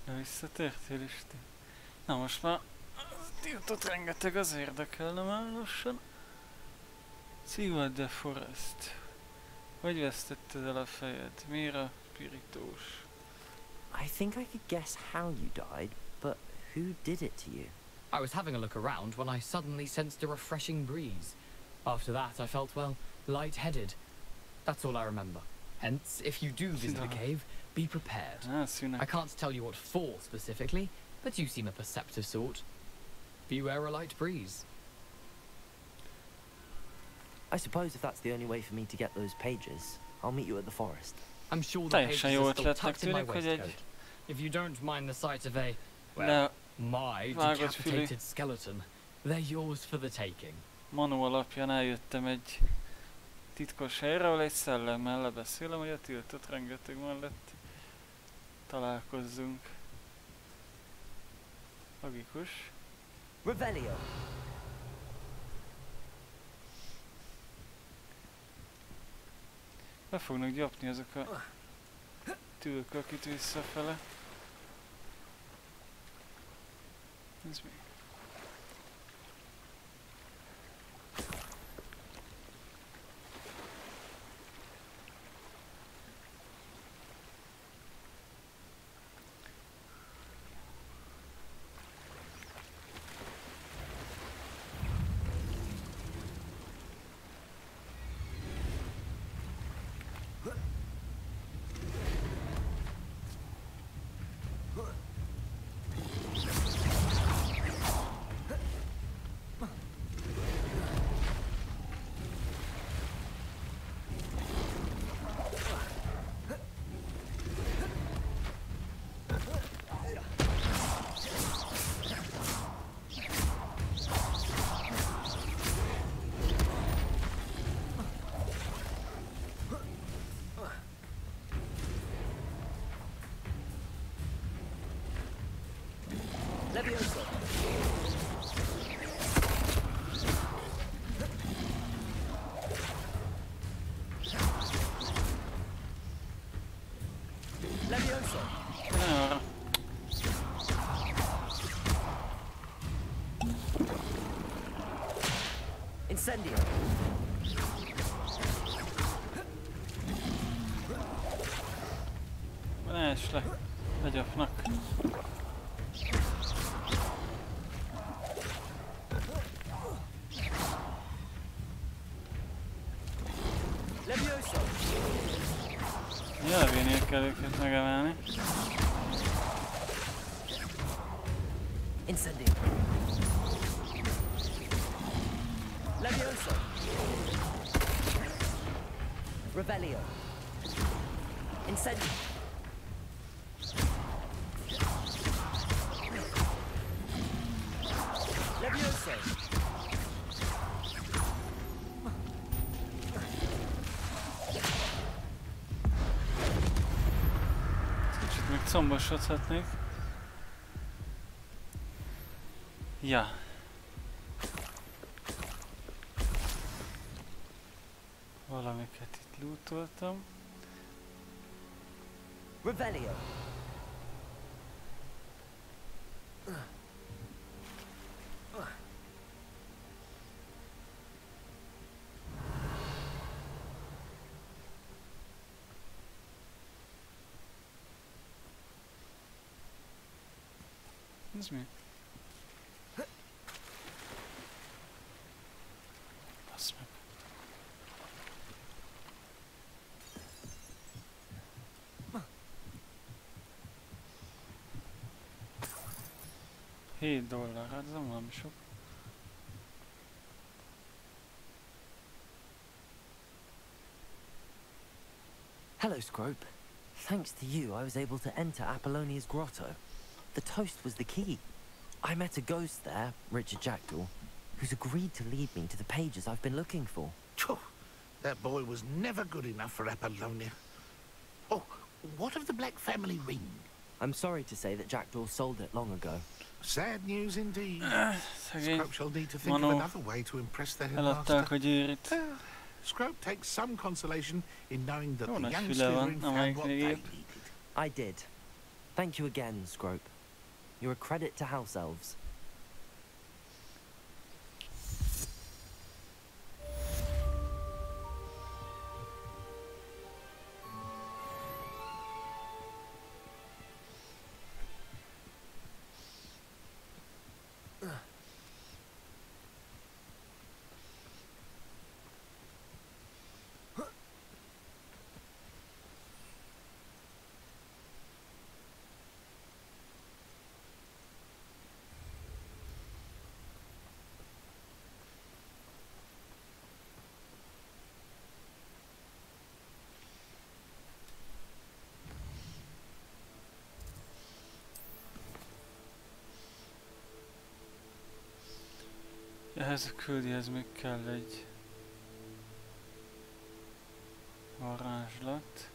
Na, visszatértél is te. Na most már tiltott rengeteg, az érdekelne már lassan. See what the forest. Hogy vesztetted el a fejed? Miért a pirítós? I think I could guess how you died, but who did it to you? I was having a look around when I suddenly sensed a refreshing breeze. After that, I felt, well, lightheaded. That's all I remember. Hence, if you do visit the cave, be prepared. I can't tell you what for specifically, but you seem a perceptive sort. Beware a light breeze. I suppose if that's the only way for me to get those pages, I'll meet you at the forest. I'm sure the pages are still tucked in my waistcoat. If you don't mind the sight of a, well, my decapitated skeleton, they're yours for the taking. Manu alapján eljöttem egy titkos helyre, ahol egy szellemmel lebeszélem, hogy a tiltott rengeteg mellett találkozzunk. Logikus. Revelio. Be fognak gyapni azok a tülkök itt visszafele. Ez mi? Levioso. Levioso. Incendio. Ne es le. Legyapnak. Jelvénél kell őket megemelni. Incendio. Levioso. Revelio. Incendio. Levioso. Kicsit még combosodhatnék. Ja. Valamiket itt lootoltam. Revelio. Ez mi? Basz meg. $7, hát ez nem valami sok. Hello, Scrope. Thanks to you, I was able to enter Apollonia's grotto. The toast was the key. I met a ghost there, Richard Jackdaw, who's agreed to lead me to the pages I've been looking for. That boy was never good enough for Apollonia. Oh, what of the Black family ring? I'm sorry to say that Jackdaw sold it long ago. Sad news indeed. Szegény Scrope shall need to think of Manó another way to impress the eladták headmaster. a gyűrűt. Scrope takes some consolation in knowing that Jó the nagy young füle van, Slytherin found amelyik what még they épp. needed. I did. Thank you again, Scrope. You're a credit to House Elves. Ehhez a küldihez még kell egy varázslat.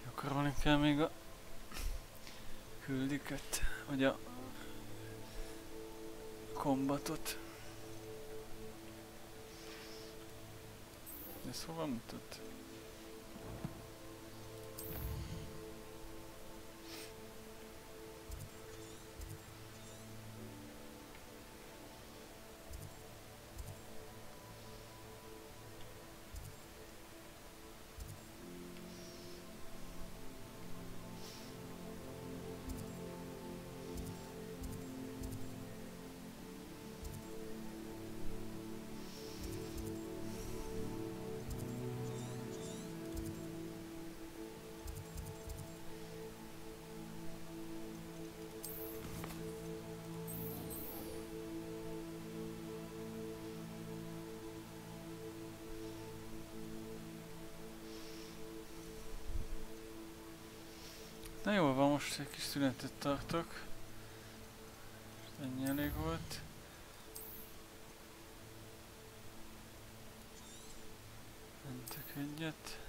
Gyakorolni kell még a küldiket, vagy a kombatot. Ez hova mutat? Na jól van, most egy kis szünetet tartok. Ennyi elég volt. Mentek egyet.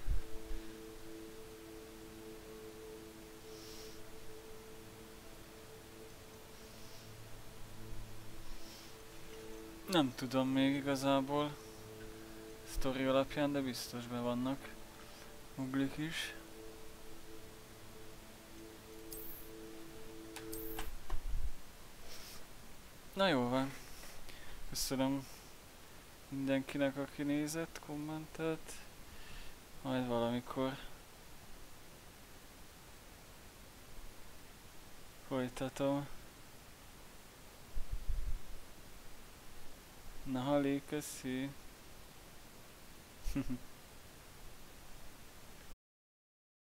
Nem tudom még igazából sztori alapján, de biztos be vannak muglik is. Na jó van. Köszönöm mindenkinek, aki nézett, kommentelt. Majd valamikor folytatom. Na halé, köszi.